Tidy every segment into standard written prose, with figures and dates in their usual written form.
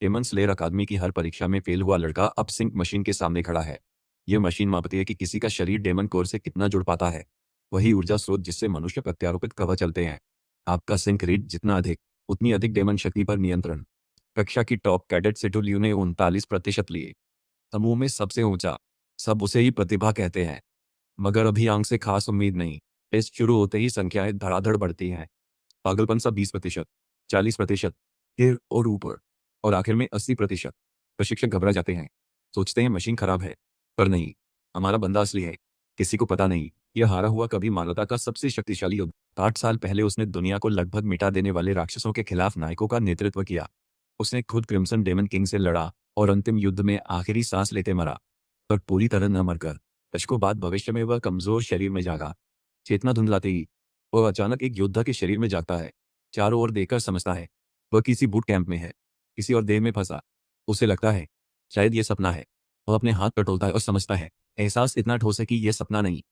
Daemon slayer अकादमी की हर परीक्षा में फेल हुआ लड़का अब सिंक मशीन के सामने खड़ा है। यह मशीन मापती है कि किसी का शरीर डेमन कोर से कितना जुड़ पाता है, वही ऊर्जा स्रोत जिससे मनुष्य प्रत्यारोपित कवच चलते हैं। आपका सिंक रेट जितना अधिक, उतनी अधिक डेमन शक्ति पर नियंत्रण। कक्षा की टॉप कैडेट सेटोलियो ने 39% लिए। समूह में सबसे ऊंचा। सब उसे ही प्रतिभा कहते हैं। मगर अभी आंख से खास उम्मीद नहीं। टेस्ट शुरू होते ही संख्याएं धड़ाधड़ बढ़ती हैं। पागलपन सा 20%, 40%, फिर और ऊपर, और आखिर में 80%। प्रशिक्षक घबरा जाते हैं। सोचते हैं मशीन खराब है, पर नहीं, हमारा बंदा असली है। किसी को पता नहीं, यह हारा हुआ कभी मानवता का सबसे शक्तिशाली युद्ध। 8 साल पहले उसने दुनिया को लगभग मिटा देने वाले राक्षसों के खिलाफ नायकों का नेतृत्व किया। उसने खुद क्रिम्सन डेमन किंग से लड़ा और अंतिम युद्ध में आखिरी सांस लेते मरा, पर पूरी तरह न मरकर। दशकों बाद भविष्य में वह कमजोर शरीर में जागा। चेतना धुंधलाते ही वह अचानक एक योद्धा के शरीर में जागता है। चारों ओर देखकर समझता है वह किसी बूट कैंप में है, किसी और देह में फंसा। उसे लगता है शायद यह सपना है। वह अपने हाथ टटोलता है और समझता है एहसास इतना ठोस है कि यह सपना नहीं।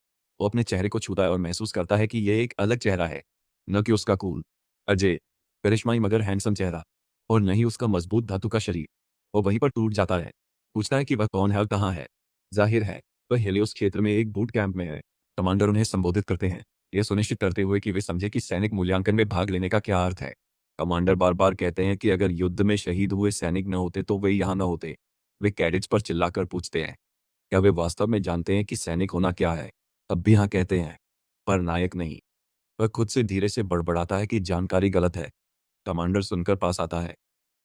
वो अपने चेहरे को छूता है और महसूस करता है कि यह एक अलग चेहरा है। न कि उसका कूल, अजय, करिश्माई मगर हैंडसम चेहरा, और न ही उसका मजबूत धातु का शरीर। वो वहीं पर टूट जाता है। पूछता है कि वह कौन है और कहाँ है। जाहिर है वह हेलियोस क्षेत्र में एक बूट कैंप में है। कमांडर उन्हें संबोधित करते हैं, यह सुनिश्चित करते हुए कि वे समझे कि सैनिक मूल्यांकन में भाग लेने का क्या अर्थ है। कमांडर बार बार कहते हैं कि अगर युद्ध में शहीद हुए सैनिक न होते तो वे यहाँ न होते। वे कैडेट्स पर चिल्लाकर पूछते हैं, क्या वे वास्तव में जानते हैं कि सैनिक होना क्या है? तब भी हाँ कहते हैं, पर नायक नहीं। वह खुद से धीरे से बड़बड़ाता है कि जानकारी गलत है। कमांडर सुनकर पास आता है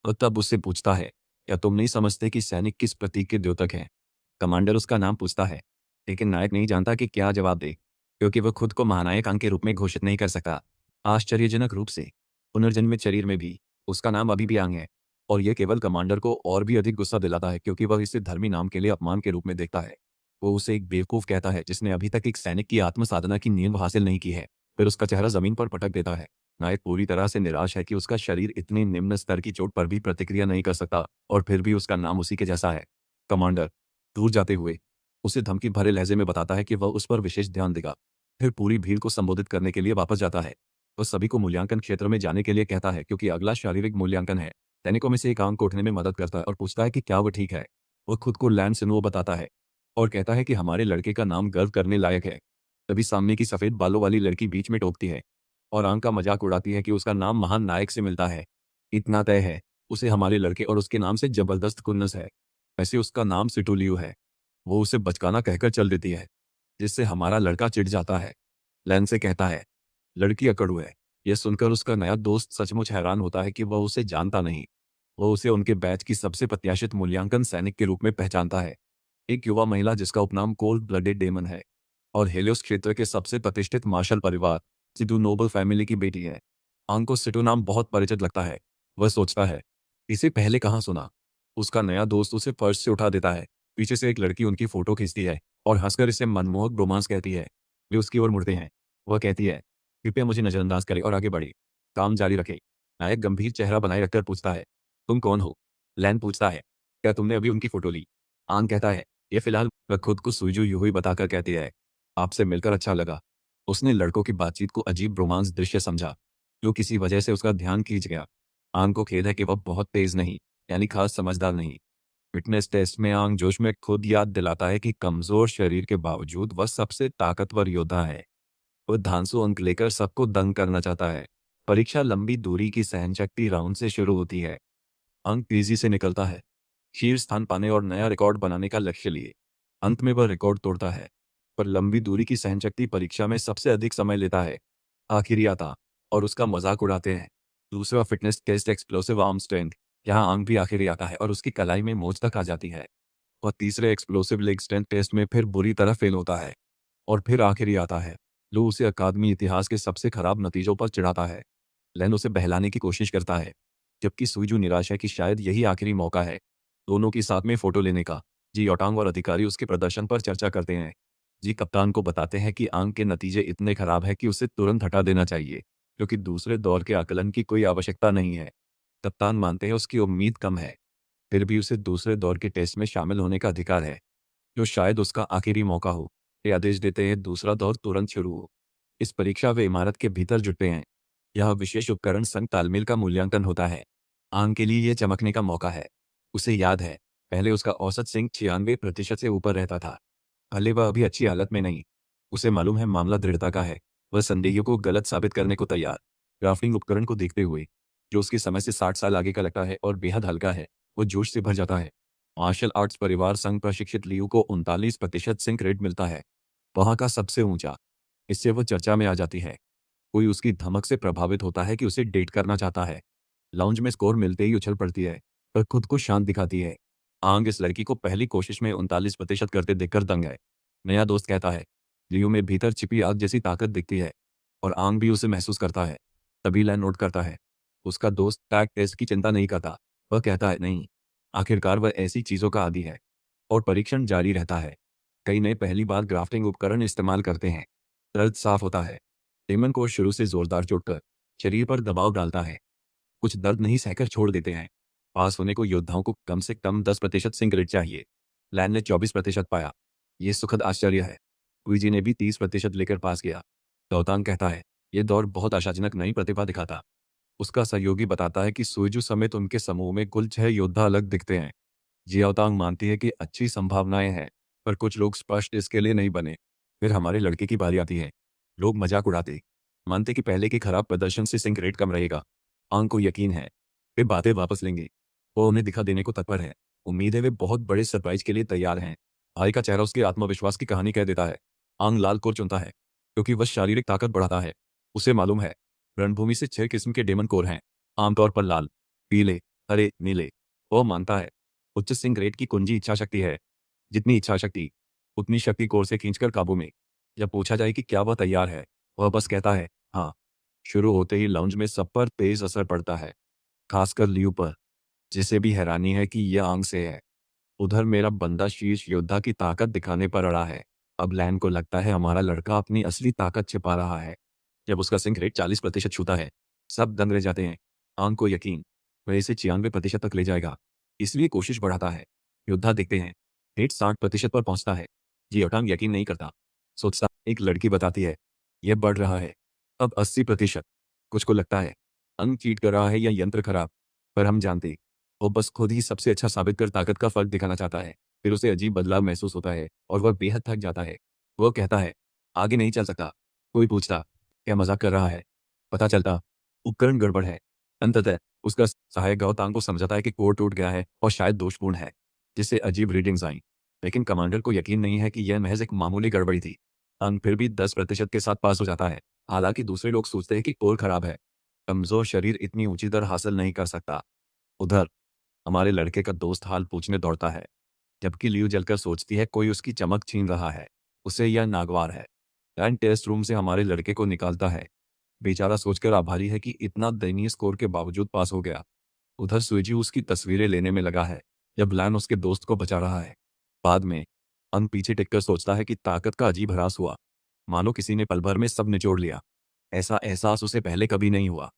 और तब उससे पूछता है, क्या तुम नहीं समझते कि सैनिक किस प्रतीक के द्योतक हैं? कमांडर उसका नाम पूछता है, लेकिन नायक नहीं जानता कि क्या जवाब दे, क्योंकि वह खुद को महानायक अंग के रूप में घोषित नहीं कर सकता। आश्चर्यजनक रूप से पुनर्जन्मित शरीर में भी उसका नाम अभी भी आंग है, और यह केवल कमांडर को और भी अधिक गुस्सा दिलाता है क्योंकि वह इसे धर्मी नाम के लिए अपमान के रूप में देखता है। वो उसे एक बेवकूफ कहता है जिसने अभी तक एक सैनिक की आत्म साधना की नींव हासिल नहीं की है। फिर उसका चेहरा जमीन पर पटक देता है। नायक पूरी तरह से निराश है कि उसका शरीर इतनी निम्न स्तर की चोट पर भी प्रतिक्रिया नहीं कर सकता, और फिर भी उसका नाम उसी के जैसा है। कमांडर दूर जाते हुए उसे धमकी भरे लहजे में बताता है कि वह उस पर विशेष ध्यान देगा। फिर पूरी भीड़ को संबोधित करने के लिए वापस जाता है। वह सभी को मूल्यांकन क्षेत्र में जाने के लिए कहता है क्योंकि अगला शारीरिक मूल्यांकन है। सैनिकों में से एक आंख को उठने में मदद करता है और पूछता है कि क्या वह ठीक है। वह खुद को लैंड सिन्हो बताता है और कहता है कि हमारे लड़के का नाम गर्व करने लायक है। तभी सामने की सफेद बालों वाली लड़की बीच में टोकती है और आंख का मजाक उड़ाती है कि उसका नाम महान नायक से मिलता है। इतना तय है, उसे हमारे लड़के और उसके नाम से जबरदस्त खुन्नस है। वैसे उसका नाम सिटोलियो है। वो उसे बचकाना कहकर चल देती है, जिससे हमारा लड़का चिढ़ जाता है। लैन से कहता है, लड़की अकड़ू है। यह सुनकर उसका नया दोस्त सचमुच हैरान होता है कि वह उसे जानता नहीं। वह उसे उनके बैच की सबसे प्रत्याशित मूल्यांकन सैनिक के रूप में पहचानता है। एक युवा महिला जिसका उपनाम कोल्ड ब्लडेड डेमन है और हेलियोस क्षेत्र के सबसे प्रतिष्ठित मार्शल परिवार सिडू नोबल फैमिली की बेटी है। आंग को सिटू नाम बहुत परिचित लगता है। वह सोचता है, इसे पहले कहाँ सुना। उसका नया दोस्त उसे फर्श से उठा देता है। पीछे से एक लड़की उनकी फोटो खींचती है और हंसकर इसे मनमोहक रोमांस कहती है। वे उसकी ओर मुड़ते हैं। वह कहती है, कृपया मुझे नजरअंदाज करे और आगे बढ़े। काम जारी रखे। नायक गंभीर चेहरा बनाए रखकर पूछता है, तुम कौन हो? लैन पूछता है, क्या तुमने अभी उनकी फोटो ली? आंग कहता है, ये फिलहाल। वह खुद को सुईजू यूं ही बताकर कहती है, आपसे मिलकर अच्छा लगा। उसने लड़कों की बातचीत को अजीब रोमांस दृश्य समझा, जो किसी वजह से उसका ध्यान खींच गया। आंग को खेद है कि वह बहुत तेज नहीं, यानी खास समझदार नहीं। फिटनेस टेस्ट में आंग जोश में खुद याद दिलाता है कि कमजोर शरीर के बावजूद वह सबसे ताकतवर योद्धा है। वह धांसू अंक लेकर सबको दंग करना चाहता है। परीक्षा लंबी दूरी की सहनशक्ति राउंड से शुरू होती है। अंक तेजी से निकलता है, शीर्ष स्थान पाने और नया रिकॉर्ड बनाने का लक्ष्य लिए। अंत में वह रिकॉर्ड तोड़ता है, पर लंबी दूरी की सहनशक्ति परीक्षा में सबसे अधिक समय लेता है। आखिरी आता और उसका मजाक उड़ाते हैं। दूसरा fitness test explosive arm strength. यहाँ अंक भी आखिरी आता है और उसकी कलाई में मोच तक आ जाती है। और तीसरे एक्सप्लोसिव लेग स्ट्रेंथ टेस्ट में फिर बुरी तरह फेल होता है। और फिर आखिरी आता है। लो उसे अकादमी इतिहास के सबसे खराब नतीजों पर चिढ़ाता है। लेन उसे बहलाने की कोशिश करता है, जबकि सुईजू निराश है कि शायद यही आखिरी मौका है दोनों की साथ में फोटो लेने का। जी ओटांग और अधिकारी उसके प्रदर्शन पर चर्चा करते हैं। जी कप्तान को बताते हैं कि आंक के नतीजे इतने खराब है कि उसे तुरंत हटा देना चाहिए, क्योंकि दूसरे दौर के आकलन की कोई आवश्यकता नहीं है। कप्तान मानते हैं उसकी उम्मीद कम है, फिर भी उसे दूसरे दौर के टेस्ट में शामिल होने का अधिकार है, जो शायद उसका आखिरी मौका हो। ये आदेश देते हैं दूसरा दौर तुरंत शुरू हो। इस परीक्षा वे इमारत के भीतर जुटते हैं। यह विशेष उपकरण संग तालमेल का मूल्यांकन होता है। आंग के लिए यह चमकने का मौका है। उसे याद है, पहले उसका औसत सिंक 96% से ऊपर रहता था। भले वह अभी अच्छी हालत में नहीं। उसे मालूम है मामला दृढ़ता का है। वह संदेहियों को गलत साबित करने को तैयार। ग्राफ्टिंग उपकरण को देखते हुए, जो उसके समय से 60 साल आगे का लगता है और बेहद हल्का है, वो जोश से भर जाता है। मार्शल आर्ट्स परिवार संघ प्रशिक्षित लियू को 39% सिंक रेट मिलता है, वहाँ का सबसे ऊंचा। इससे वो चर्चा में आ जाती है। कोई उसकी धमक से प्रभावित होता है कि उसे डेट करना चाहता है। लाउंज में स्कोर मिलते ही उछल पड़ती है, पर खुद को शांत दिखाती है। आंग इस लड़की को पहली कोशिश में 39% करते देखकर दंग है। नया दोस्त कहता है, लियो में भीतर छिपी आग जैसी ताकत दिखती है, और आंग भी उसे महसूस करता है। तभी लैन नोट करता है, उसका दोस्त टैग टेस्ट की चिंता नहीं करता। वह कहता है नहीं, आखिरकार वह ऐसी चीजों का आदी है। और परीक्षण जारी रहता है। कई नए पहली बार ग्राफ्टिंग उपकरण इस्तेमाल करते हैं। दर्द साफ होता है। डेमन को शुरू से जोरदार चोटकर शरीर पर दबाव डालता है। कुछ दर्द नहीं सहकर छोड़ देते हैं। पास होने को योद्धाओं को कम से कम 10% सिंक रेट चाहिए। लैन ने 24% पाया। ये सुखद आश्चर्य है। कुईजी ने भी 30% लेकर पास किया। गौतांग कहता है, यह दौर बहुत आशाजनक नई प्रतिभा दिखाता। उसका सहयोगी बताता है कि सुइजू समेत उनके समूह में कुल 6 योद्धा अलग दिखते हैं। जियाओतांग मानती है कि अच्छी संभावनाएं हैं, पर कुछ लोग स्पष्ट इसके लिए नहीं बने। फिर हमारे लड़के की बारी आती है। लोग मजाक उड़ाते, मानते कि पहले के खराब प्रदर्शन से सिंक रेट कम रहेगा। आंग को यकीन है, वे बातें वापस लेंगे। वो उन्हें दिखा देने को तत्पर है। उम्मीद है वे बहुत बड़े सरप्राइज के लिए तैयार हैं। भाई का चेहरा उसके आत्मविश्वास की कहानी कह देता है। आंग लाल कोर चुनता है, क्योंकि वह शारीरिक ताकत बढ़ाता है। उसे मालूम है, रणभूमि से 6 किस्म के डेमन कोर हैं, आमतौर पर लाल, पीले, हरे, नीले। वो मानता है, उच्च सिंक रेट की कुंजी इच्छा शक्ति है। जितनी इच्छा शक्ति, उतनी शक्ति कोर से खींचकर काबू में। जब पूछा जाए कि क्या वह तैयार है, वह बस कहता है, हाँ। शुरू होते ही लाउंज में सब पर तेज असर पड़ता है, खासकर लियू पर, जिसे भी हैरानी है कि यह आंग से है। उधर मेरा बंदा शीर्ष योद्धा की ताकत दिखाने पर अड़ा है। अब लैन को लगता है हमारा लड़का अपनी असली ताकत छिपा रहा है। जब उसका सिंक रेट 40% छूता है, सब दंग रह जाते हैं। आंग को यकीन, वह इसे 96% तक ले जाएगा, इसलिए कोशिश बढ़ाता है। योद्धा देखते हैं, रेट 60% पर पहुंचता है। जियोटांग यकीन नहीं करता। सोचता, एक लड़की बताती है, यह बढ़ रहा है। अब 80%। कुछ को लगता है अंग चीट कर रहा है या यंत्र खराब, पर हम जानते, वो बस खुद ही सबसे अच्छा साबित कर ताकत का फर्क दिखाना चाहता है। फिर उसे अजीब बदलाव महसूस होता है और वह बेहद थक जाता है। वह कहता है, आगे नहीं चल सकता। कोई पूछता, क्या मजाक कर रहा है? पता चलता, उपकरण गड़बड़ है। अंततः उसका सहायक गौतांग को समझाता है कि कोड टूट गया है और शायद दोषपूर्ण है, जिससे अजीब रीडिंग्स आई। लेकिन कमांडर को यकीन नहीं है कि यह महज एक मामूली गड़बड़ी थी। अंग फिर भी 10% के साथ पास हो जाता है। हालांकि दूसरे लोग सोचते हैं कि कोर खराब है, कमजोर शरीर इतनी ऊंची दर हासिल नहीं कर सकता। उधर हमारे लड़के का दोस्त हाल पूछने दौड़ता है, जबकि लियू जलकर सोचती है कोई उसकी चमक छीन रहा है। उसे यह नागवार है। रैन टेस्ट रूम से हमारे लड़के को निकालता है। बेचारा सोचकर आभारी है कि इतना दयनीय स्कोर के बावजूद पास हो गया। उधर सुइजी उसकी तस्वीरें लेने में लगा है, जब लैन उसके दोस्त को बचा रहा है। बाद में अंग पीछे टिककर सोचता है कि ताकत का अजीब ह्रास हुआ, मानो किसी ने पल भर में सब निचोड़ लिया। ऐसा एहसास उसे पहले कभी नहीं हुआ।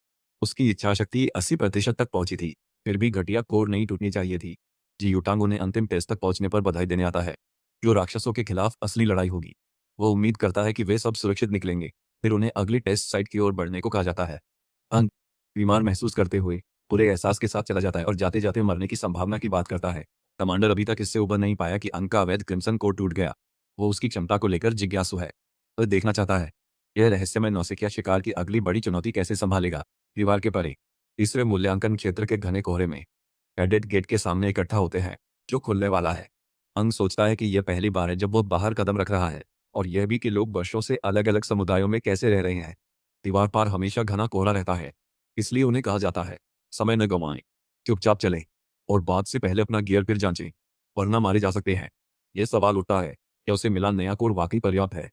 उसकी इच्छाशक्ति 80% तक पहुंची थी, फिर भी घटिया कोर नहीं टूटनी चाहिए थी। जी युटांग उन्हें अंतिम टेस्ट तक पहुंचने पर बधाई देने आता है, जो राक्षसों के खिलाफ असली लड़ाई होगी। वो उम्मीद करता है कि वे सब सुरक्षित निकलेंगे। फिर उन्हें अगली टेस्ट साइट की ओर बढ़ने को कहा जाता है। अंग बीमार महसूस करते हुए पूरे एहसास के साथ चला जाता है और जाते जाते मरने की संभावना की बात करता है। कमांडर अभी तक इससे उबर नहीं पाया कि अंग का अवैध क्रिम्सन कोड टूट गया। वो उसकी क्षमता को लेकर जिज्ञासु है। वह देखना चाहता है, यह रहस्यमय नौसिखिया शिकार की अगली बड़ी चुनौती कैसे संभालेगा। दीवार के परे तीसरे मूल्यांकन क्षेत्र के घने कोहरे में कैडेट गेट के सामने इकट्ठा होते हैं, जो खुलने वाला है। अंग सोचता है कि यह पहली बार है जब वो बाहर कदम रख रहा है, और यह भी कि लोग वर्षों से अलग अलग समुदायों में कैसे रह रहे हैं। दीवार पार हमेशा घना कोहरा रहता है, इसलिए उन्हें कहा जाता है, समय न गंवाएं, चुपचाप चलें, और बाद से पहले अपना गियर फिर जांचें, वरना मारे जा सकते हैं। यह सवाल उठता है, क्या उसे मिला नया कोर वाकई पर्याप्त है?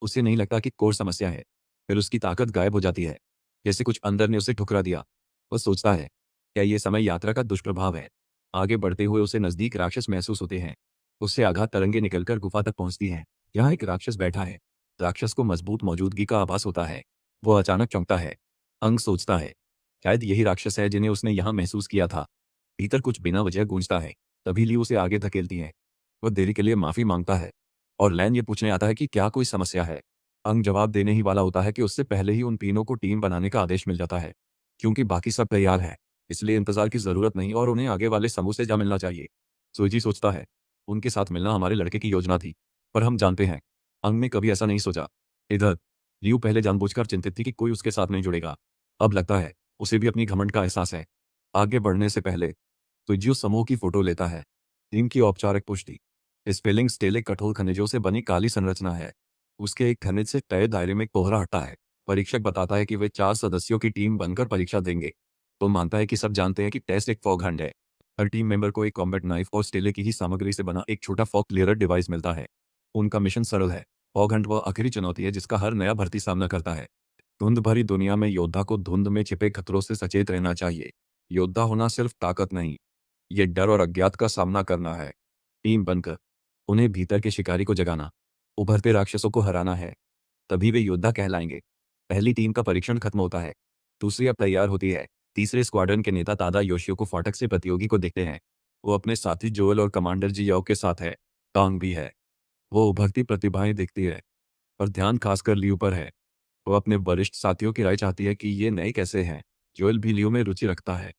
उसे नहीं लगता कि कोर समस्या है। फिर उसकी ताकत गायब हो जाती है, जैसे कुछ अंदर ने उसे ठुकरा दिया। वह सोचता है, क्या ये समय यात्रा का दुष्प्रभाव है? आगे बढ़ते हुए उसे नजदीक राक्षस महसूस होते हैं। उससे आघात तरंगे निकलकर गुफा तक पहुंचती हैं। यहाँ एक राक्षस बैठा है। राक्षस को मजबूत मौजूदगी का आभास होता है। वो अचानक चौंकता है। अंग सोचता है, शायद यही राक्षस है जिन्हें उसने यहाँ महसूस किया था। भीतर कुछ बिना वजह गूंजता है। तभी ली उसे आगे धकेलती है। वह देरी के लिए माफी मांगता है, और लैन ये पूछने आता है कि क्या कोई समस्या है। अंग जवाब देने ही वाला होता है कि उससे पहले ही उन तीनों को टीम बनाने का आदेश मिल जाता है, क्योंकि बाकी सब तैयार है। इसलिए इंतजार की जरूरत नहीं और उन्हें आगे वाले समूह से जा मिलना चाहिए। सोइजी सोचता है, उनके साथ मिलना हमारे लड़के की योजना थी, पर हम जानते हैं अंग ने कभी ऐसा नहीं सोचा। इधर लियू पहले जानबूझकर चिंतित थी कि कोई उसके साथ नहीं जुड़ेगा। अब लगता है उसे भी अपनी घमंड का एहसास है। आगे बढ़ने से पहले सोइजी उस समूह की फोटो लेता है। टीम की औपचारिक पुष्टि। स्पेलिंग स्टेल एक कठोर खनिजों से बनी काली संरचना है। उसके एक खनिज से तय दायरे में कोहरा हटा है। परीक्षक बताता है कि वे 4 सदस्यों की टीम बनकर परीक्षा देंगे। तो मानता है कि सब जानते हैं कि टेस्ट एक फॉग हंट है। हर टीम मेंबर को एक कॉम्बैट नाइफ और स्टेले की ही सामग्री से बना एक छोटा फॉग क्लियरर डिवाइस मिलता है। उनका मिशन सरल है। फॉग हंट वह आखिरी चुनौती है जिसका हर नया भर्ती सामना करता है। धुंध भरी दुनिया में योद्धा को धुंध में छिपे खतरों से सचेत रहना चाहिए। योद्धा होना सिर्फ ताकत नहीं, ये डर और अज्ञात का सामना करना है। टीम बनकर उन्हें भीतर के शिकारी को जगाना, उभरते राक्षसों को हराना है। तभी वे योद्धा कहलाएंगे। पहली टीम का परीक्षण खत्म होता है। दूसरी अब तैयार होती है। तीसरे स्क्वाड्रन के नेता तादा योशियो को फाटक से प्रतियोगी को देखते हैं। वो अपने साथी जोएल और कमांडर जी याओ के साथ है। टांग भी है। वो उभरती प्रतिभाएं देखती है, पर ध्यान खासकर लियू पर है। वो अपने वरिष्ठ साथियों की राय चाहती है कि ये नए कैसे हैं। जोएल भी लियू में रुचि रखता है।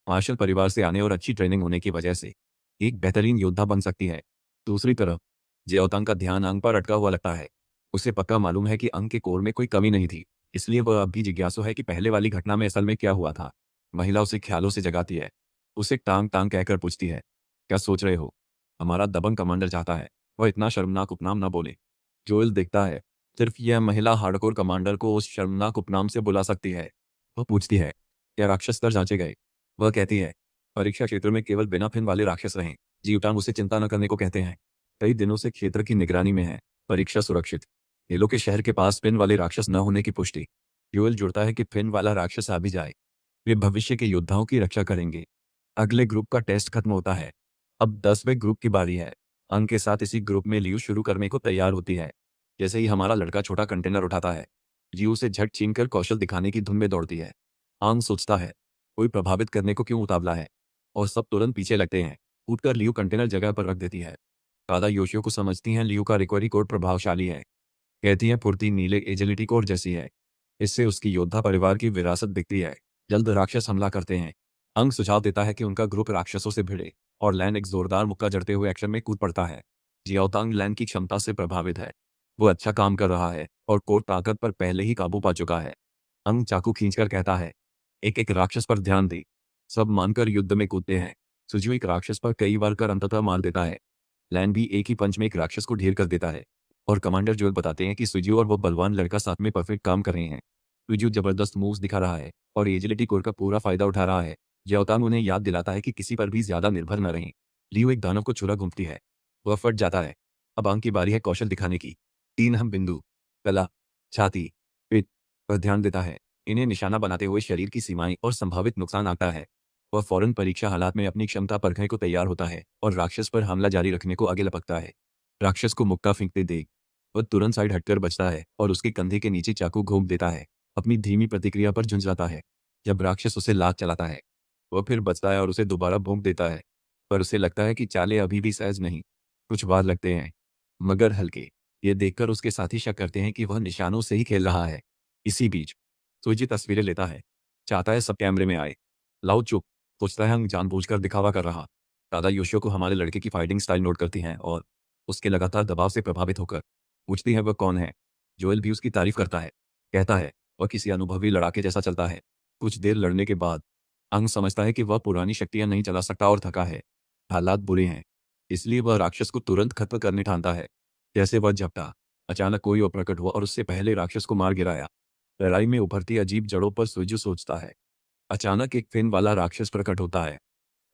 मार्शल परिवार से आने और अच्छी ट्रेनिंग होने की वजह से एक बेहतरीन योद्धा बन सकती है। दूसरी तरफ जियाओतांग का ध्यान अंग पर अटका हुआ लगता है। उसे पक्का मालूम है कि अंग के कोर में कोई कमी नहीं थी, इसलिए वह अब भी जिज्ञासु है कि पहले वाली घटना में असल में क्या हुआ था। महिला उसे ख्यालों से जगाती है। उसे टांग टांग कहकर पूछती है, क्या सोच रहे हो? हमारा दबंग कमांडर चाहता है वह इतना शर्मनाक उपनाम न बोले। जोएल देखता है, सिर्फ यह महिला हार्डकोर कमांडर को उस शर्मनाक उपनाम से बुला सकती है। वह पूछती है, क्या राक्षस स्तर जांचे गए? वह कहती है, परीक्षा क्षेत्र में केवल बिना फिन वाले राक्षस रहें। जीवटांग उसे चिंता न करने को कहते हैं। कई दिनों से क्षेत्र की निगरानी में है। परीक्षा सुरक्षित। हेलो के शहर के पास फिन वाले राक्षस न होने की पुष्टि। योएल जुड़ता है कि फिन वाला राक्षस आ भी जाए, वे भविष्य के योद्धाओं की रक्षा करेंगे। अगले ग्रुप का टेस्ट खत्म होता है। अब 10वें ग्रुप की बारी है। अंग के साथ इसी ग्रुप में लियू शुरू करने को तैयार होती है। जैसे ही हमारा लड़का छोटा कंटेनर उठाता है, लियू उसे झट छीनकर कौशल दिखाने की धुन में दौड़ती है। आंग सोचता है, कोई प्रभावित करने को क्यों उतावला है, और सब तुरंत पीछे लगते हैं। कूदकर लियू कंटेनर जगह पर रख देती है। दादा योशियो को समझती हैं लियू का रिकवरी कोड प्रभावशाली है। कहती हैं फुर्ती नीले एजिलिटी कोड जैसी है। इससे उसकी योद्धा परिवार की विरासत दिखती है। जल्द राक्षस हमला करते हैं। अंग सुझाव देता है कि उनका ग्रुप राक्षसों से भिड़े, और लैन एक जोरदार मुक्का जड़ते हुए एक्शन में कूद पड़ता है। जियाओतांग लैन की क्षमता से प्रभावित है। वो अच्छा काम कर रहा है और कोड ताकत पर पहले ही काबू पा चुका है। अंग चाकू खींचकर कहता है, एक एक राक्षस पर ध्यान दे। सब मानकर युद्ध में कूदते हैं। सुजू एक राक्षस पर कई बार कर अंततः मार देता है। लैन भी एक ही पंच में एक राक्षस को ढेर कर देता है। और कमांडर जोएल बताते हैं कि सुजू और वो बलवान लड़का साथ में परफेक्ट काम कर रहे हैं। सुजू जबरदस्त मूव्स दिखा रहा है और एजिलिटी कोर का पूरा फायदा उठा रहा है। ज्याओतांग उन्हें याद दिलाता है कि किसी पर भी ज्यादा निर्भर न रहें। लियू एक दानव को छुरा घूमती है। वह फट जाता है। अब आंग की बारी है कौशल दिखाने की। 3 अहम बिंदु, गला, छाती, पेट पर ध्यान देता है। इन्हें निशाना बनाते हुए शरीर की सीमाएं और संभावित नुकसान आता है। वह फौरन परीक्षा हालात में अपनी क्षमता परखने को तैयार होता है और राक्षस पर हमला जारी रखने को आगे लपकता है। राक्षस को मुक्का फेंकते देख वह तुरंत साइड हटकर बचता है और उसके कंधे के नीचे चाकू घोंप देता है। अपनी धीमी प्रतिक्रिया पर झुंझलाता है। जब राक्षस उसे लात चलाता है, वह फिर बचता है और उसे दोबारा भोंक देता है, पर उसे लगता है कि चालें अभी भी सहज नहीं। कुछ बार लगते हैं, मगर हल्के। ये देखकर उसके साथी शक करते हैं कि वह निशानों से ही खेल रहा है। इसी बीच सुजी तस्वीरें लेता है। चाहता है सब कैमरे में आए। लाओ चुप, सोचता है हम जानबूझकर दिखावा कर रहा। दादा योशियो को हमारे लड़के की फाइटिंग स्टाइल नोट करती हैं और उसके लगातार दबाव से प्रभावित होकर पूछती है वह कौन है। जोएल भी उसकी तारीफ करता है। कहता है वह किसी अनुभवी लड़ाके जैसा चलता है। कुछ देर लड़ने के बाद अंग समझता है कि वह पुरानी शक्तियां नहीं चला सकता और थका है। हालात बुरे हैं, इसलिए वह राक्षस को तुरंत खत्म करने ठानता है। जैसे वह झपटा, अचानक कोई और प्रकट हुआ और उससे पहले राक्षस को मार गिराया। लड़ाई में उभरती अजीब जड़ों पर सुजू सोचता है। अचानक एक फिन वाला राक्षस प्रकट होता है।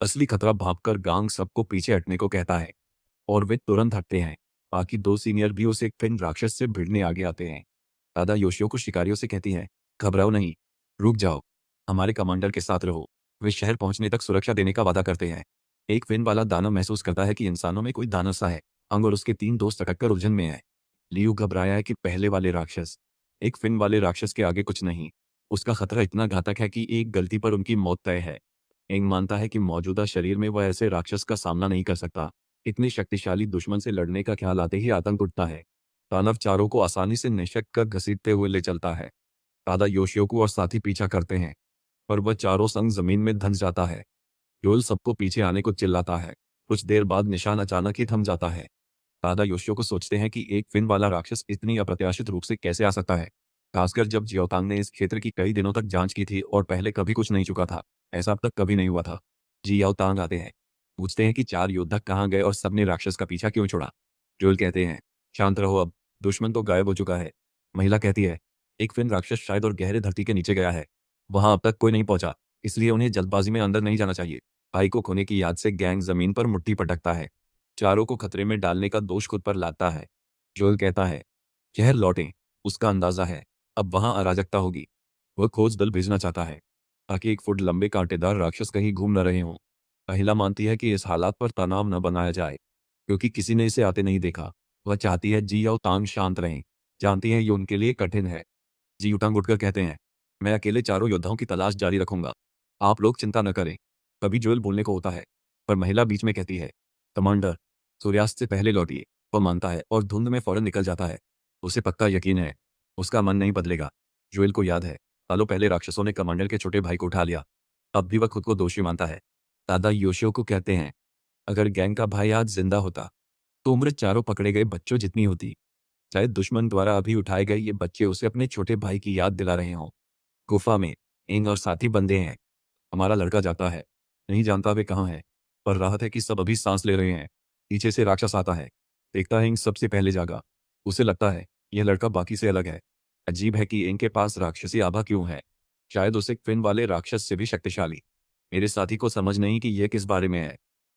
असली खतरा भांपकर गांग सबको पीछे हटने को कहता है और वे तुरंत हटते हैं। बाकी 2 सीनियर भी उस एक फिन राक्षस से भिड़ने आगे आते हैं। दादा योशियो को शिकारियों से कहती है, घबराओ नहीं, रुक जाओ, हमारे कमांडर के साथ रहो। वे शहर पहुंचने तक सुरक्षा देने का वादा करते हैं। एक फिन वाला दानव महसूस करता है कि इंसानों में कोई दानव सा है। अंग और उसके 3 दोस्त अटककर उलझन में है। लियू घबराया है कि पहले वाले राक्षस एक फिन वाले राक्षस के आगे कुछ नहीं। उसका खतरा इतना घातक है कि एक गलती पर उनकी मौत तय है। एंग मानता है कि मौजूदा शरीर में वह ऐसे राक्षस का सामना नहीं कर सकता। इतने शक्तिशाली दुश्मन से लड़ने का ख्याल आते ही आतंक उठता है। दानव चारों को आसानी से निशक्त कर घसीटते हुए ले चलता है। दादा योशियोको और साथी पीछा करते हैं। पर वह चारों संग जमीन में धंस जाता है। जोएल सबको पीछे आने को चिल्लाता है। कुछ देर बाद निशान अचानक ही थम जाता है। दादा योशियो को सोचते हैं कि एक फिन वाला राक्षस इतनी अप्रत्याशित रूप से कैसे आ सकता है, खासकर जब जियोतांग ने इस क्षेत्र की कई दिनों तक जांच की थी और पहले कभी कुछ नहीं चुका था। ऐसा अब तक कभी नहीं हुआ था। जियाओतांग आते हैं, पूछते हैं कि चार योद्धा कहाँ गए और सबने राक्षस का पीछा क्यों छोड़ा। जोएल कहते हैं, शांत रहो अब, दुश्मन तो गायब हो चुका है। महिला कहती है, एक फिन राक्षस शायद और गहरे धरती के नीचे गया है। वहां अब तक कोई नहीं पहुंचा, इसलिए उन्हें जल्दबाजी में अंदर नहीं जाना चाहिए। भाई को खोने की याद से गैंग जमीन पर मुट्ठी पटकता है। चारों को खतरे में डालने का दोष खुद पर लाता है। जोएल कहता है, शहर लौटें, उसका अंदाजा है अब वहां अराजकता होगी। वह खोज दल भेजना चाहता है ताकि 1 फुट लंबे कांटेदार राक्षस कहीं घूम न रहे हों। महिला मानती है कि इस हालात पर तनाव न बनाया जाए क्योंकि किसी ने इसे आते नहीं देखा। वह चाहती है जियाओ तांग शांत रहें, जानती है ये उनके लिए कठिन है। जियूटांग उठकर कहते हैं, मैं अकेले चारों योद्धाओं की तलाश जारी रखूंगा, आप लोग चिंता न करें। कभी जोएल बोलने को होता है, पर महिला बीच में कहती है, कमांडर, सूर्यास्त से पहले लौटिए। वह मानता है और धुंध में फौरन निकल जाता है। उसे पक्का यकीन है उसका मन नहीं बदलेगा। जोएल को याद है, सालों पहले राक्षसों ने कमांडर के छोटे भाई को उठा लिया। अब भी वह खुद को दोषी मानता है। दादा योशियो को कहते हैं, अगर गैंग का भाई आज जिंदा होता तो उम्र चारों पकड़े गए बच्चों जितनी होती। शायद दुश्मन द्वारा अभी उठाए गए ये बच्चे उसे अपने छोटे भाई की याद दिला रहे हों। गुफा में इंग और साथी बंदे हैं। हमारा लड़का जाता है, नहीं जानता वे कहाँ हैं, पर राहत है कि सब अभी सांस ले रहे हैं। पीछे से राक्षस आता है, देखता है इंग सबसे पहले जागा। उसे लगता है यह लड़का बाकी से अलग है। अजीब है कि इंग के पास राक्षसी आभा क्यों है, शायद उसे फिन वाले राक्षस से भी शक्तिशाली। मेरे साथी को समझ नहीं कि यह किस बारे में है।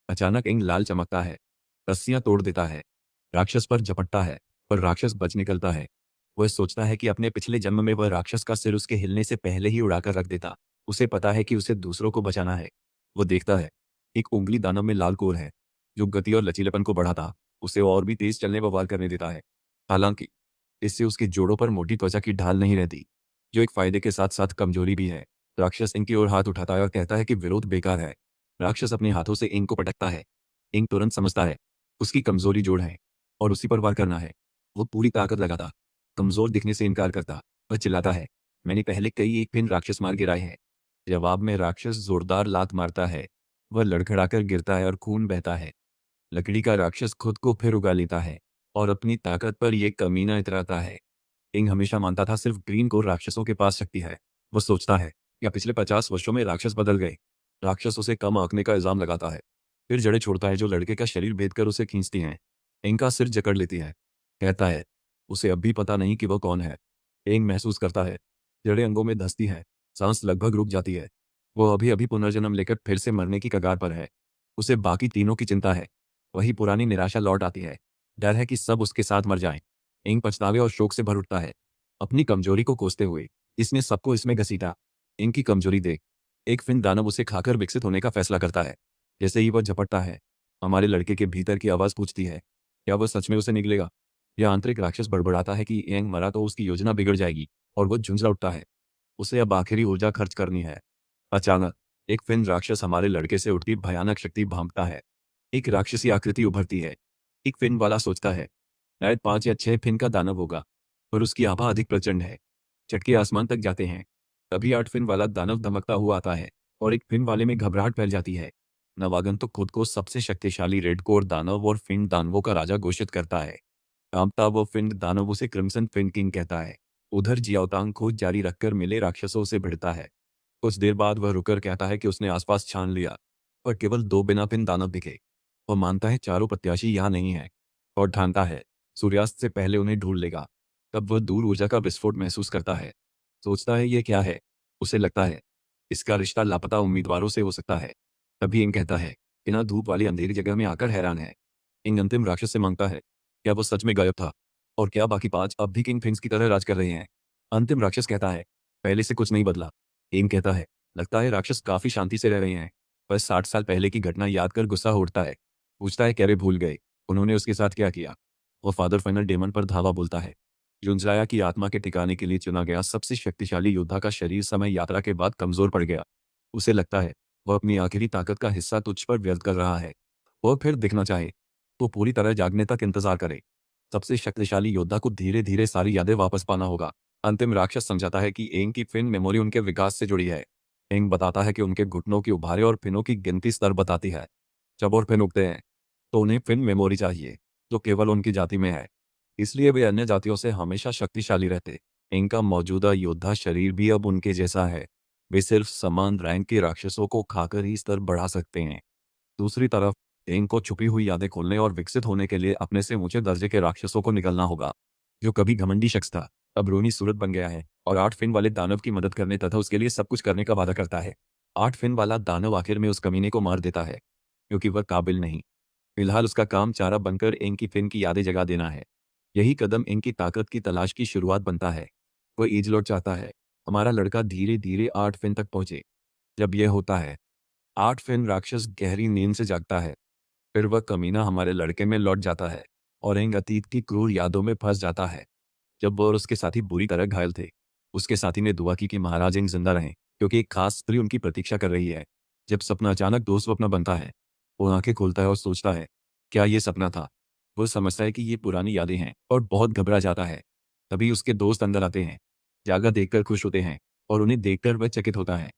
अचानक इंग लाल चमकता है, रस्सियां तोड़ देता है, राक्षस पर झपटता है, पर राक्षस बच निकलता है। वह सोचता है कि अपने पिछले जन्म में वह राक्षस का सिर उसके हिलने से पहले ही उड़ाकर रख देता। उसे पता है कि उसे दूसरों को बचाना है। वो देखता है, एक उंगली दानव में लाल कोर है, जो गति और लचीलेपन को बढ़ाता, उसे और भी तेज चलने व वार करने देता है। हालांकि इससे उसके जोड़ों पर मोटी त्वचा की ढाल नहीं रहती, जो एक फायदे के साथ साथ कमजोरी भी है। राक्षस इंग की ओर हाथ उठाता है और कहता है कि विरोध बेकार है। राक्षस अपने हाथों से इंग को पटकता है। इंग तुरंत समझता है उसकी कमजोरी जोड़ है और उसी पर वार करना है। वो पूरी ताकत लगाता, कमजोर दिखने से इनकार करता। वह चिल्लाता है, मैंने पहले कई एक फिन राक्षस मार गिराए हैं। जवाब में राक्षस जोरदार लात मारता है। वह लड़खड़ाकर गिरता है और खून बहता है। लकड़ी का राक्षस खुद को फिर उगा लेता है और अपनी ताकत पर यह कमीना इतराता है। इंग हमेशा मानता था सिर्फ ग्रीन कोर राक्षसों के पास शक्ति है। वो सोचता है, या पिछले 50 वर्षों में राक्षस बदल गए। राक्षस उसे कम आंकने का इल्जाम लगाता है, फिर जड़ें छोड़ता है जो लड़के का शरीर भेद कर उसे खींचती हैं। इंग का सिर जकड़ लेती है, कहता है, उसे अब भी पता नहीं कि वह कौन है। इंग महसूस करता है, जड़ें अंगों में धंसती हैं, सांस लगभग रुक जाती है। वो अभी अभी पुनर्जन्म लेकर फिर से मरने की कगार पर है। उसे बाकी तीनों की चिंता है। वही पुरानी निराशा लौट आती है। डर है कि सब उसके साथ मर जाएं। इंग पछतावे और शोक से भर उठता है, अपनी कमजोरी को कोसते हुए। इसने सबको इसमें घसीटा। इंग की कमजोरी देख एक फिन दानव उसे खाकर विकसित होने का फैसला करता है। जैसे ही वह झपटता है, हमारे लड़के के भीतर की आवाज पूछती है, क्या वह सच में उसे निकलेगा। यह आंतरिक राक्षस बड़बड़ाता है कि इंग मरा तो उसकी योजना बिगड़ जाएगी, और वह झुंझला उठता है। उसे अब आखिरी ऊर्जा खर्च करनी है। अचानक एक फिन राक्षस हमारे लड़के से उठती भयानक शक्ति भांपता है। एक राक्षसी आकृति उभरती है। एक फिन वाला सोचता है, शायद 5 या 6 फिन का दानव होगा, पर उसकी आभा अधिक प्रचंड है। चटके आसमान तक जाते हैं। तभी 8 फिन वाला दानव धमकता हुआ आता है और एक फिन वाले में घबराहट फैल जाती है। नवागंतुक खुद को सबसे शक्तिशाली रेड कोर दानव और फिन दानवों का राजा घोषित करता है। कांपता वो फिन दानव उसे क्रिम्सन फिन किंग कहता है। उधर जियाओतांग खोज जारी रखकर मिले राक्षसों से भिड़ता है। कुछ देर बाद वह रुकर कहता है कि उसने आसपास छान लिया, पर केवल 2 बिना फिन दानव दिखे। वह मानता है चारों प्रत्याशी यहाँ नहीं है और ठानता है सूर्यास्त से पहले उन्हें ढूंढ लेगा। तब वह दूर ऊर्जा का विस्फोट महसूस करता है। सोचता है ये क्या है। उसे लगता है इसका रिश्ता लापता उम्मीदवारों से हो सकता है। तभी इंग कहता है, बिना धूप वाली अंधेरी जगह में आकर हैरान है। इंग अंतिम राक्षस से मांगता है, क्या वो सच में गायब था, और क्या बाकी 5 अब भी किंग फिंग्स की तरह राज कर रहे हैं। अंतिम राक्षस कहता है, पहले से कुछ नहीं बदला। इंग कहता है, लगता है राक्षस काफी शांति से रह रहे हैं। बस 60 साल पहले की घटना याद कर गुस्सा उठता है। पूछता है, कैरे भूल गए उन्होंने उसके साथ क्या किया। वो फादर फाइनल डेमन पर धावा बोलता है। जुंजराया की आत्मा के ठिकाने के लिए चुना गया सबसे शक्तिशाली योद्धा का शरीर समय यात्रा के बाद कमजोर पड़ गया। उसे लगता है वह अपनी आखिरी ताकत का हिस्सा तुझ पर व्यर्थ कर रहा है। वह फिर दिखना चाहे तो पूरी तरह जागने तक इंतजार करे। सबसे शक्तिशाली योद्धा को धीरे धीरे सारी यादें वापस पाना होगा। अंतिम राक्षस समझाता है कि एंग की फिन मेमोरी उनके विकास से जुड़ी है। एंग बताता है कि उनके घुटनों की उभारे और फिनों की गिनती स्तर बताती है। जब और फिन उगते हैं तो उन्हें फिन मेमोरी चाहिए, जो केवल उनकी जाति में है। इसलिए वे अन्य जातियों से हमेशा शक्तिशाली रहते। इनका मौजूदा योद्धा शरीर भी अब उनके जैसा है। वे सिर्फ समान रैंक के राक्षसों को खाकर ही स्तर बढ़ा सकते हैं। दूसरी तरफ एंग को छुपी हुई यादें खोलने और विकसित होने के लिए अपने से ऊंचे दर्जे के राक्षसों को निकलना होगा। जो कभी घमंडी शख्स था, अब रोनी सूरत बन गया है और 8 फिन वाले दानव की मदद करने तथा उसके लिए सब कुछ करने का वादा करता है। 8 फिन वाला दानव आखिर में उस कमीने को मार देता है, क्योंकि वह काबिल नहीं। फिलहाल उसका काम चारा बनकर एंग की फिन की यादें जगा देना है। यही कदम एंग की ताकत की तलाश की शुरुआत बनता है। वह ईजलोट चाहता है हमारा लड़का धीरे धीरे 8 फिन तक पहुंचे। जब यह होता है, 8 फिन राक्षस गहरी नींद से जागता है। फिर वह कमीना हमारे लड़के में लौट जाता है और एंग अतीत की क्रूर यादों में फंस जाता है। जब वो और उसके साथी बुरी तरह घायल थे, उसके साथी ने दुआ की कि महाराज एंग जिंदा रहें, क्योंकि एक खास स्त्री उनकी प्रतीक्षा कर रही है। जब सपना अचानक दो स्वप्न बनता है, वो आंखें खोलता है और सोचता है, क्या ये सपना था? वो समझता है कि ये पुरानी यादें हैं और बहुत घबरा जाता है। तभी उसके दोस्त अंदर आते हैं। जागा देखकर खुश होते हैं और उन्हें देखकर वह चकित होता है।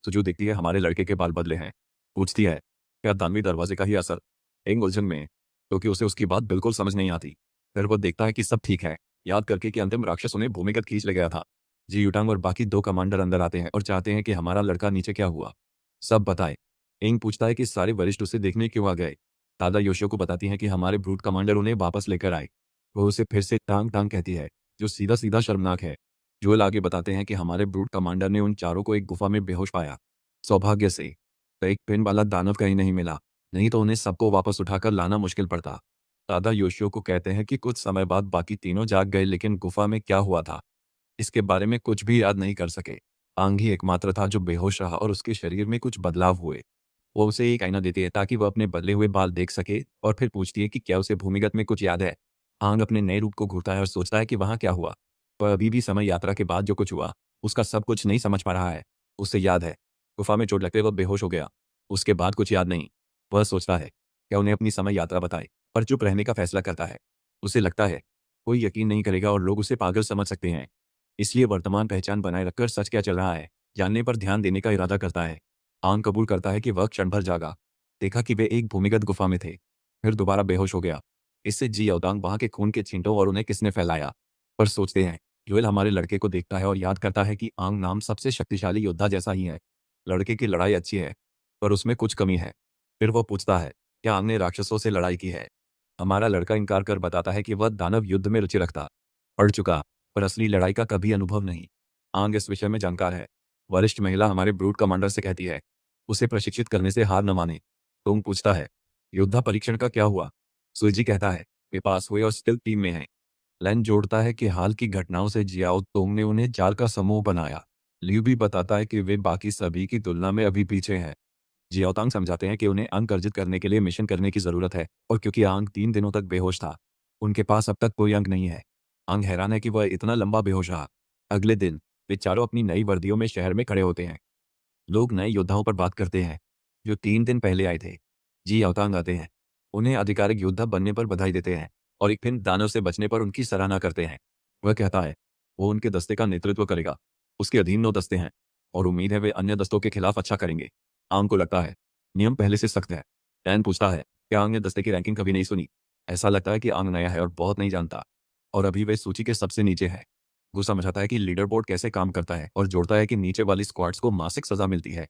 सुजू देखती है हमारे लड़के के बाल बदले हैं। पूछती है, क्या दानवी दरवाजे का ही असर? एंग उलझन में, क्योंकि उसे उसकी बात बिल्कुल समझ नहीं आती। फिर वो देखता है कि सब ठीक है, याद करके कि अंतिम राक्षस उन्हें भूमिगत खींच ले गया था। जी यूटांग और बाकी 2 कमांडर अंदर आते हैं और चाहते हैं कि हमारा लड़का नीचे क्या हुआ, सब बताए। एंग पूछता है कि सारे वरिष्ठ उसे देखने क्यों आ गए। दादा योशियो को बताती हैं कि हमारे ब्रूट कमांडर उन्हें वापस लेकर आए। वो उसे फिर से टांग टांग कहती है, जो सीधा सीधा शर्मनाक है। जोएल आगे बताते हैं कि हमारे ब्रूट कमांडर ने उन चारों को एक गुफा में बेहोश पाया। सौभाग्य से तो एक पिन वाला दानव कहीं नहीं मिला, नहीं तो उन्हें सबको वापस उठाकर लाना मुश्किल पड़ता। दादा योशियो को कहते हैं कि कुछ समय बाद बाकी तीनों जाग गए, लेकिन गुफा में क्या हुआ था इसके बारे में कुछ भी याद नहीं कर सके। आंग ही एकमात्र था जो बेहोश रहा और उसके शरीर में कुछ बदलाव हुए। वो उसे एक आईना देती है ताकि वह अपने बदले हुए बाल देख सके और फिर पूछती है कि क्या उसे भूमिगत में कुछ याद है। आंग अपने नए रूप को घूरता है और सोचता है कि वहाँ क्या हुआ। वह अभी भी समय यात्रा के बाद जो कुछ हुआ उसका सब कुछ नहीं समझ पा रहा है। उसे याद है, गुफा में चोट लगते वह बेहोश हो गया। उसके बाद कुछ याद नहीं। वह सोचता है क्या उन्हें अपनी समय यात्रा बताए, पर चुप रहने का फैसला करता है। उसे लगता है कोई यकीन नहीं करेगा और लोग उसे पागल समझ सकते हैं। इसलिए वर्तमान पहचान बनाए रखकर सच क्या चल रहा है जानने पर ध्यान देने का इरादा करता है। आंग कबूल करता है कि वह क्षण भर जागा, देखा कि वे एक भूमिगत गुफा में थे, फिर दोबारा बेहोश हो गया। इससे जी अवतांग वहां के खून के छींटों और उन्हें किसने फैलाया पर सोचते हैं। जोएल हमारे लड़के को देखता है और याद करता है कि आंग नाम सबसे शक्तिशाली योद्धा जैसा ही है। लड़के की लड़ाई अच्छी है, पर उसमें कुछ कमी है। फिर वो पूछता है, क्या आंग ने राक्षसों से लड़ाई की है? हमारा लड़का इनकार कर बताता है कि वह दानव युद्ध में रुचि रखता, पढ़ चुका, पर असली लड़ाई का कभी अनुभव नहीं। आंग इस विषय में जानकार है। वरिष्ठ महिला हमारे ब्रूट कमांडर से कहती है, उसे प्रशिक्षित करने से हार न माने। टोंग पूछता है, योद्धा परीक्षण का क्या हुआ? सुइजी कहता है, वे पास हुए और स्टिल टीम में हैं। लैन जोड़ता है कि हाल की घटनाओं से जियाओ तोंग ने उन्हें जाल का समूह बनाया। लियू भी बताता है कि वे बाकी सभी की तुलना में अभी पीछे हैं। जियाओतांग समझाते हैं कि उन्हें अंक अर्जित करने के लिए मिशन करने की जरूरत है और क्योंकि आंग 3 दिनों तक बेहोश था, उनके पास अब तक कोई अंक नहीं है। आंग हैरान है कि वह इतना लंबा बेहोश रहा। अगले दिन वे चारों अपनी नई वर्दियों में शहर में खड़े होते हैं। लोग नए योद्धाओं पर बात करते हैं जो 3 दिन पहले आए थे। जी अवतांग आते हैं, उन्हें आधिकारिक योद्धा बनने पर बधाई देते हैं और एक फिन दानव से बचने पर उनकी सराहना करते हैं। वह कहता है वो उनके दस्ते का नेतृत्व करेगा। उसके अधीन 9 दस्ते हैं और उम्मीद है वे अन्य दस्तों के खिलाफ अच्छा करेंगे। आंग को लगता है नियम पहले से सख्त है। डैन पूछता है, क्या आंग ने दस्ते की रैंकिंग कभी नहीं सुनी? ऐसा लगता है कि आंग नया है और बहुत नहीं जानता और अभी वे सूची के सबसे नीचे है। वो समझाता है कि लीडर बोर्ड कैसे काम करता है और जोड़ता है कि नीचे वाली स्क्वाड्स को मासिक सजा मिलती है,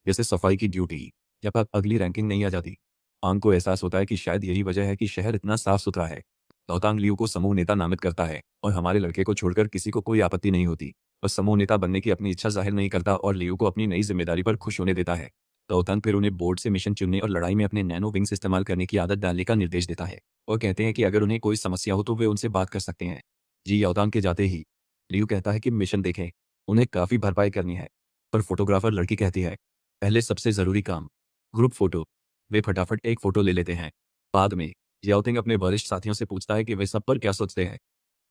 जैसे सफाई की ड्यूटी, जब तक अगली रैंकिंग नहीं आ जाती। आंग को एहसास होता है कि शायद यही वजह है कि शहर इतना साफ सुथरा है। लौतांग लियू को समूह नेता नामित करता है और हमारे लड़के को छोड़कर किसी को कोई आपत्ति नहीं होती। वह समूह नेता बनने की अपनी इच्छा जाहिर नहीं करता और लियू को अपनी नई जिम्मेदारी पर खुश होने देता है। लौतांग फिर उन्हें बोर्ड से मिशन चुनने और लड़ाई में अपने नैनो विंग्स इस्तेमाल करने की आदत डालने का निर्देश देता है और कहते हैं कि अगर उन्हें कोई समस्या हो तो वे उनसे बात कर सकते हैं। जी याओतांग के जाते ही लियू कहता है कि मिशन देखें, उन्हें काफ़ी भरपाई करनी है। पर फोटोग्राफर लड़की कहती है, पहले सबसे ज़रूरी काम ग्रुप फोटो। वे फटाफट एक फ़ोटो ले लेते हैं। बाद में याओतिंग अपने वरिष्ठ साथियों से पूछता है कि वे सब पर क्या सोचते हैं।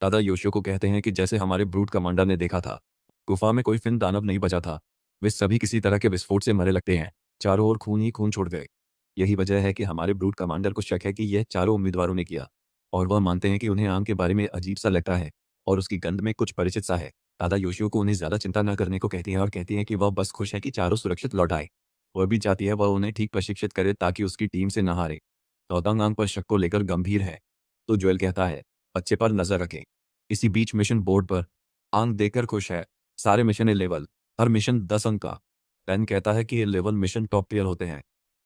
दादा योशियो को कहते हैं कि जैसे हमारे ब्रूट कमांडर ने देखा था, गुफा में कोई फिन दानव नहीं बचा था। वे सभी किसी तरह के विस्फोट से मरे लगते हैं। चारों ओर खून ही खून छोड़ गए। यही वजह है कि हमारे ब्रूट कमांडर को शक है कि यह चारों उम्मीदवारों ने किया और वह मानते हैं कि उन्हें आम के बारे में अजीब सा लगता है और उसकी गंध में कुछ परिचित सा है। दादा योशियो को उन्हें ज्यादा चिंता न करने को कहती है और कहती है कि वह बस खुश है कि चारों सुरक्षित लौट आए। वह भी चाहती है वह उन्हें ठीक प्रशिक्षित करे ताकि उसकी टीम से न हारे। तौतांग आंग पर शक को लेकर गंभीर है, तो जोएल कहता है बच्चे पर नजर रखें। इसी बीच मिशन बोर्ड पर आंग देखकर खुश है। सारे मिशन ए लेवल, हर मिशन 10 अंक का। पेन कहता है कि ये लेवल मिशन टॉप टियर होते हैं,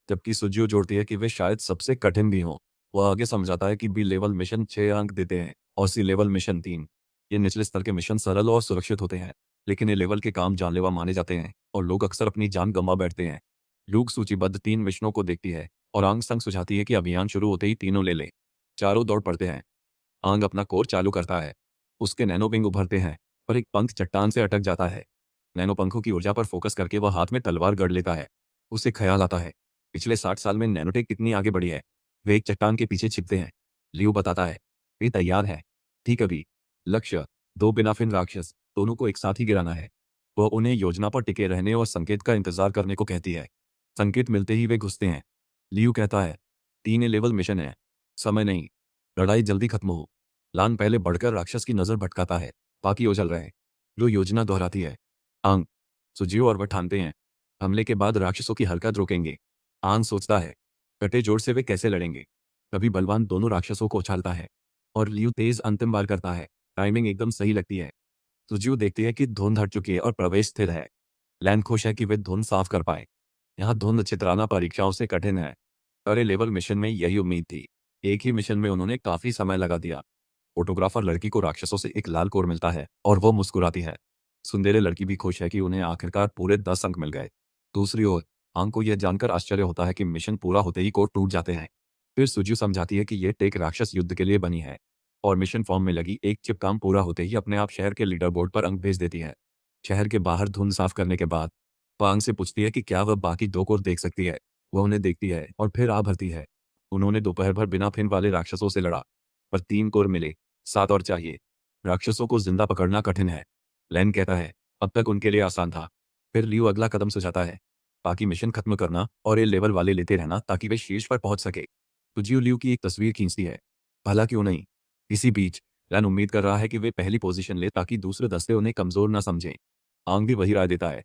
जबकि सुजियो जोड़ती है कि वे शायद सबसे कठिन भी हों। वह आगे समझाता है कि बी लेवल मिशन 6 अंक देते हैं और सी लेवल मिशन 3। ये निचले स्तर के मिशन सरल और सुरक्षित होते हैं, लेकिन ये लेवल के काम जानलेवा माने जाते हैं और लोग अक्सर अपनी जान गंवा बैठते हैं। लूक सूचीबद्ध 3 मिशनों को देखती है और आंग संग सुझाती है कि अभियान शुरू होते ही तीनों ले लें। चारों दौड़ पड़ते हैं। आंग अपना कोर चालू करता है। उसके नैनो विंग उभरते हैं, पर एक पंख चट्टान से अटक जाता है। नैनो पंखों की ऊर्जा पर फोकस करके वह हाथ में तलवार गड़ लेता है। उसे ख्याल आता है पिछले 60 साल में नैनोटेक कितनी आगे बढ़ी है। वे एक चट्टान के पीछे छिपते हैं। लियो बताता है वे तैयार है। ठीक अभी लक्ष्य 2 बिनाफिन राक्षस, दोनों को एक साथ ही गिराना है। वह उन्हें योजना पर टिके रहने और संकेत का इंतजार करने को कहती है। संकेत मिलते ही वे घुसते हैं। लियो कहता है 3 लेवल मिशन है, समय नहीं, लड़ाई जल्दी खत्म हो। लान पहले बढ़कर राक्षस की नजर भटकाता है, बाकी उछल रहे हैं। जो योजना दोहराती है। आंग, सुजियो और वह ठानते हैं हमले के बाद राक्षसों की हरकत रोकेंगे। आंग सोचता है कटे जोड़ से वे कैसे लड़ेंगे। तभी बलवान दोनों राक्षसों को उछालता है और लियू तेज अंतिम वार करता है। टाइमिंग एकदम सही लगती है। सुजियो देखती है कि धुंध हट चुकी है और प्रवेश स्थिर है। लैन खुश है कि वे धुंध साफ कर पाए। यहाँ धुंध चित्राना परीक्षाओं से कठिन है। अरे लेवल मिशन में यही उम्मीद थी। एक ही मिशन में उन्होंने काफी समय लगा दिया। फोटोग्राफर लड़की को राक्षसों से एक लाल कोर मिलता है और वो मुस्कुराती है। सुंदरे लड़की भी खुश है कि उन्हें आखिरकार पूरे 10 अंक मिल गए। दूसरी ओर आंग को यह जानकर आश्चर्य होता है कि मिशन पूरा होते ही कोर टूट जाते हैं। फिर सुजू समझाती है कि यह टेक राक्षस युद्ध के लिए बनी है और मिशन फॉर्म में लगी एक चिप काम पूरा होते ही अपने आप शहर के लीडर बोर्ड पर अंक भेज देती है। शहर के बाहर धुंध साफ करने के बाद पांग से पूछती है कि क्या वह बाकी 2 कोर देख सकती है। वह उन्हें देखती है और फिर आ भरती है। उन्होंने दोपहर भर बिना फिन वाले राक्षसों से लड़ा, पर 3 कोर मिले, 7 और चाहिए। राक्षसों को जिंदा पकड़ना कठिन है, लैन कहता है। अब तक उनके लिए आसान था। फिर लियो अगला कदम सुझाता है, बाकी मिशन खत्म करना और ये लेवल वाले लेते रहना ताकि वे शीर्ष पर पहुंच सके। तो जियो लियो की एक तस्वीर खींचती है, भला क्यों नहीं। इसी बीच लैन उम्मीद कर रहा है कि वे पहली पोजीशन ले ताकि दूसरे दस्ते उन्हें कमजोर न समझें। आंग भी वही राय देता है,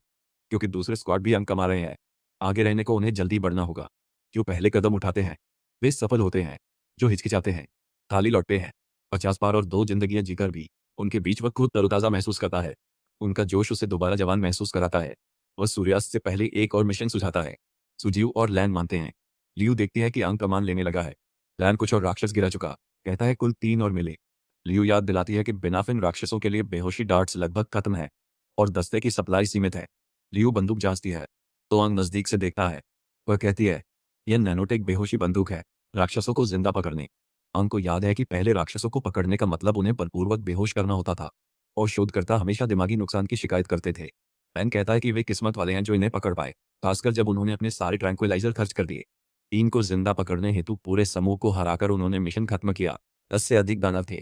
क्योंकि दूसरे स्क्वाड भी अंक कमा रहे हैं। आगे रहने को उन्हें जल्दी बढ़ना होगा। जो पहले कदम उठाते हैं वे सफल होते हैं, जो हिचकिचाते हैं खाली लौटते हैं। 50 पार और 2 जिंदगियां जीकर भी उनके बीच वह खुद तरोताजा महसूस करता है। उनका जोश उसे दोबारा जवान महसूस कराता है। वह सूर्यास्त से पहले एक और मिशन सुझाता है। सुजीव और लैन मानते हैं। लियू देखती है कि अंक कमान लेने लगा है। लैन कुछ और राक्षस गिरा चुका, कहता है कुल 3 और मिले। लियू याद दिलाती है कि बिना फिन राक्षसों के लिए बेहोशी डार्ट्स लगभग खत्म है और दस्ते की सप्लाई सीमित है। लियू बंदूक जांचती है तो अंग नजदीक से देखता है। वह कहती है यह नैनोटेक बेहोशी बंदूक है, राक्षसों को जिंदा पकड़ने। अंग को याद है कि पहले राक्षसों को पकड़ने का मतलब उन्हें बलपूर्वक बेहोश करना होता था और शोधकर्ता हमेशा दिमागी नुकसान की शिकायत करते थे। पैन कहता है कि वे किस्मत वाले हैं जो इन्हें पकड़ पाए, खासकर जब उन्होंने अपने सारे ट्रैंक्विलाइजर खर्च कर दिए। टीम को जिंदा पकड़ने हेतु पूरे समूह को हराकर उन्होंने मिशन खत्म किया। 10 से अधिक दानव थे।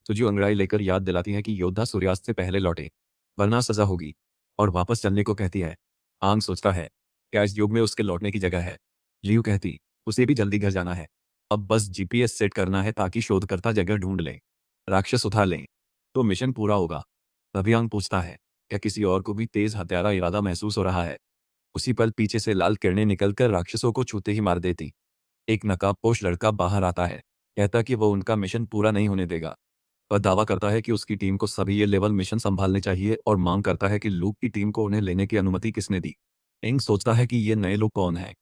सुजू अंगड़ाई लेकर याद दिलाती है कि योद्धा सूर्यास्त से पहले लौटे, वरना सजा होगी, और वापस चलने को कहती है। आंग सोचता है क्या इस युग में उसके लौटने की जगह है। लियू कहती उसे भी जल्दी घर जाना है। अब बस जीपीएस सेट करना है ताकि शोधकर्ता जगह ढूंढ लें, राक्षस उठा लें, तो मिशन पूरा होगा। तभी आंग पूछता है क्या किसी और को भी तेज हत्यारा इरादा महसूस हो रहा है। उसी पल पीछे से लाल किरणें निकलकर राक्षसों को छूते ही मार देती। एक नकाबपोश लड़का बाहर आता है, कहता कि वो उनका मिशन पूरा नहीं होने देगा। वह दावा करता है कि उसकी टीम को सभी ये लेवल मिशन संभालने चाहिए और मांग करता है कि लूक की टीम को उन्हें लेने की अनुमति किसने दी। इंग सोचता है कि ये नए लोग कौन हैं।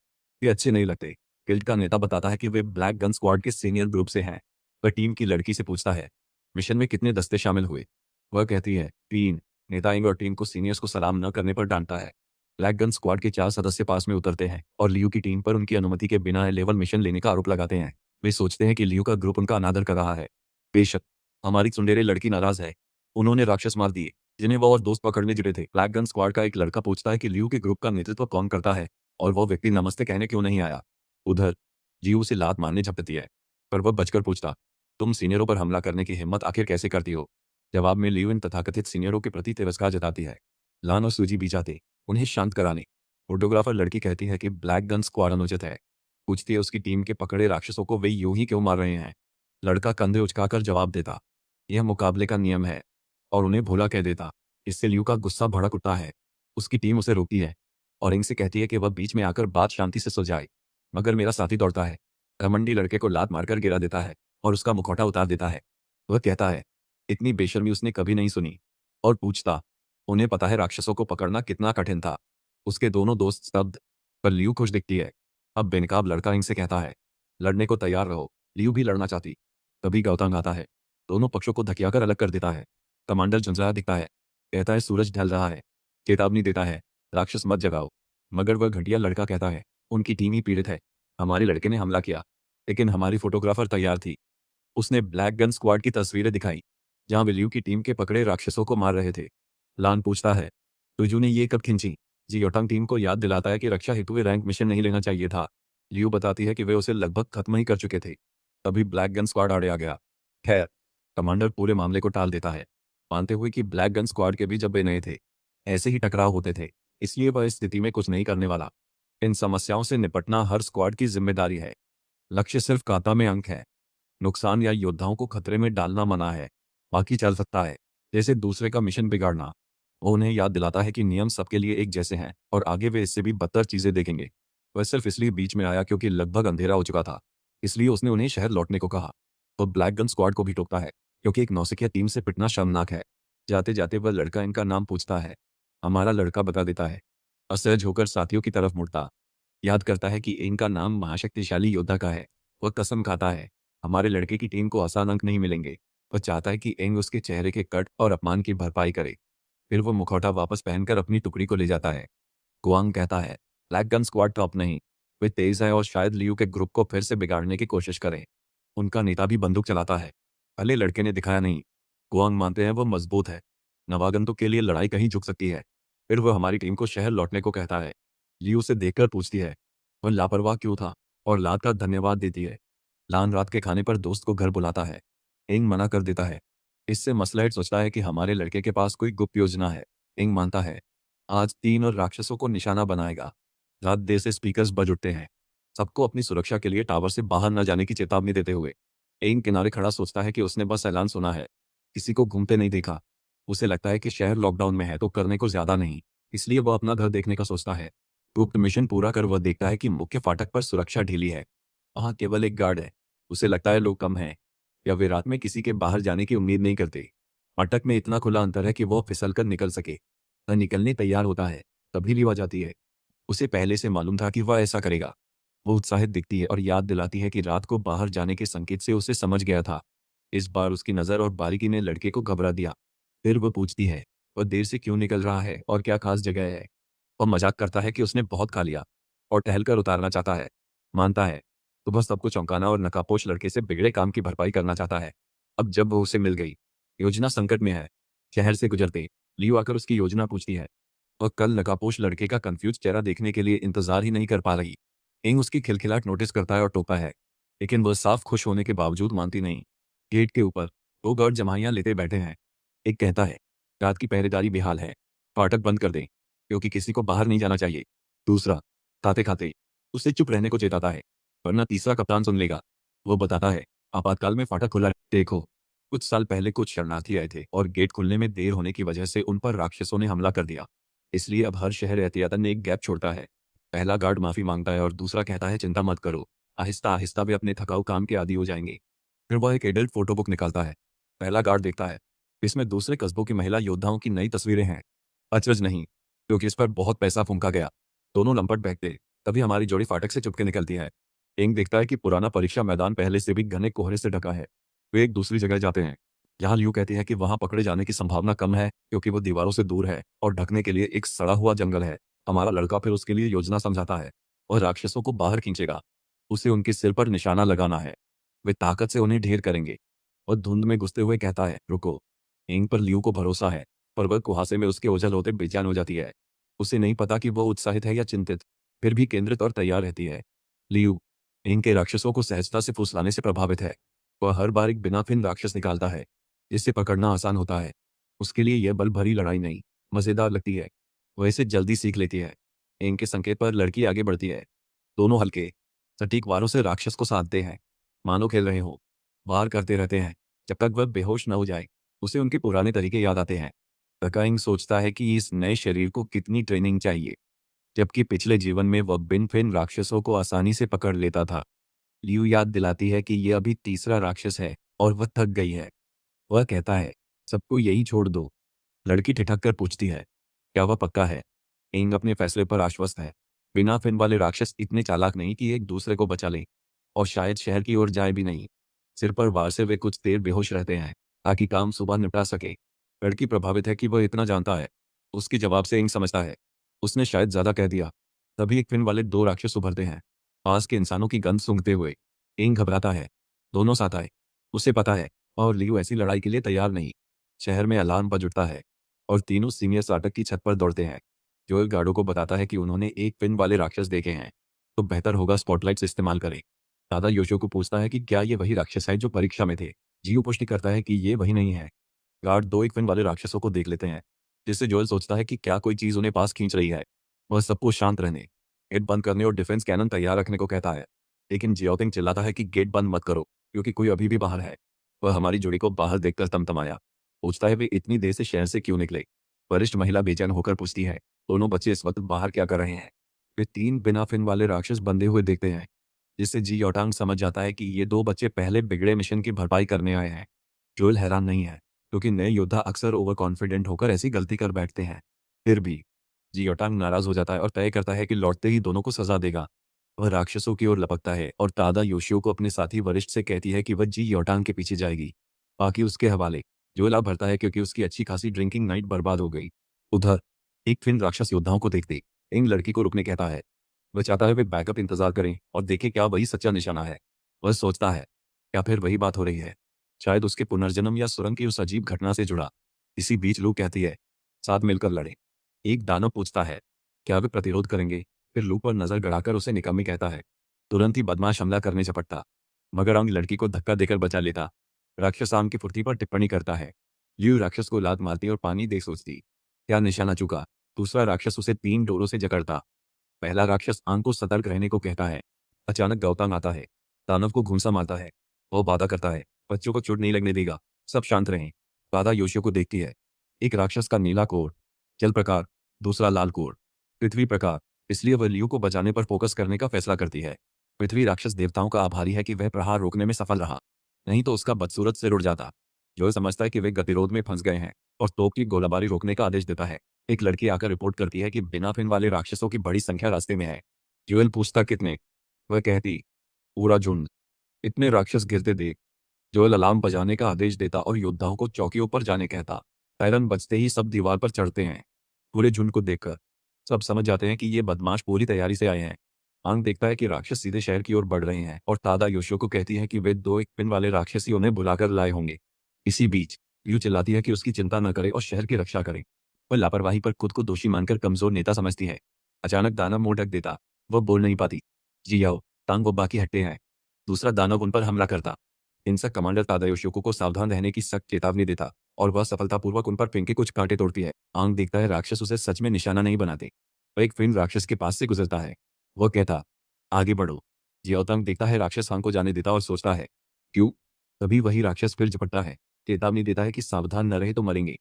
ये अच्छे नहीं लगते। गिल्ड का नेता बताता है कि वे ब्लैक गन स्क्वाड के सीनियर ग्रुप से हैं। वह टीम की लड़की से पूछता है मिशन में कितने दस्ते शामिल हुए। वह कहती है 3। नेता इंग और टीम को सीनियर्स को सलाम न करने पर डांटता है। ब्लैक गन स्क्वाड के 4 सदस्य पास में उतरते हैं और लियू की टीम पर उनकी अनुमति के बिना लेवल मिशन लेने का आरोप लगाते हैं। वे सोचते हैं कि लियू का ग्रुप उनका अनादर कर रहा है। बेशक हमारी सुंदरी लड़की नाराज है, उन्होंने राक्षस मार दिए जिन्हें वो और दोस्त पकड़ने जुटे थे। ब्लैक गन स्क्वाड का एक लड़का पूछता है कि लियू के ग्रुप का नेतृत्व कौन करता है और वो व्यक्ति नमस्ते कहने क्यों नहीं आया। उधर जीव उसे लात मारने झपटती है, पर वह बचकर पूछता तुम सीनियरों पर हमला करने की हिम्मत आखिर कैसे करती हो। जवाब में लियू इन तथाकथित सीनियरों के प्रति तिरस्कार जताती है। लान और सूजी भी जाते उन्हें शांत कराने। फोटोग्राफर लड़की कहती है कि ब्लैक गन स्क्वाड अनुचित है। पूछती है उसकी टीम के पकड़े राक्षसों को वे यूं ही क्यों मार रहे हैं। लड़का कंधे उचकाकर जवाब देता यह मुकाबले का नियम है, और उन्हें भोला कह देता इससे लियू का गुस्सा भड़क उठता है। उसकी टीम उसे रोकती है और इंग से कहती है कि वह बीच में आकर बात शांति से सुलझाए, मगर मेरा साथी दौड़ता है, घमंडी लड़के को लात मारकर गिरा देता है और उसका मुखौटा उतार देता है। वह कहता है, इतनी बेशर्मी उसने कभी नहीं सुनी, और पूछता, उन्हें पता है राक्षसों को पकड़ना कितना कठिन था। उसके दोनों दोस्त स्तब्ध, पर लियू खुश दिखती है। अब बेनकाब लड़का इंग से कहता है, लड़ने को तैयार रहो। लियू भी लड़ना चाहती। तभी गौतम आता है, दोनों पक्षों को धकियाकर अलग कर देता है। कमांडर झुंझलाया दिखता है, कहता है सूरज ढल रहा है, चेतावनी देता है, राक्षस मत जगाओ। मगर वह घटिया लड़का कहता है, उनकी टीम ही पीड़ित है, हमारे लड़के ने हमला किया, लेकिन हमारी फोटोग्राफर तैयार थी। उसने ब्लैक गन स्क्वाड की तस्वीरें दिखाई, जहां विलियू की टीम के पकड़े राक्षसों को मार रहे थे। लान पूछता है, तुजू ने ये कब खींची? जियोटंग टीम को याद दिलाता है कि रक्षा हेतु वे रैंक मिशन नहीं लेना चाहिए था। लियू बताती है कि वे उसे लगभग खत्म ही कर चुके थे। तभी ब्लैक गन स्क्वाड आड़े आ गया। खैर, कमांडर पूरे मामले को टाल देता है, मानते हुए कि ब्लैक गन स्क्वाड के भी जब वे नए थे, ऐसे ही टकराव होते थे, इसलिए वह इस स्थिति में कुछ नहीं करने वाला। इन समस्याओं से निपटना हर स्क्वाड की जिम्मेदारी है। लक्ष्य सिर्फ खाता में अंक है। नुकसान या योद्धाओं को खतरे में डालना मना है, बाकी चल सकता है, जैसे दूसरे का मिशन बिगाड़ना। वो उन्हें याद दिलाता है कि नियम सबके लिए एक जैसे हैं और आगे वे इससे भी बदतर चीजें देखेंगे। वह सिर्फ इसलिए बीच में आया क्योंकि लगभग अंधेरा हो चुका था, इसलिए उसने उन्हें शहर लौटने को कहा। तो ब्लैक गन स्क्वाड को भी टोकता है, क्योंकि एक नौसिखिया टीम से पिटना शर्मनाक है। जाते जाते वह लड़का इनका नाम पूछता है। हमारा लड़का बता देता है। असहज होकर साथियों की तरफ मुड़ता, याद करता है कि इनका नाम महाशक्तिशाली योद्धा का है। वह कसम खाता है, हमारे लड़के की टीम को आसान अंक नहीं मिलेंगे। वह चाहता है कि एंग उसके चेहरे के कट और अपमान की भरपाई करे। फिर वो मुखौटा वापस पहनकर अपनी टुकड़ी को ले जाता है। गुआंग कहता है, ब्लैक गन स्क्वाड टॉप नहीं, वे तेज है और शायद लियू के ग्रुप को फिर से बिगाड़ने की कोशिश करें। उनका नेता भी बंदूक चलाता है, भले लड़के ने दिखाया नहीं। गुआंग मानते हैं वह मजबूत है, नवागंतुक के लिए लड़ाई कहीं झुक सकती है। फिर वह हमारी टीम को शहर लौटने को कहता है। लियू उसे देखकर पूछती है, वह लापरवाह क्यों था, और लात का धन्यवाद देती है। लान रात के खाने पर दोस्त को घर बुलाता है। इंग मना कर देता है। इससे मसलहट सोचता है कि हमारे लड़के के पास कोई गुप्त योजना है। इंग मानता है, आज तीन और राक्षसों को निशाना बनाएगा। रात देर से स्पीकर्स बज उठते हैं, सबको अपनी सुरक्षा के लिए टावर से बाहर न जाने की चेतावनी देते हुए। इंग किनारे खड़ा सोचता है कि उसने बस ऐलान सुना है, किसी को घूमते नहीं देखा। उसे लगता है कि शहर लॉकडाउन में है तो करने को ज्यादा नहीं, इसलिए वह अपना घर देखने का सोचता है। गुप्त मिशन पूरा कर वह देखता है कि मुख्य फाटक पर सुरक्षा ढीली है। वहाँ केवल एक गार्ड है। उसे लगता है लोग कम हैं, या वे रात में किसी के बाहर जाने की उम्मीद नहीं करते। फाटक में इतना खुला अंतर है कि वह फिसल कर निकल सके। वह निकलने तैयार होता है, तभी लीव आ जाती है। उसे पहले से मालूम था कि वह ऐसा करेगा। वो उत्साहित दिखती है और याद दिलाती है कि रात को बाहर जाने के संकेत से उसे समझ गया था। इस बार उसकी नज़र और बारीकी ने लड़के को घबरा दिया। फिर वह पूछती है, वह देर से क्यों निकल रहा है और क्या खास जगह है? वह मजाक करता है कि उसने बहुत खा लिया और टहलकर उतारना चाहता है। मानता है, सुबह सबको चौंकाना और नकाबपोश लड़के से बिगड़े काम की भरपाई करना चाहता है। अब जब वो उसे मिल गई, योजना संकट में है। शहर से गुजरते लियो आकर उसकी योजना पूछती है। वह कल नकाबपोश लड़के का कंफ्यूज चेहरा देखने के लिए इंतजार ही नहीं कर पा रही। इंग उसकी खिलखिलाहट नोटिस करता है और टोकता है, लेकिन वह साफ खुश होने के बावजूद मानती नहीं। गेट के ऊपर दो गार्ड जमाइयां लेते बैठे हैं। एक कहता है, रात की पहरेदारी बेहाल है, फाटक बंद कर दें, क्योंकि किसी को बाहर नहीं जाना चाहिए। दूसरा, खाते खाते उसे चुप रहने को चेताता है, वरना तीसरा कप्तान सुन लेगा। वो बताता है, आपातकाल में फाटक खुला है। देखो, कुछ साल पहले कुछ शरणार्थी आए थे और गेट खुलने में देर होने की वजह से उन पर राक्षसों ने हमला कर दिया। इसलिए अब हर शहर एहतियातन एक गैप छोड़ता है। पहला गार्ड माफी मांगता है और दूसरा कहता है, चिंता मत करो, आहिस्ता आहिस्ता वे अपने थकाऊ काम के आदी हो जाएंगे। फिर वह एक एडल्ट फोटो बुक निकालता है। पहला गार्ड देखता है, इसमें दूसरे कस्बों की महिला योद्धाओं की नई तस्वीरें हैं। अचरज नहीं, क्योंकि इस पर बहुत पैसा फूंका गया। दोनों लंपट बैठते, तभी हमारी जोड़ी फाटक से चुपके निकलती है। इंग देखता है कि पुराना परीक्षा मैदान पहले से भी घने कोहरे से ढका है। वे एक दूसरी जगह जाते हैं। यहाँ लियू कहती है कि वहां पकड़े जाने की संभावना कम है, क्योंकि वो दीवारों से दूर है और ढकने के लिए एक सड़ा हुआ जंगल है। हमारा लड़का फिर उसके लिए योजना समझाता है और राक्षसों को बाहर खींचेगा। उसे उनके सिर पर निशाना लगाना है, वे ताकत से उन्हें ढेर करेंगे। और धुंध में घुसते हुए कहता है, रुको। इंग पर लियू को भरोसा है, पर वह कुहासे में उसके ओझल होते बेचैन हो जाती है। उसे नहीं पता कि वह उत्साहित है या चिंतित, फिर भी केंद्रित और तैयार रहती है। लियू इंग के राक्षसों को सहजता से फुसलाने से प्रभावित है। वह हर बार एक बिना फिन राक्षस निकालता है, जिससे पकड़ना आसान होता है। उसके लिए यह बल भरी लड़ाई नहीं, मजेदार लगती है। वह इसे जल्दी सीख लेती है। इंग के संकेत पर लड़की आगे बढ़ती है। दोनों हल्के सटीक वारों से राक्षस को साधते हैं, मानो खेल रहे हो। वार करते रहते हैं, जब तक वह बेहोश न हो जाए। उसे उनके पुराने तरीके याद आते हैं। तकाइंग सोचता है कि इस नए शरीर को कितनी ट्रेनिंग चाहिए, जबकि पिछले जीवन में वह बिन फिन राक्षसों को आसानी से पकड़ लेता था। लियू याद दिलाती है कि यह अभी तीसरा राक्षस है और वह थक गई है। वह कहता है, सबको यही छोड़ दो। लड़की ठिठक कर पूछती है, क्या वह पक्का है? इंग अपने फैसले पर आश्वस्त है। बिना फिन वाले राक्षस इतने चालाक नहीं कि एक दूसरे को बचा लें, और शायद शहर की ओर जाए भी नहीं। सिर पर वार से वे कुछ देर बेहोश रहते हैं ताकि काम सुबह निपटा सके। लड़की प्रभावित है कि वह इतना जानता है। उसके जवाब से इंग समझता है उसने शायद ज्यादा कह दिया। तभी एक फिन वाले दो राक्षस उभरते हैं, पास के इंसानों की गंध सूंघते हुए। इंग घबराता है। दोनों साथ आए, उसे पता है, और लियू ऐसी लड़ाई के लिए तैयार नहीं। शहर में अलार्म बज उठता है और तीनों सीनियर स्टार्टक की छत पर दौड़ते हैं। जोएल गार्डो को बताता है कि उन्होंने एक फिन वाले राक्षस देखे हैं, तो बेहतर होगा स्पॉटलाइट्स इस्तेमाल करें। दादा योशियो को पूछता है कि क्या ये वही राक्षस है जो परीक्षा में थे। जियो पुष्टि करता है कि ये वही नहीं है। गार्ड दो एक फिन वाले राक्षसों को देख लेते हैं, जिससे जोएल सोचता है कि क्या कोई चीज उन्हें पास खींच रही है। वह सबको शांत रहने, गेट बंद करने और डिफेंस कैनन तैयार रखने को कहता है। लेकिन जियोटिंग चिल्लाता है कि गेट बंद मत करो, क्योंकि कोई अभी भी बाहर है। वह हमारी जोड़ी को बाहर देखकर तमतमाया। पूछता है वे इतनी देर से शहर से क्यों निकले। वरिष्ठ महिला बेचैन होकर पूछती है, दोनों बच्चे इस वक्त बाहर क्या कर रहे हैं? वे तीन बिना फिन वाले राक्षस बंधे हुए देखते हैं, जिससे जी योटांग समझ जाता है कि ये दो बच्चे पहले बिगड़े मिशन की भरपाई करने आए हैं। जोएल हैरान नहीं है, क्योंकि नए योद्धा अक्सर ओवर कॉन्फिडेंट होकर ऐसी गलती कर बैठते हैं। फिर भी जी योटांग नाराज हो जाता है और तय करता है कि लौटते ही दोनों को सजा देगा। वह राक्षसों की ओर लपकता है और तादा योशियो को अपने साथी वरिष्ठ से कहती है कि वह जी योटांग के पीछे जाएगी। बाकी उसके हवाले। जोएल अब भरता है क्योंकि उसकी अच्छी खासी ड्रिंकिंग नाइट बर्बाद हो गई। उधर एक फिन राक्षस योद्धाओं को देखते इंग लड़की को रुकने कहता है। वह चाहता है वे बैकअप इंतजार करें और देखें क्या वही सच्चा निशाना है। वह सोचता है, क्या फिर वही बात हो रही है? शायद उसके पुनर्जन्म या सुरंग की उस अजीब घटना से जुड़ा। इसी बीच लू कहती है, साथ मिलकर लड़े। एक दानव पूछता है, क्या वे प्रतिरोध करेंगे? फिर लू पर नजर गड़ाकर उसे निकम्मी कहता है। तुरंत ही बदमाश हमला करने झपटता, मगर अंग लड़की को धक्का देकर बचा लेता। राक्षस आम की फुर्ती पर टिप्पणी करता है। ल्यू राक्षस को लात मारती और पानी दे सोचती, क्या निशाना चुका। दूसरा राक्षस उसे तीन डोरों से जकड़ता। पहला राक्षस आंग को सतर्क रहने को कहता है। अचानक गौतम आता है, दानव को घूंसा मारता है। वो वादा करता है, बच्चों को चोट नहीं लगने देगा, सब शांत रहें। राधा योशियो को देखती है। एक राक्षस का नीला कोर, जल प्रकार, दूसरा लाल कोर, पृथ्वी प्रकार। इसलिए वह लियू को बचाने पर फोकस करने का फैसला करती है। पृथ्वी राक्षस देवताओं का आभारी है कि वह प्रहार रोकने में सफल रहा, नहीं तो उसका बदसूरत सिर उड़ जाता। जो समझता है कि वे गतिरोध में फंस गए हैं और तोप की गोलाबारी रोकने का आदेश देता है। एक लड़की आकर रिपोर्ट करती है कि बिना फिन वाले राक्षसों की बड़ी संख्या रास्ते में है। ज्यूएल पूछता कितने? वह कहती, पूरा झुंड। इतने राक्षस गिरते देख जोएल अलार्म बजाने का आदेश देता और योद्धाओं को चौकियों पर जाने कहता। सायरन बजते ही सब दीवार पर चढ़ते हैं। पूरे झुंड को देखकर सब समझ जाते हैं कि ये बदमाश पूरी तैयारी से आए हैं। आंग देखता है कि राक्षस सीधे शहर की ओर बढ़ रहे हैं और तादा योशियो को कहती है कि वे दो एक पिन वाले राक्षसी उन्हें बुलाकर लाए होंगे। इसी बीच यू चिल्लाती है कि उसकी चिंता न करे और शहर की रक्षा करे। वह लापरवाही पर खुद को दोषी मानकर कमजोर नेता समझती है। अचानक दानव मुंह ढक देता। वह बोल नहीं पाती। जी आओ, तांग वो बाकी हटते हैं। दूसरा दानव उन पर हमला करता। हिंसक कमांडर तादा योशियो को सावधान रहने की सख्त चेतावनी देता और वह सफलतापूर्वक उन पर फेंके कुछ कांटे तोड़ती है। आंग देखता है राक्षस उसे सच में निशाना नहीं बनाते। वह एक फिन राक्षस के पास से गुजरता है। वह कहता, आगे बढ़ो। जियाओतंग देखता है राक्षस आंग को जाने देता और सोचता है, क्यों? तभी वही राक्षस फिर झपटता है, चेतावनी देता है कि सावधान न रहे तो मरेंगे।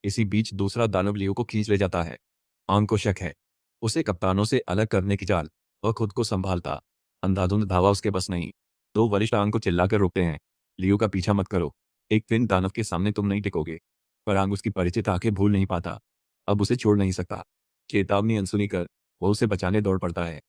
इसी बीच दूसरा दानव लियो को खींच ले जाता है। आंग को शक है, उसे कप्तानों से अलग करने की चाल। वह खुद को संभालता, अंधाधुंध धावा उसके बस नहीं। दो वरिष्ठ आंग को चिल्लाकर रोकते हैं, लियो का पीछा मत करो। एक फिन दानव के सामने तुम नहीं टिकोगे। पर आंग उसकी परिचित आंखें भूल नहीं पाता। अब उसे छोड़ नहीं सकता। चेतावनी अनसुनी कर वो उसे बचाने दौड़ पड़ता है।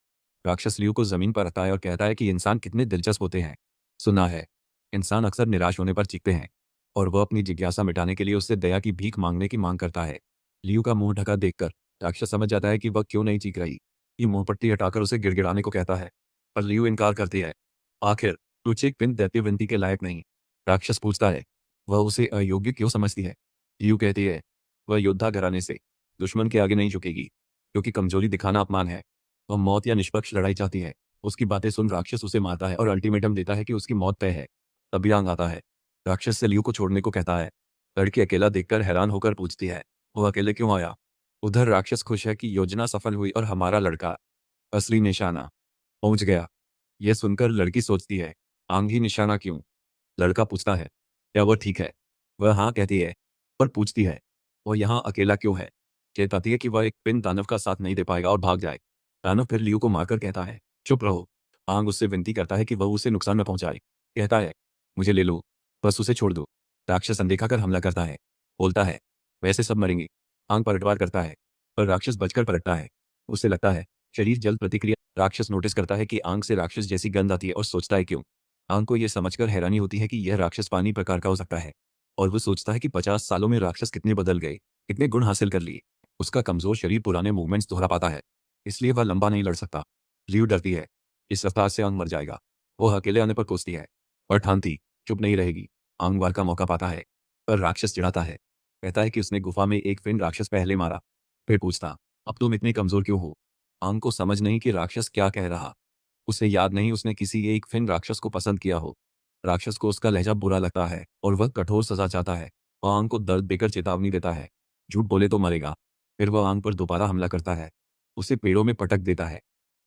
राक्षस लियू को जमीन पर रखता है और कहता है कि इंसान कितने दिलचस्प होते हैं। सुना है, इंसान अक्सर निराश होने पर चीखते हैं, और वह अपनी जिज्ञासा मिटाने के लिए उससे दया की भीख मांगने की मांग करता है। लियू का मुंह ढका देखकर राक्षस समझ जाता है कि वह क्यों नहीं चीख रही। ये मुंह पट्टी हटाकर उसे गिड़गिड़ाने को कहता है, पर लियू इनकार करती है। आखिर तू चीख पिन देती विनती के लायक नहीं। राक्षस पूछता है, वह उसे अयोग्य क्यों समझती है? लियू कहती है, वह योद्धा घराने से दुश्मन के आगे नहीं झुकेगी, क्योंकि कमजोरी दिखाना अपमान है। वह मौत या निष्पक्ष लड़ाई चाहती है। उसकी बातें सुन राक्षस उसे मारता है और अल्टीमेटम देता है कि उसकी मौत तय है। तभी आंग आता है। राक्षस से लियू को छोड़ने को कहता है। लड़की अकेला देखकर हैरान होकर पूछती है, वो अकेले क्यों आया? उधर राक्षस खुश है कि योजना सफल हुई और हमारा लड़का, असली निशाना, पहुंच गया। यह सुनकर लड़की सोचती है, आंग ही निशाना क्यों? लड़का पूछता है, क्या वह ठीक है? वह हाँ कहती है, पर पूछती है, वो यहाँ अकेला क्यों है? चेताती है कि वह एक पिन दानव का साथ नहीं दे पाएगा और भाग जाए। दानव फिर लियो को मारकर कहता है, चुप रहो। आंग उससे विनती करता है कि वह उसे नुकसान न पहुंचाए। कहता है, मुझे ले लो, बस उसे छोड़ दो। राक्षस अनदेखा कर हमला करता है। बोलता है, वैसे सब मरेंगे। आंग पलटवार करता है, पर राक्षस बचकर पलटता है। उसे लगता है शरीर जल्द प्रतिक्रिया। राक्षस नोटिस करता है कि आंग से राक्षस जैसी गंध आती है और सोचता है क्यों। आंग को यह समझकर हैरानी होती है कि यह राक्षस पानी प्रकार का हो सकता है। और वो सोचता है कि 50 सालों में राक्षस कितने बदल गए, कितने गुण हासिल कर लिए। उसका कमजोर शरीर पुराने मूवमेंट्स दोहरा पाता है, इसलिए वह लंबा नहीं लड़ सकता। लियू डरती है, इस रफ्तार से आंग मर जाएगा। वो अकेले आने पर कोसती है, और ठानती चुप नहीं रहेगी। आंग वार का मौका पाता है, पर राक्षस चिढ़ाता है। कहता है कि उसने गुफा में एक फिन राक्षस पहले मारा। फिर पूछता, अब तुम इतने कमजोर क्यों हो? आंग को समझ नहीं कि राक्षस क्या कह रहा। उसे याद नहीं उसने किसी एक फिन राक्षस को पसंद किया हो। राक्षस को उसका लहजा बुरा लगता है और वह कठोर सजा चाहता है। वह आंग को दर्द देकर चेतावनी देता है, झूठ बोले तो मरेगा। फिर वह आंग पर दोबारा हमला करता है, उसे पेड़ों में पटक देता है।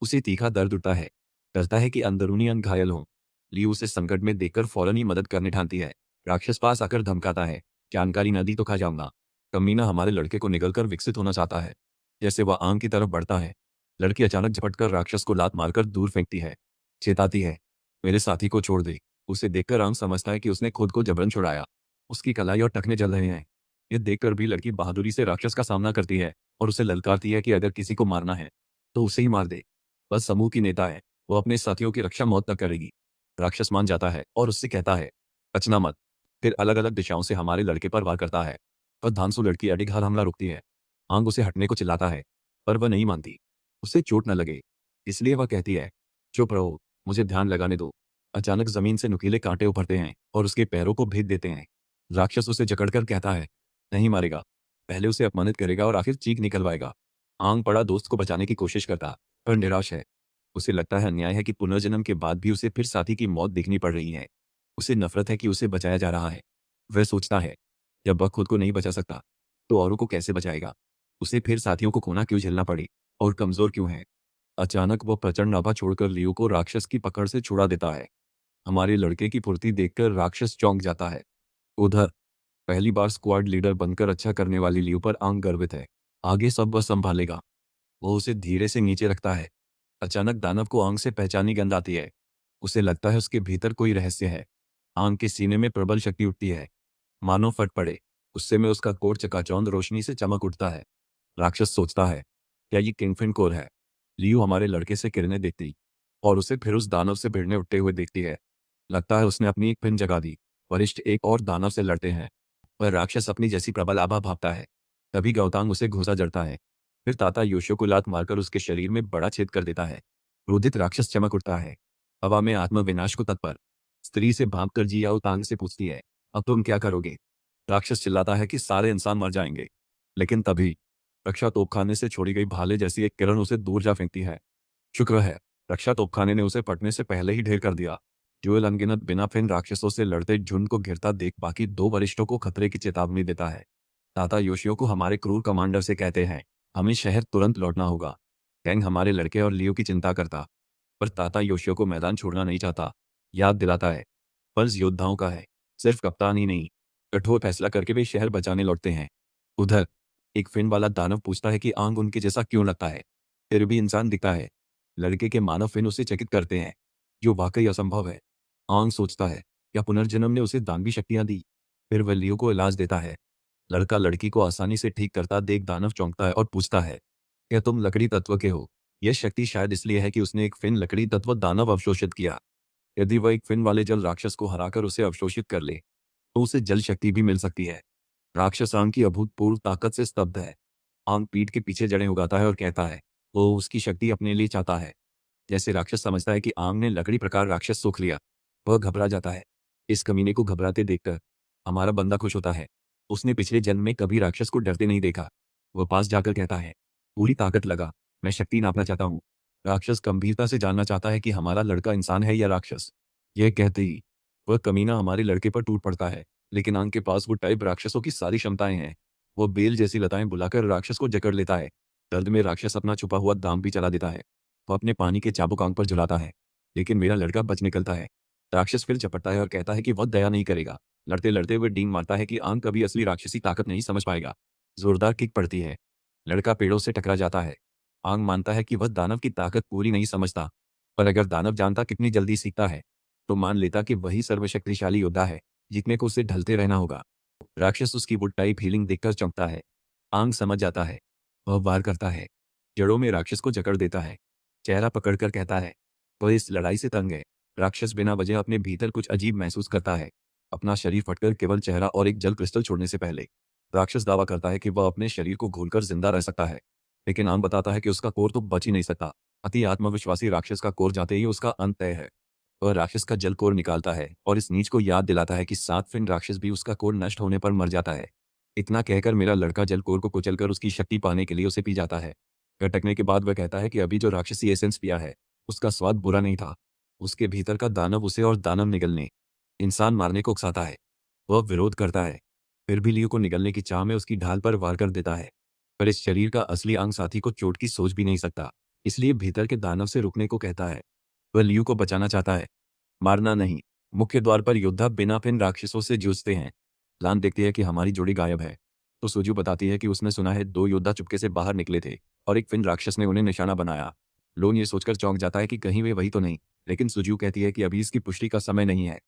उसे तीखा दर्द उठता है, डरता है कि अंदरूनी अंग घायल हो। ली उसे संकट में देखकर फौरन ही मदद करने ठानती है। राक्षस पास आकर धमकाता है, जानकारी न दी तो खा जाऊंगा। कमीना हमारे लड़के को निगलकर विकसित होना चाहता है। जैसे वह आंग की तरफ बढ़ता है, लड़की अचानक झपटकर राक्षस को लात मारकर दूर फेंकती है। चेताती है, मेरे साथी को छोड़ दे। उसे देखकर आंग समझता है कि उसने खुद को जबरन छुड़ाया। उसकी कलाई और टखने जल रहे हैं। यह देखकर भी लड़की बहादुरी से राक्षस का सामना करती है और उसे ललकारती है कि अगर किसी को मारना है तो उसे ही मार दे। बस समूह की नेता है, वो अपने साथियों की रक्षा मौत तक करेगी। राक्षस मान जाता है और उससे कहता है, बचना मत। फिर अलग अलग दिशाओं से हमारे लड़के पर वार करता है, पर धांसू लड़की अडिघार हमला रोकती है। आंग उसे हटने को चिल्लाता है, पर वह नहीं मानती। उसे चोट न लगे, इसलिए वह कहती है, चुप रहो, मुझे ध्यान लगाने दो। अचानक जमीन से नुकीले कांटे उभरते हैं और उसके पैरों को भेद देते हैं। राक्षस उसे जकड़कर कहता है, नहीं मारेगा, पहले उसे अपमानित करेगा और आखिर चीख निकलवाएगा। आंग पड़ा दोस्त को बचाने की कोशिश करता, पर निराश है। उसे लगता है अन्याय है कि पुनर्जन्म के बाद भी उसे फिर साथी की मौत देखनी पड़ रही है। उसे नफरत है कि उसे बचाया जा रहा है। वह सोचता है, जब वह खुद को नहीं बचा सकता तो औरों को कैसे बचाएगा। उसे फिर साथियों को खोना क्यों झेलना पड़े, और कमजोर क्यों है। अचानक वह प्रचंड आभा छोड़कर लियो को राक्षस की पकड़ से छुड़ा देता है। हमारे लड़के की फुर्ती देखकर राक्षस चौंक जाता है। उधर पहली बार स्क्वाड लीडर बनकर अच्छा करने वाली लियो पर आंग गर्वित है। आगे सब वह संभालेगा। वो उसे धीरे से नीचे रखता है। अचानक दानव को आंग से पहचानी गंध आती है। उसे लगता है उसके भीतर कोई रहस्य है। आंग के सीने में प्रबल शक्ति उठती है, मानो फट पड़े। गुस्से में उसका कोट चकाचौंध रोशनी से चमक उठता है। राक्षस सोचता है, क्या ये किंगफिन कोर है? लियो हमारे लड़के से किरणें देखती और उसे फिर उस दानव से भिड़ने उठते हुए देखती है। लगता है उसने अपनी एक पिन जगा दी। वरिष्ठ एक और दानव से लड़ते हैं, पर राक्षस अपनी जैसी प्रबल आभा भापता है। तभी गौतांग उसे घुसा जड़ता है। फिर ताता योशो को लात मारकर उसके शरीर में बड़ा छेद कर देता है। क्रोधित राक्षस चमक उठता है, हवा में आत्मविनाश को तत्पर। स्त्री से भागकर जियाओ तांग से पूछती है, अब तुम क्या करोगे? राक्षस चिल्लाता है कि सारे इंसान मर जाएंगे। लेकिन तभी रक्षा तोपखाने से छोड़ी गई भाले जैसी एक किरण उसे दूर जा फेंकती है। शुक्र है, रक्षा तोपखाने ने उसे फटने से पहले ही ढेर कर दिया। जोएल अनगिनत बिना फिन राक्षसों से लड़ते झुंड को घिरता देख बाकी दो वरिष्ठों को खतरे की चेतावनी देता है। ताता योशियो को हमारे क्रूर कमांडर से कहते हैं, हमें शहर तुरंत लौटना होगा। कैंग हमारे लड़के और लियो की चिंता करता, पर ताता योशियो को मैदान छोड़ना नहीं चाहता। याद दिलाता है, फर्ज योद्धाओं का है, सिर्फ कप्तान ही नहीं। कठोर फैसला करके वे शहर बचाने लौटते हैं। उधर एक फिन वाला दानव पूछता है कि आंग उनके जैसा क्यों लगता है, फिर भी इंसान दिखता है। लड़के के मानव फिन उसे चकित करते हैं, जो वाकई असंभव है। आंग सोचता है, क्या पुनर्जन्म ने उसे दानवी शक्तियां दी? फिर वह लियो को इलाज देता है। लड़का लड़की को आसानी से ठीक करता देख दानव चौंकता है और पूछता है, क्या तुम लकड़ी तत्व के हो? यह शक्ति शायद इसलिए है कि उसने एक फिन लकड़ी तत्व दानव अवशोषित किया। यदि वह एक फिन वाले जल राक्षस को हराकर उसे अवशोषित कर ले तो उसे जल शक्ति भी मिल सकती है। राक्षस आंग की अभूतपूर्व ताकत से स्तब्ध है। आंग पीठ के पीछे जड़ें उगाता है और कहता है, वो उसकी शक्ति अपने लिए चाहता है। जैसे राक्षस समझता है कि आंग ने लकड़ी प्रकार राक्षस सोख लिया, वह घबरा जाता है। इस कमीने को घबराते देखकर हमारा बंदा खुश होता है। उसने पिछले जन्म में कभी राक्षस को डरते नहीं देखा। वह पास जाकर कहता है, पूरी ताकत लगा, मैं शक्ति नापना चाहता हूँ। राक्षस गंभीरता से जानना चाहता है कि हमारा लड़का इंसान है या राक्षस। यह कहते ही वह कमीना हमारे लड़के पर टूट पड़ता है, लेकिन आंग के पास वो टाइप राक्षसों की सारी क्षमताएं हैं। वो बेल जैसी लताएं बुलाकर राक्षस को जकड़ लेता है। दर्द में राक्षस अपना छुपा हुआ दाम भी चला देता है। वो अपने पानी के चाबुक आंग पर झुलाता है, लेकिन मेरा लड़का बच निकलता है। राक्षस फिर झपटता है और कहता है कि वह दया नहीं करेगा। लड़ते लड़ते वह डींग मारता है कि आंग कभी असली राक्षसी ताकत नहीं समझ पाएगा। जोरदार किक पड़ती है। लड़का पेड़ों से टकरा जाता है। आंग मानता है कि वह दानव की ताकत पूरी नहीं समझता, पर अगर दानव जानता कितनी जल्दी सीखता है, तो मान लेता कि वही सर्वशक्तिशाली योद्धा है। जीतने को उसे ढलते रहना होगा। राक्षस उसकी वुड टाइप हीलिंग देखकर चौंकता है। आंग समझ जाता है। वह वार करता है। जड़ों में राक्षस को जकड़ देता है। चेहरा पकड़कर कहता है, वह इस लड़ाई से तंग है। राक्षस बिना वजह अपने भीतर कुछ अजीब महसूस करता है। अपना शरीर फटकर केवल चेहरा और एक जल क्रिस्टल छोड़ने से पहले राक्षस दावा करता है कि वह अपने शरीर को घोलकर जिंदा रह सकता है। लेकिन आंग बताता है कि उसका कोर तो बच ही नहीं सकता। अति आत्मविश्वासी राक्षस का कोर जाते ही उसका अंत तय है। वह राक्षस का जल कोर निकालता है और इस नीच को याद दिलाता है कि 7 फिन राक्षस भी उसका कोर नष्ट होने पर मर जाता है। इतना कहकर मेरा लड़का जल कोर को कुचलकर उसकी शक्ति पाने के लिए उसे पी जाता है। गटकने के बाद वह कहता है कि अभी जो राक्षसी एसेंस पिया है, उसका स्वाद बुरा नहीं था। उसके भीतर का दानव उसे और दानव निगलने, इंसान मारने को उकसाता है। वह विरोध करता है, फिर भी लियो को निगलने की चाह में उसकी ढाल पर वार कर देता है। पर इस शरीर का असली अंग साथी को चोट की सोच भी नहीं सकता, इसलिए भीतर के दानव से रुकने को कहता है। वह लियो को बचाना चाहता है, मारना नहीं। मुख्य द्वार पर योद्धा बिना फिन राक्षसों से जूझते हैं। लान देखती है कि हमारी जोड़ी गायब है, तो सुजू बताती है कि उसने सुना है 2 योद्धा चुपके से बाहर निकले थे और एक फिन राक्षस ने उन्हें निशाना बनाया। लोन ये सोचकर चौंक जाता है कि कहीं वे वही तो नहीं, लेकिन सुजू कहती है कि अभी इसकी पुष्टि का समय नहीं है।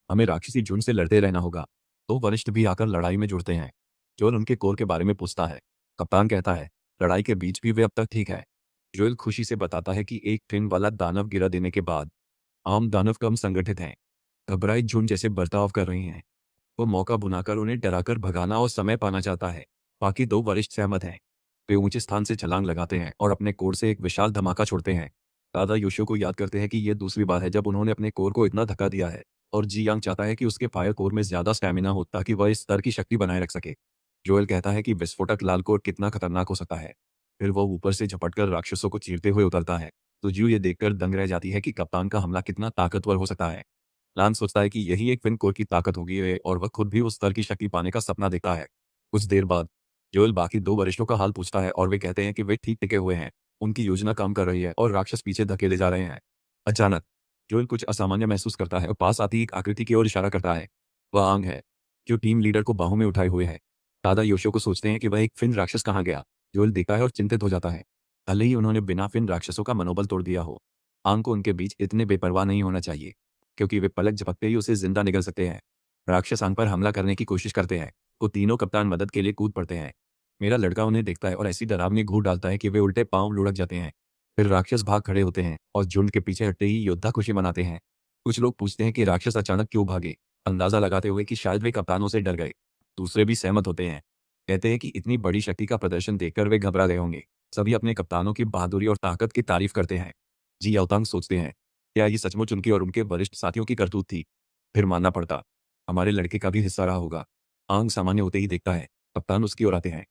हमें राक्षसी झुंड से लड़ते रहना होगा। तो वरिष्ठ भी आकर लड़ाई में जुड़ते हैं। जोल उनके कोर के बारे में पूछता है। कप्तान कहता है, लड़ाई के बीच भी वे अब तक ठीक है। जोएल खुशी से बताता है कि एक फिन वाला दानव गिरा देने के बाद आम दानव कम संगठित हैं, घबराई झुंड जैसे बर्ताव कर रही हैं। वो मौका बुनाकर उन्हें डराकर भगाना और समय पाना चाहता है। बाकी 2 वरिष्ठ सहमत हैं। वे ऊंचे स्थान से छलांग लगाते हैं और अपने कोर से एक विशाल धमाका छोड़ते हैं। दादा योशियो को याद करते हैं कि यह दूसरी बार है जब उन्होंने अपने कोर को इतना धक्का दिया है, और जी यांग चाहता है कि उसके फायर कोर में ज्यादा स्टैमिना हो ताकि वह इस स्तर की शक्ति बनाए रख सके। जोएल कहता है कि विस्फोटक लाल कोर कितना खतरनाक हो सकता है। फिर वो ऊपर से झपटकर राक्षसों को चीरते हुए उतरता है। तो जू ये देखकर दंग रह जाती है कि कप्तान का हमला कितना ताकतवर हो सकता है। लान सोचता है कि यही एक फिन कोर की ताकत होगी और वह खुद भी उस स्तर की शक्ति पाने का सपना देखता है। कुछ देर बाद जोएल बाकी 2 वरिष्ठों का हाल पूछता है और वे कहते हैं कि वे ठीक टिके हुए हैं। उनकी योजना काम कर रही है और राक्षस पीछे धकेले जा रहे हैं। अचानक जोएल कुछ असामान्य महसूस करता है और पास आती एक आकृति की ओर इशारा करता है। वह आंग है, जो टीम लीडर को बाहों में उठाए हुए है। दादा योशियो को सोचते हैं कि वह एक फिन राक्षस कहाँ गया। जोएल देखता है और चिंतित हो जाता है। भले ही उन्होंने बिना फिन राक्षसों का मनोबल तोड़ दिया हो, आंग को उनके बीच इतने बेपरवाह नहीं होना चाहिए, क्योंकि वे पलक झपकते ही उसे जिंदा निगल सकते हैं। राक्षस आंग पर हमला करने की कोशिश करते हैं। वो तीनों कप्तान मदद के लिए कूद पड़ते हैं। मेरा लड़का उन्हें देखता है और ऐसी डरावनी घूर डालता है कि वे उल्टे पांव लुढ़क जाते हैं। फिर राक्षस भाग खड़े होते हैं और झुंड के पीछे हटते ही योद्धा खुशी मनाते हैं। कुछ लोग पूछते हैं कि राक्षस अचानक क्यों भागे, अंदाजा लगाते हुए कि शायद वे कप्तानों से डर गए। दूसरे भी सहमत होते हैं, कहते हैं कि इतनी बड़ी शक्ति का प्रदर्शन देखकर वे घबरा गए होंगे। सभी अपने कप्तानों की बहादुरी और ताकत की तारीफ करते हैं। जी याओतांग सोचते हैं, क्या ये सचमुच उनकी और उनके वरिष्ठ साथियों की करतूत थी? फिर मानना पड़ता, हमारे लड़के का भी हिस्सा रहा होगा। आंग सामान्य होते ही देखता है, कप्तान उसकी ओर आते हैं।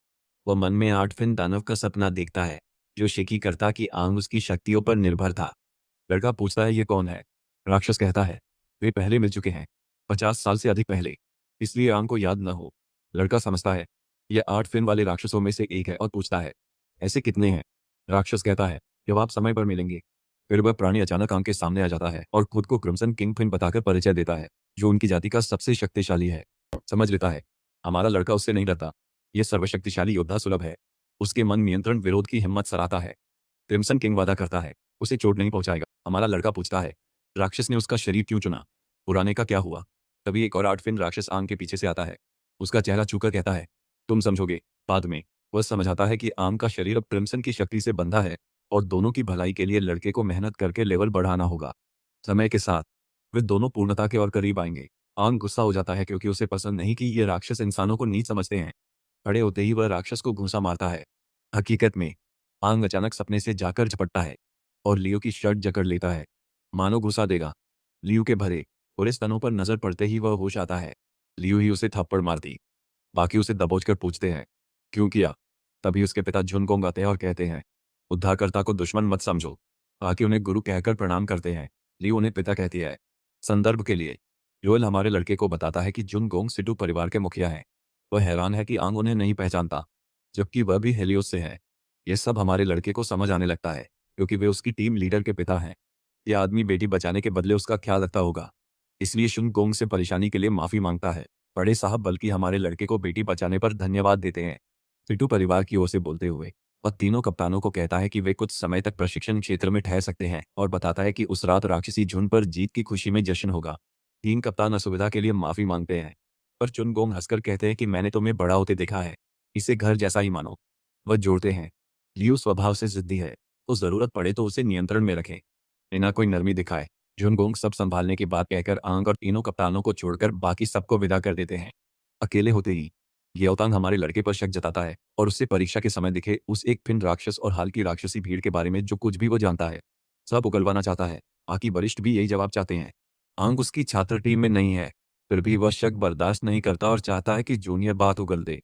वह मन में 8 फिन दानव का सपना देखता है, जो शेकी करता कि आंग उसकी शक्तियों पर निर्भर था। लड़का पूछता है, ये कौन है? राक्षस कहता है, वे पहले मिल चुके हैं, 50 साल से अधिक पहले, इसलिए आंग को याद न हो। लड़का समझता है, यह 8 फिन वाले राक्षसों में से एक है और पूछता है, ऐसे कितने हैं? राक्षस कहता है, जवाब समय पर मिलेंगे। फिर वह प्राणी अचानक आंग के सामने आ जाता है और खुद को क्रिम्सन किंग फिन बताकर परिचय देता है, जो उनकी जाति का सबसे शक्तिशाली है। समझ लेता है, हमारा लड़का उससे नहीं डरता। यह सर्वशक्तिशाली योद्धा सुलभ है। उसके मन नियंत्रण विरोध की हिम्मत सराहता है। क्रिम्सन किंग वादा करता है, उसे चोट नहीं पहुंचाएगा। हमारा लड़का पूछता है, राक्षस ने उसका शरीर क्यों चुना? पुराने का क्या हुआ? तभी एक और 8 फिन राक्षस आंग के पीछे से आता है। उसका चेहरा छूकर कहता है, तुम समझोगे बाद में। वह समझाता है कि आंग का शरीर अब क्रिम्सन की शक्ति से बंधा है और दोनों की भलाई के लिए लड़के को मेहनत करके लेवल बढ़ाना होगा। समय के साथ वे दोनों पूर्णता के और करीब आएंगे। आंग गुस्सा हो जाता है क्योंकि उसे पसंद नहीं कि ये राक्षस इंसानों को नीच समझते हैं। खड़े होते ही वह राक्षस को घूंसा मारता है। हकीकत में आंग अचानक सपने से जाकर झपटता है और लियो की शर्ट जकड़ लेता है, मानो घुसा देगा। लियो के भरे पूरे स्तनों पर नजर पड़ते ही वह होश आता है। लियो ही उसे थप्पड़ मारती। बाकी उसे दबोचकर पूछते हैं, क्यों किया? तभी उसके पिता झुनगोंग आते हैं और कहते हैं, उद्धारकर्ता को दुश्मन मत समझो। बाकी उन्हें गुरु कहकर प्रणाम करते हैं। लियो उन्हें पिता कहती है। संदर्भ के लिए योएल हमारे लड़के को बताता है कि जुनगोंग सिटू परिवार के मुखिया हैं। वह हैरान है कि आंग उन्हें नहीं पहचानता, जबकि वह भी हेलियोस से है। यह सब हमारे लड़के को समझ आने लगता है, क्योंकि वे उसकी टीम लीडर के पिता हैं। यह आदमी बेटी बचाने के बदले उसका ख्याल रखता होगा, इसलिए शुनगोंग से परेशानी के लिए माफी मांगता है। बड़े साहब बल्कि हमारे लड़के को बेटी बचाने पर धन्यवाद देते हैं। पिटू परिवार की ओर से बोलते हुए वह तीनों कप्तानों को कहता है कि वे कुछ समय तक प्रशिक्षण क्षेत्र में ठहर सकते हैं और बताता है कि उस रात राक्षसी झुंड पर जीत की खुशी में जश्न होगा। तीन कप्तान असुविधा के लिए माफी मांगते हैं, पर चुनगोंग हंसकर कहते हैं कि मैंने तुम्हें बड़ा होते देखा है, इसे घर जैसा ही मानो। वह जोड़ते हैं, लियो स्वभाव से जिद्दी है, तो जरूरत पड़े तो उसे नियंत्रण में रखें, बिना कोई नरमी दिखाए। जुनगोंग सब संभालने की बात कहकर आंग और तीनों कप्तानों को छोड़कर बाकी सबको विदा कर देते हैं। अकेले होते ही ग्याओतांग हमारे लड़के पर शक जताता है और उससे परीक्षा के समय दिखे उस एक फिन राक्षस और हाल की राक्षसी भीड़ के बारे में जो कुछ भी वो जानता है सब उगलवाना चाहता है। बाकी वरिष्ठ भी यही जवाब चाहते हैं। आंग उसकी छात्र टीम में नहीं है, फिर भी वह शक बर्दाश्त नहीं करता और चाहता है कि जूनियर बात उगल दे।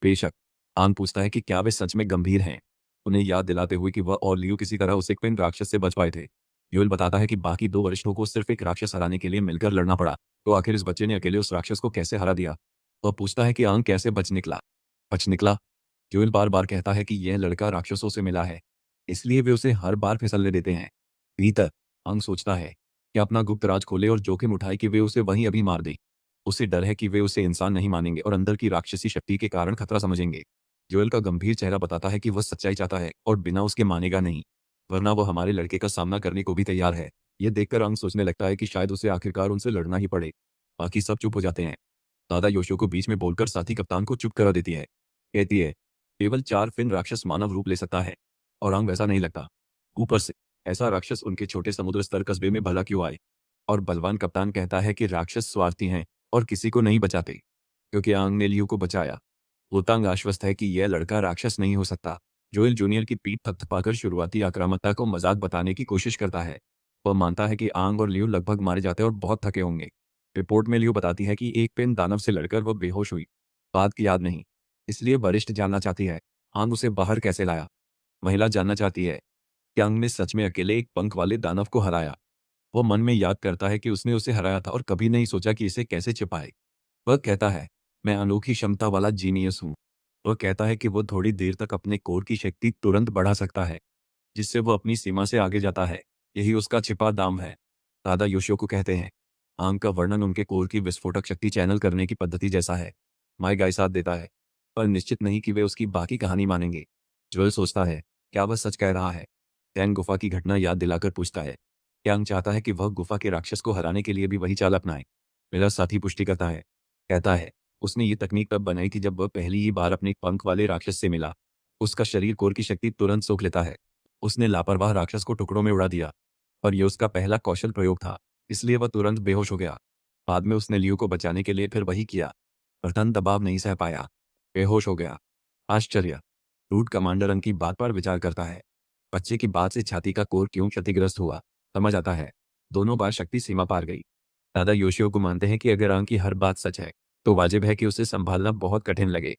बेशक आंग पूछता है कि क्या वे सच में गंभीर हैं, उन्हें याद दिलाते हुए कि वह और लियो किसी तरह उस एक फिन राक्षस से बच पाए थे। योल बताता है कि बाकी दो वरिष्ठों को सिर्फ एक राक्षस हराने के लिए मिलकर लड़ना पड़ा, तो आखिर इस बच्चे ने अकेले उस राक्षस को कैसे हरा दिया। वह पूछता है कि आंग कैसे बच निकला। जोएल बार बार कहता है कि यह लड़का राक्षसों से मिला है, इसलिए वे उसे हर बार फिसलने देते हैं। भीतर आंग सोचता है कि अपना गुप्त राज खोले और जोखिम उठाए कि वे उसे वहीं अभी मार दें। उसे डर है कि वे उसे इंसान नहीं मानेंगे और अंदर की राक्षसी शक्ति के कारण खतरा समझेंगे। जोएल का गंभीर चेहरा बताता है कि वह सच्चाई चाहता है और बिना उसके मानेगा नहीं, वरना वह हमारे लड़के का सामना करने को भी तैयार है। यह देखकर आंग सोचने लगता है कि शायद उसे आखिरकार उनसे लड़ना ही पड़े। बाकी सब चुप हो जाते हैं। दादा योशियो को बीच में बोलकर साथी कप्तान को चुप करा देती है। कहती है, केवल 4 फिन राक्षस मानव रूप ले सकता है, और आंग वैसा नहीं लगता। ऊपर से ऐसा राक्षस उनके छोटे समुद्र स्तर कस्बे में भला क्यों आए। और बलवान कप्तान कहता है कि राक्षस स्वार्थी हैं और किसी को नहीं बचाते, क्योंकि आंग ने लियो को बचाया। होतांग आश्वस्त है कि यह लड़का राक्षस नहीं हो सकता। जोएल जूनियर की पीठ थपथपाकर शुरुआती आक्रामकता को मजाक बताने की कोशिश करता है। वह मानता है कि आंग और लियो लगभग मारे जाते और बहुत थके होंगे। रिपोर्ट में लियो बताती है कि एक पेन दानव से लड़कर वह बेहोश हुई, बात की याद नहीं, इसलिए वरिष्ठ जानना चाहती है आंग उसे बाहर कैसे लाया। महिला जानना चाहती है कि आंग ने सच में अकेले एक पंख वाले दानव को हराया। वह मन में याद करता है कि उसने उसे हराया था और कभी नहीं सोचा कि इसे कैसे छिपाए। वह कहता है, मैं अनोखी क्षमता वाला जीनियस हूँ। वह कहता है कि वह थोड़ी देर तक अपने कोर की शक्ति तुरंत बढ़ा सकता है, जिससे वह अपनी सीमा से आगे जाता है। यही उसका छिपा दाम है। दादा योशियो को कहते हैं, आंग का वर्णन उनके कोर की विस्फोटक शक्ति चैनल करने की पद्धति जैसा है। माई गाय साथ देता है, पर निश्चित नहीं कि वे उसकी बाकी कहानी मानेंगे। जोएल सोचता है, क्या वह सच कह रहा है। टैंग गुफा की घटना याद दिलाकर पूछता है, टैंग चाहता है कि वह गुफा के राक्षस को हराने के लिए भी वही चाल अपनाए। मेरा साथी पुष्टि करता है, कहता है, उसने ये तकनीक तब बनाई थी जब वह पहली ही बार अपने पंख वाले राक्षस से मिला। उसका शरीर कोर की शक्ति तुरंत सोख लेता है। उसने लापरवाह राक्षस को टुकड़ों में उड़ा दिया, और ये उसका पहला कौशल प्रयोग था, इसलिए वह तुरंत बेहोश हो गया। बाद में उसने लियो को बचाने के लिए फिर वही किया, पर तन दबाव नहीं सह पाया, बेहोश हो गया। आश्चर्य। रूट कमांडर अंग की बात पर विचार करता है। बच्चे की बात से छाती का कोर क्यों क्षतिग्रस्त हुआ समझ आता है। दोनों बार शक्ति सीमा पार गई। दादा योशियो को मानते हैं कि अगर अंग की हर बात सच है, तो वाजिब है कि उसे संभालना बहुत कठिन लगे।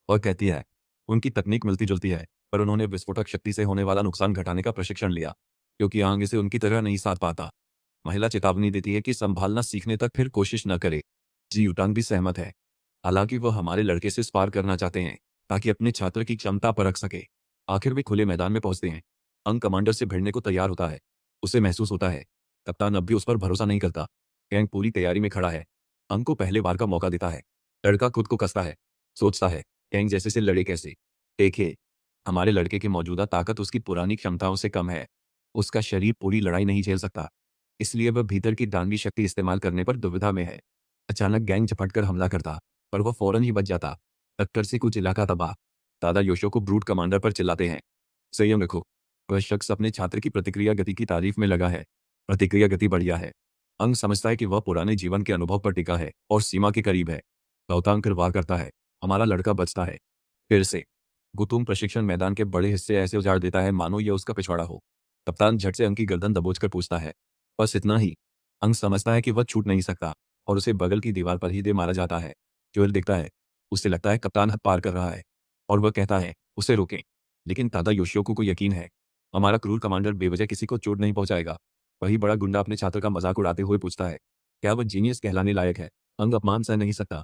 और कहती है, उनकी तकनीक मिलती जुलती है, पर उन्होंने विस्फोटक शक्ति से होने वाला नुकसान घटाने का प्रशिक्षण लिया, क्योंकि आंग इसे उनकी तरह नहीं साध पाता। महिला चेतावनी देती है कि संभालना सीखने तक फिर कोशिश न करे। जी यूटांग भी सहमत है, हालांकि वह हमारे लड़के से स्पार करना चाहते हैं ताकि अपने छात्र की क्षमता परख सके। आखिर वे खुले मैदान में पहुंचते हैं। अंग कमांडर से भिड़ने को तैयार होता है। उसे महसूस होता है कप्तान अब भी उस पर भरोसा नहीं करता। गैंग पूरी तैयारी में खड़ा है, अंग को पहले बार का मौका देता है। लड़का खुद को कसता है, सोचता है, गैंग जैसे से लड़े कैसे। देखिए, हमारे लड़के की मौजूदा ताकत उसकी पुरानी क्षमताओं से कम है। उसका शरीर पूरी लड़ाई नहीं झेल सकता, इसलिए वह भीतर की दानवी शक्ति इस्तेमाल करने पर दुविधा में है। अचानक गैंग झपट कर हमला करता, पर वह फौरन ही बच जाता। टक्कर से कुछ इलाका तबाह। दादा योशो को ब्रूट कमांडर पर चिल्लाते हैं, संयम रखो। वह शख्स अपने छात्र की प्रतिक्रिया गति की तारीफ में लगा है। प्रतिक्रिया गति बढ़िया है। अंग समझता है कि वह पुराने जीवन के अनुभव पर टिका है और सीमा के करीब है। गौतांग फिर वार करता है, हमारा लड़का बचता है। फिर से गुतुंग प्रशिक्षण मैदान के बड़े हिस्से ऐसे उजाड़ देता है मानो यह उसका पिछवाड़ा हो। कप्तान झट से अंग की गर्दन दबोचकर पूछता है, बस इतना ही। अंग समझता है कि वह छूट नहीं सकता और उसे बगल की दीवार पर ही दे मारा जाता है। जोएल दिखता है, उसे लगता है कप्तान हद पार कर रहा है, और वह कहता है, उसे रोकें। लेकिन दादा योशियोको को यकीन है, हमारा क्रूर कमांडर बेवजह किसी को चोट नहीं पहुंचाएगा। वही बड़ा गुंडा अपने छात्र का मजाक उड़ाते हुए पूछता है, क्या वह जीनियस कहलाने लायक है। अंग अपमान सह नहीं सकता।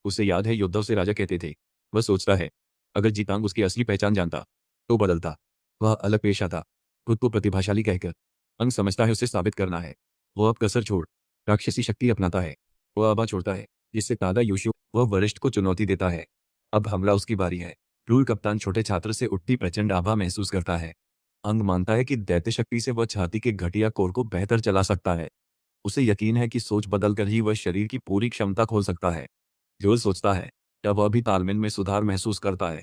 उसे याद है योद्धा उसे राजा कहते थे। वह सोचता है, अगर जीतांग उसकी असली पहचान जानता तो बदलता। वह अलग पेश आता, खुद को प्रतिभाशाली कहकर। अंग समझता है उसे साबित करना है। वह अब कसर छोड़ राक्षसी शक्ति अपनाता है। वह आभा छोड़ता है, जिससे दादा योशियो वह वरिष्ठ को चुनौती देता है। अब हमला उसकी बारी है। क्रूर कप्तान छोटे छात्र से उठती प्रचंड आभा महसूस करता है। अंग मानता है कि दैत्य शक्ति से वह छाती के घटिया कोर को बेहतर चला सकता है। उसे यकीन है कि सोच बदलकर ही वह शरीर की पूरी क्षमता खोल सकता है। जो सोचता है, तब वह भी तालमेल में सुधार महसूस करता है।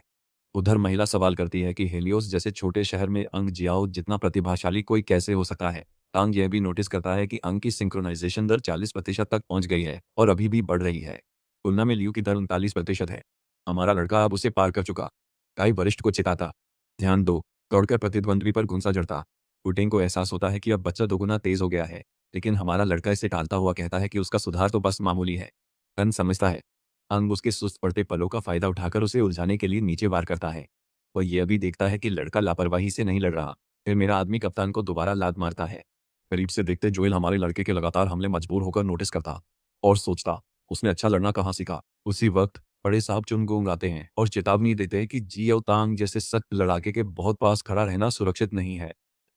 उधर महिला सवाल करती है कि हेलियोस जैसे छोटे शहर में अंग जियाओ जितना प्रतिभाशाली कोई कैसे हो सकता है। टांग यह भी नोटिस करता है कि अंग की सिंक्रोनाइजेशन दर 40% तक पहुंच गई है और अभी भी बढ़ रही है। तुलना में लियू की दर 39% है। हमारा लड़का अब उसे पार कर चुका। काई वरिष्ठ को चिताता, ध्यान दो, दौड़कर प्रतिद्वंद्वी पर घुसा जड़ता। पुटिन को एहसास होता है कि अब बच्चा दोगुना तेज हो गया है, लेकिन हमारा लड़का इसे टालता हुआ कहता है कि उसका सुधार तो बस मामूली है। कन समझता है। अंग उसके सुस्त पड़ते पलों का फायदा उठाकर उसे उलझाने के लिए नीचे वार करता है। वह यह भी देखता है कि लड़का लापरवाही से नहीं लड़ रहा। फिर मेरा आदमी कप्तान को दोबारा लात मारता है। करीब से देखते जोएल हमारे लड़के के लगातार हमले मजबूर होकर नोटिस करता और सोचता, उसने अच्छा लड़ना कहाँ सीखा। उसी वक्त बड़े साहब चुनगोंग आते हैं और चेतावनी देते हैं कि जियो तांग जैसे सख्त लड़ाके के बहुत पास खड़ा रहना सुरक्षित नहीं है।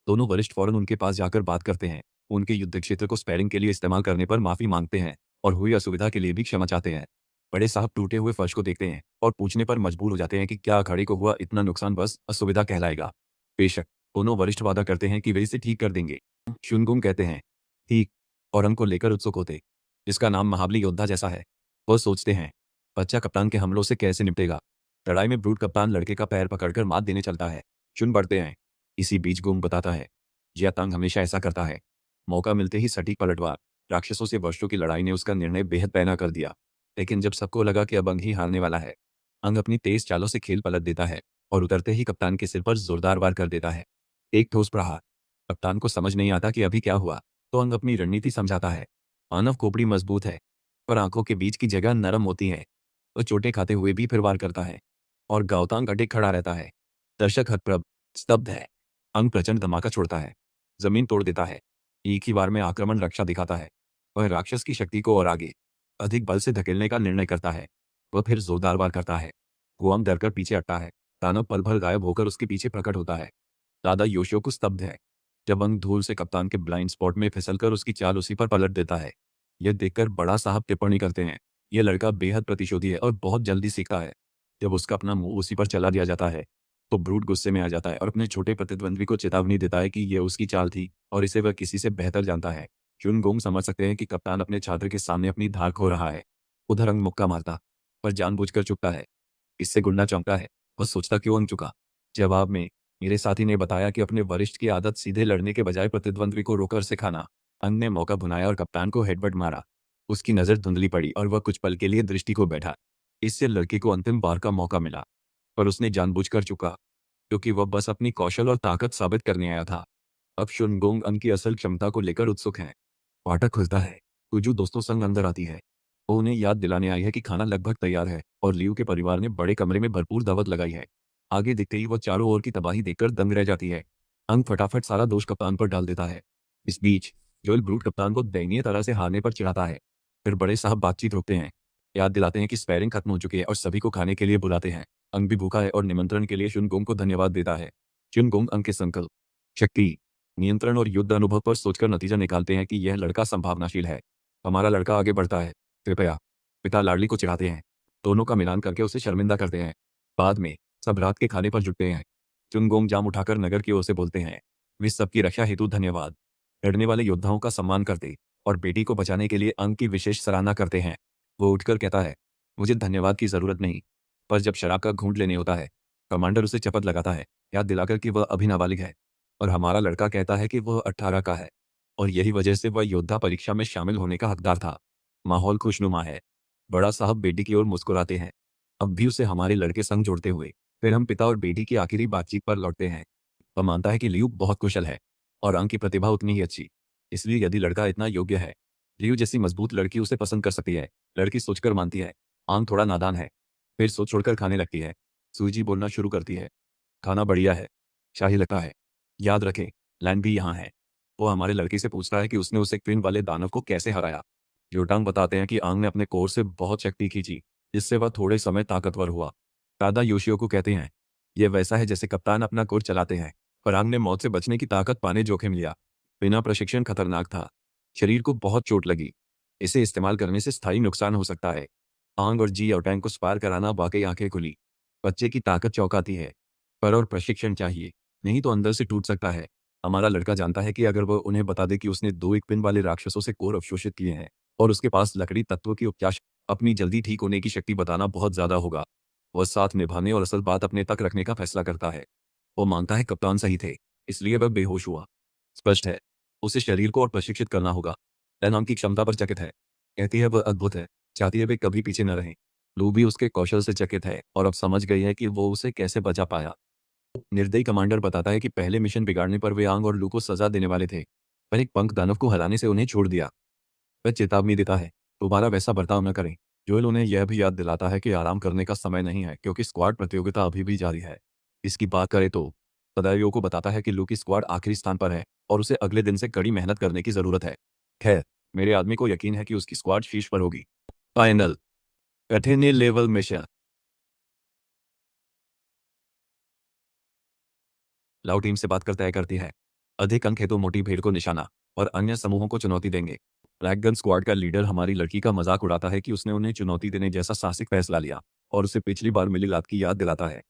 दोनों वरिष्ठ फौरन उनके पास जाकर बात करते हैं। उनके युद्ध क्षेत्र को स्पैरिंग के लिए इस्तेमाल करने पर माफी मांगते हैं और हुई असुविधा के लिए भी क्षमा चाहते हैं। बड़े साहब टूटे हुए फर्श को देखते हैं और पूछने पर मजबूर हो जाते हैं कि क्या अखाड़े को हुआ इतना नुकसान बस असुविधा कहलाएगा। बेशक, दोनों वरिष्ठ वादा करते हैं कि वे इसे ठीक कर देंगे। शुनगुम कहते हैं, ठीक, और अंक को लेकर उत्सुक होते, जिसका नाम महाबली योद्धा जैसा है। वह सोचते हैं, बच्चा कप्तान के हमलों से कैसे निपटेगा। लड़ाई में ब्रूट कप्तान लड़के का पैर पकड़कर मात देने चलता है। चुन बढ़ते हैं। इसी बीच गुम बताता है, जियातांग हमेशा ऐसा करता है। मौका मिलते ही सटीक पलटवार। राक्षसों से वर्षों की लड़ाई ने उसका निर्णय बेहद पैना कर दिया। लेकिन जब सबको लगा कि अब अंग ही हारने वाला है, अंग अपनी तेज चालों से खेल पलट देता है और उतरते ही कप्तान के सिर पर जोरदार वार कर देता है। एक ठोस प्रहार। कप्तान को समझ नहीं आता कि अभी क्या हुआ, तो अंग अपनी रणनीति समझाता है। मानव खोपड़ी मजबूत है, पर आंखों के बीच की जगह नरम होती है। वो चोटें खाते हुए भी फिर वार करता है और गावतांग अटक खड़ा रहता है। दर्शक हतप्रभ, स्तब्ध है। अंग प्रचंड धमाका छोड़ता है, जमीन तोड़ देता है। एक ही बार में आक्रमण रक्षा दिखाता है। वह राक्षस की शक्ति को और आगे अधिक बल से धकेलने का निर्णय करता है। वह फिर जोरदार वार करता है। गुआम डरकर पीछे हटता है। दानव पल भर गायब होकर उसके पीछे प्रकट होता है। दादा योशियोको स्तब्ध है। जब अंग धूल से कप्तान के ब्लाइंड स्पॉट में फिसलकर उसकी चाल उसी पर पलट देता है। यह देखकर बड़ा साहब टिप्पणी करते हैं, यह लड़का बेहद प्रतिशोधी है और बहुत जल्दी सीखता है। जब उसका अपना मुंह उसी पर चला दिया जाता है, तो ब्रूट गुस्से में आ जाता है और अपने छोटे प्रतिद्वंद्वी को चेतावनी देता है कि यह उसकी चाल थी और इसे वह किसी से बेहतर जानता है। चुनगोंग समझ सकते हैं कि कप्तान अपने छात्र के सामने अपनी धार खो रहा है। उधर अंग मुक्का मारता, पर जानबूझकर चुकता है। इससे गुंडा चौंकता है। वह सोचता क्यों अंग चुका। जवाब में मेरे साथी ने बताया कि अपने वरिष्ठ की आदत सीधे लड़ने के बजाय प्रतिद्वंद्वी को रोकर सिखाना। अंग ने मौका भुनाया और कप्तान को हेडबट मारा। उसकी नजर धुंधली पड़ी और वह कुछ पल के लिए दृष्टि को बैठा। इससे लड़के को अंतिम बार का मौका मिला, पर उसने जानबूझकर चुका, क्योंकि वह बस अपनी कौशल और ताकत साबित करने आया था। अब शुनगोंग अंग की असल क्षमता को लेकर उत्सुक है। फाटक खुलता है। कुजू दोस्तों संग अंदर आती है। वो उन्हें याद दिलाने आई है कि खाना लगभग तैयार है और लियू के परिवार ने बड़े कमरे में भरपूर दावत लगाई है। आगे दिखते ही वह चारों ओर की तबाही देखकर दंग रह जाती है। अंग फटाफट सारा दोष कप्तान पर डाल देता है। इस बीच जोएल ब्रूट कप्तान को दयनीय तरह से हारने पर चिढ़ाता है। फिर बड़े साहब बातचीत रोकते हैं, याद दिलाते हैं कि स्पैरिंग खत्म हो चुकी है और सभी को खाने के लिए बुलाते हैं। अंग भी भूखा है और निमंत्रण के लिए शुनगोंग को धन्यवाद देता है। शुनगोंग अंग के संकल्प, शक्ति, नियंत्रण और युद्ध अनुभव पर सोचकर नतीजा निकालते हैं कि यह लड़का संभावनाशील है। हमारा लड़का आगे बढ़ता है, कृपया। पिता लाडली को चिढ़ाते हैं। दोनों का मिलान करके उसे शर्मिंदा करते हैं। बाद में सब रात के खाने पर जुटते हैं। चुनगोंग जाम उठाकर नगर की ओर से बोलते हैं, वे सबकी रक्षा हेतु धन्यवाद। लड़ने वाले योद्धाओं का सम्मान करते और बेटी को बचाने के लिए अंग की विशेष सराहना करते हैं। वो उठकर कहता है, मुझे धन्यवाद की जरूरत नहीं। पर जब शराब का घूंट लेने होता है, कमांडर उसे चपत लगाता है, याद दिलाकर कि वह अभी नाबालिग है। और हमारा लड़का कहता है कि वह 18 का है और यही वजह से वह योद्धा परीक्षा में शामिल होने का हकदार था। माहौल खुशनुमा है। बड़ा साहब बेटी की ओर मुस्कुराते हैं, अब भी उसे हमारे लड़के संग जोड़ते हुए। फिर हम पिता और बेटी की आखिरी बातचीत पर लौटते हैं। वह मानता है कि लियू बहुत कुशल है और अंग की प्रतिभा उतनी ही अच्छी। इसलिए यदि लड़का इतना योग्य है, लियू जैसी मजबूत लड़की उसे पसंद कर सकती है। लड़की सोचकर मानती है, आंग थोड़ा नादान है। फिर सोच छोड़कर खाने लगती है। सूजी बोलना शुरू करती है, खाना बढ़िया है, शाही लगता है। याद रखें, लैन भी यहाँ है। वो हमारे लड़के से पूछता है कि उसने उसे क्वीन वाले दानव को कैसे हराया। जोटांग बताते हैं कि आंग ने अपने कोर से बहुत शक्ति खींची, जिससे वह थोड़े समय ताकतवर हुआ। दादा योशियो को कहते हैं, यह वैसा है जैसे कप्तान अपना कोर चलाते हैं, पर आंग ने मौत से बचने की ताकत पाने जोखिम लिया। बिना प्रशिक्षण खतरनाक था। शरीर को बहुत चोट लगी। इसे इस्तेमाल करने से स्थायी नुकसान हो सकता है। आंग और जी और टैंक को स्पार कराना वाकई आंखें खुली। बच्चे की ताकत चौंकाती है, पर और प्रशिक्षण चाहिए, नहीं तो अंदर से टूट सकता है। हमारा लड़का जानता है कि अगर वह उन्हें बता दे कि उसने 2 एक पिन वाले राक्षसों से कोर अवशोषित किए हैं और उसके पास लकड़ी तत्व की उपचार अपनी जल्दी ठीक होने की शक्ति बताना बहुत ज़्यादा होगा। वह साथ निभाने और असल बात अपने तक रखने का फैसला करता है। वो मानता है कप्तान सही थे, इसलिए वह बेहोश हुआ। स्पष्ट है, उसे शरीर को और प्रशिक्षित करना होगा। नाम की क्षमता पर चकित है। कहती है वह अद्भुत है, चाहती है वे कभी पीछे न रहें। लू भी उसके कौशल से चकित है और अब समझ गई है कि वो उसे कैसे बचा पाया। निर्दयी कमांडर बताता है कि पहले मिशन बिगाड़ने पर वे आंग और लू को सजा देने वाले थे, पर एक पंख दानव को हराने से उन्हें छोड़ दिया। वह चेतावनी देता है, दोबारा वैसा बर्ताव न करें। जोएल उन्हें यह भी याद दिलाता है कि आराम करने का समय नहीं है क्योंकि स्क्वाड प्रतियोगिता अभी भी जारी है। इसकी बात करें तो सदायो को बताता है कि लू की स्क्वाड आखिरी स्थान पर है और उसे अगले दिन से कड़ी मेहनत करने की जरूरत है। खैर, मेरे आदमी को यकीन है कि उसकी स्क्वाड शीर्ष पर होगी। फाइनल कठिन लेवल मिशन। लाओ टीम से बात कर तय करती है। अधिक अंक है तो मोटी भीड़ को निशाना और अन्य समूहों को चुनौती देंगे। रैगगन स्क्वाड का लीडर हमारी लड़की का मजाक उड़ाता है कि उसने उन्हें चुनौती देने जैसा साहसिक फैसला लिया और उसे पिछली बार मिली लात की याद दिलाता है।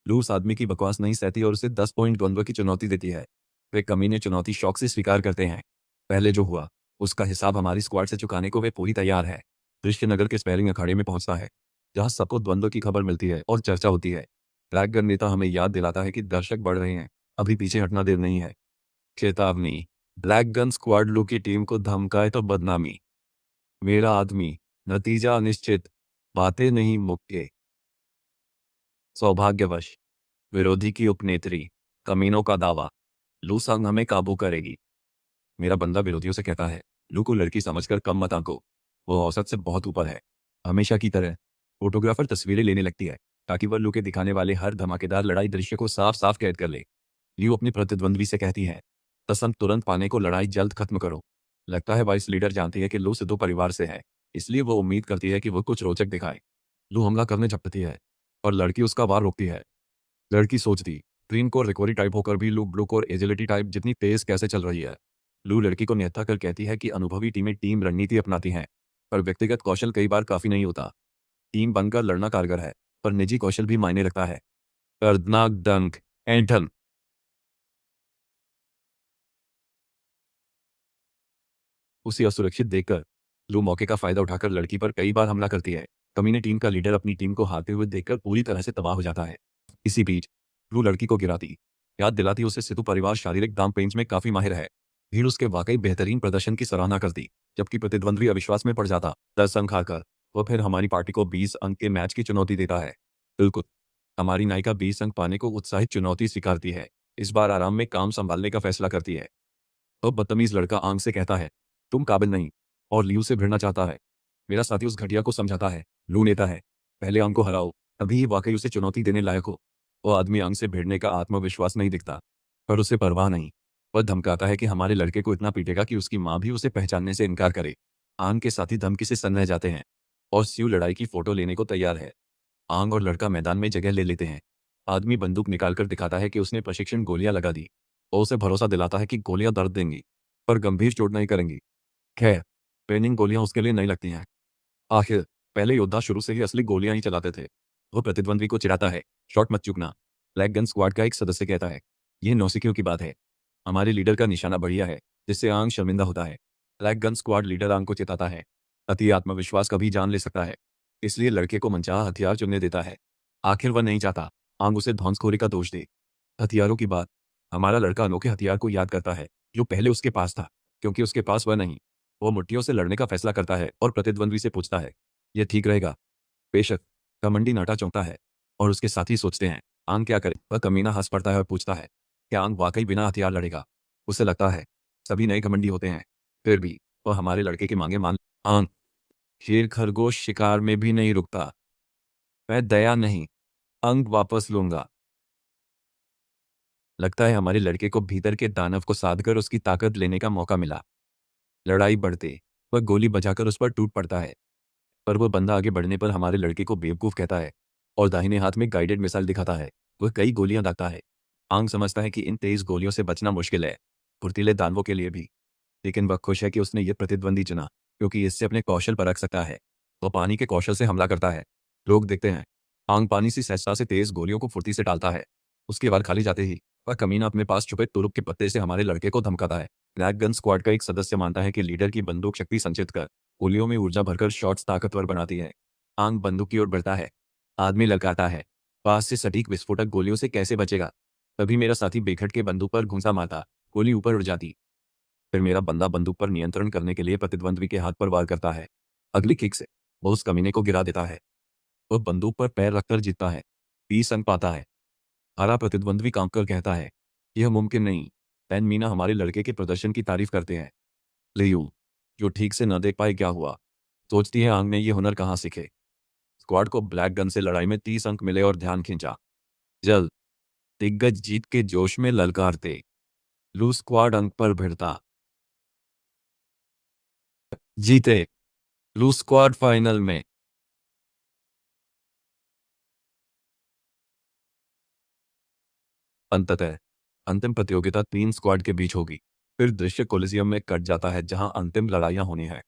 लू उस आदमी की बकवास नहीं सहती और उसे 10 पॉइंट द्वंद्व की चुनौती देती है। वे कमीने चुनौती शौक से स्वीकार करते हैं। पहले जो हुआ उसका हिसाब हमारी स्क्वाड से चुकाने को वे पूरी तैयार है। दृश्य नगर के स्पेलिंग अखाड़े में पहुंचता है, जहां सबको द्वंद्व की खबर मिलती है और चर्चा होती है। रैगगन नेता हमें याद दिलाता है कि दर्शक बढ़ रहे हैं, अभी पीछे हटना देर नहीं है। चेतावनी, ब्लैक गन स्क्वाड लू की टीम को धमकाए तो बदनामी। मेरा आदमी, नतीजा अनिश्चित, बातें नहीं मुक्के। सौभाग्यवश विरोधी की उपनेत्री, कमीनों का दावा, लू संग हमें काबू करेगी। मेरा बंदा विरोधियों से कहता है, लू को लड़की समझकर कम मत आंको, वो औसत से बहुत ऊपर है। हमेशा की तरह फोटोग्राफर तस्वीरें लेने लगती है ताकि वह लू के दिखाने वाले हर धमाकेदार लड़ाई दृश्य को साफ साफ कैद कर ले। ल्यू अपनी प्रतिद्वंद्वी से कहती है, कसम तुरंत पाने को लड़ाई जल्द खत्म करो। लगता है वाइस लीडर जानती है कि लू सिद्धू परिवार से है, इसलिए वो उम्मीद करती है कि वो कुछ रोचक दिखाए। लू हमला करने झपटती है और लड़की उसका वार रोकती है। लड़की सोचती, ग्रीन कोर रिकवरी टाइप होकर भी लू ब्लू कोर एजिलिटी टाइप जितनी तेज कैसे चल रही है। लू लड़की को निहत्था कर कहती है कि अनुभवी टीमें टीम रणनीति अपनाती हैं, पर व्यक्तिगत कौशल कई बार काफी नहीं होता। टीम बनकर लड़ना कारगर है, पर निजी कौशल भी मायने रखता है। दर्दनाक डंक, एंटन। उसे असुरक्षित देखकर लू मौके का फायदा उठाकर लड़की पर कई बार हमला करती है। कमीने टीम का लीडर अपनी टीम को हारते हुए देखकर पूरी तरह से तबाह हो जाता है। इसी बीच लू लड़की को गिराती, याद दिलाती उसे सिद्धू परिवार शारीरिक दाम पेंच में काफी माहिर है। भीड़ उसके वाकई बेहतरीन प्रदर्शन की सराहना करती, जबकि प्रतिद्वंद्वी अविश्वास में पड़ जाता। 10 अंक हारकर वह फिर हमारी पार्टी को 20 अंक के मैच की चुनौती देता है। बिल्कुल, हमारी नायिका 20 अंक पाने को उत्साहित चुनौती स्वीकारती है। इस बार आराम में काम संभालने का फैसला करती है। अब बदतमीज लड़का आंग से कहता है, तुम काबिल नहीं, और लियू से भिड़ना चाहता है। मेरा साथी उस घटिया को समझाता है, लू नेता है, पहले आंग को हराओ, तभी ये वाकई उसे चुनौती देने लायक हो। वो आदमी आंग से भिड़ने का आत्मविश्वास नहीं दिखता, पर उसे परवाह नहीं। वह धमकाता है कि हमारे लड़के को इतना पीटेगा कि उसकी माँ भी उसे पहचानने से इनकार करे। आंग के साथी धमकी से सन्न रह जाते हैं और स्यू लड़ाई की फोटो लेने को तैयार है। आंग और लड़का मैदान में जगह ले लेते हैं। आदमी बंदूक निकालकर दिखाता है कि उसने प्रशिक्षण गोलियां लगा दी। वो उसे भरोसा दिलाता है कि गोलियां दर्द देंगी, पर गंभीर चोट नहीं करेंगी। खैर, ट्रेनिंग गोलियां उसके लिए नहीं लगती हैं। आखिर पहले योद्धा शुरू से ही असली गोलियां ही चलाते थे। वो प्रतिद्वंद्वी को चिढ़ाता है, शॉट मत चूकना। ब्लैक गन स्क्वाड का एक सदस्य कहता है, ये नौसिखियों की बात है। हमारे लीडर का निशाना बढ़िया है, जिससे आंग शर्मिंदा होता है। ब्लैक गन स्क्वाड लीडर आंग को चेताता है, अति आत्मविश्वास कभी जान ले सकता है, इसलिए लड़के को मनचाहा हथियार चुनने देता है। आखिर वह नहीं चाहता आंग उसे धौंसखोरी का दोष दे। हथियारों की बात, हमारा लड़का अनोखे हथियार को याद करता है जो पहले उसके पास था, क्योंकि उसके पास वह नहीं। वो मुट्ठियों से लड़ने का फैसला करता है और प्रतिद्वंद्वी से पूछता है, यह ठीक रहेगा? बेशक। कमंडी नाटा चौंकता है और उसके साथी सोचते हैं, आंग क्या करे। वह कमीना हंस पड़ता है और पूछता है, क्या आंग वाकई बिना हथियार लड़ेगा? उसे लगता है सभी नए कमंडी होते हैं, फिर भी वह हमारे लड़के की मांगे मान। आंग, शेर खरगोश शिकार में भी नहीं रुकता। मैं दया नहीं, अंग वापस लूंगा। लगता है हमारे लड़के को भीतर के दानव को साधकर उसकी ताकत लेने का मौका मिला। लड़ाई बढ़ते वह गोली बजाकर उस पर टूट पड़ता है, पर वह बंदा आगे बढ़ने पर हमारे लड़के को बेवकूफ़ कहता है और दाहिने हाथ में गाइडेड मिसाइल दिखाता है। वह कई गोलियां दागता है। आंग समझता है कि इन तेज गोलियों से बचना मुश्किल है, फुर्तीले दानवों के लिए भी। लेकिन वह खुश है कि उसने ये प्रतिद्वंदी चुना, क्योंकि इससे अपने कौशल परख सकता है। वह पानी के कौशल से हमला करता है। लोग देखते हैं, आंग पानी सी सहजता से तेज गोलियों को फुर्ती से डालता है। उसके बाद खाली जाते ही वह कमीना अपने पास छुपे तुरुप के पत्ते से हमारे लड़के को धमकाता है। ब्लैक गन स्क्वाड का एक सदस्य मानता है कि लीडर की बंदूक शक्ति संचित कर गोलियों में ऊर्जा भरकर शॉट्स ताकतवर बनाती है। आंग बंदूक की ओर बढ़ता है। आदमी ललकारता है, पास से सटीक विस्फोटक गोलियों से कैसे बचेगा। तभी मेरा साथी बेखट के बंदूक पर घुसा मारता, गोली ऊपर उड़ जाती। फिर मेरा बंदा बंदूक पर नियंत्रण करने के लिए प्रतिद्वंद्वी के हाथ पर वार करता है। अगली किक से वो उस कमीने को गिरा देता है। वह बंदूक पर पैर रखकर जीतता है, 20 अंक पाता है। हरा प्रतिद्वंद्वी कांप कर कहता है, यह मुमकिन नहीं। पैन मीना हमारे लड़के के प्रदर्शन की तारीफ करते हैं। लियू, जो ठीक से न देख पाए क्या हुआ, सोचती है आंग ने ये हुनर कहाँ सीखे। स्क्वाड को ब्लैक गन से लड़ाई में 30 अंक मिले और ध्यान खींचा। जल्द दिग्गज जीत के जोश में ललकारते, लू स्क्वाड अंक पर भिड़ता। जीते, लू स्क्वाड फाइनल में। अंततः अंतिम प्रतियोगिता 3 स्क्वाड के बीच होगी। फिर दृश्य कोलिजियम में कट जाता है जहां अंतिम लड़ाइयां होनी है।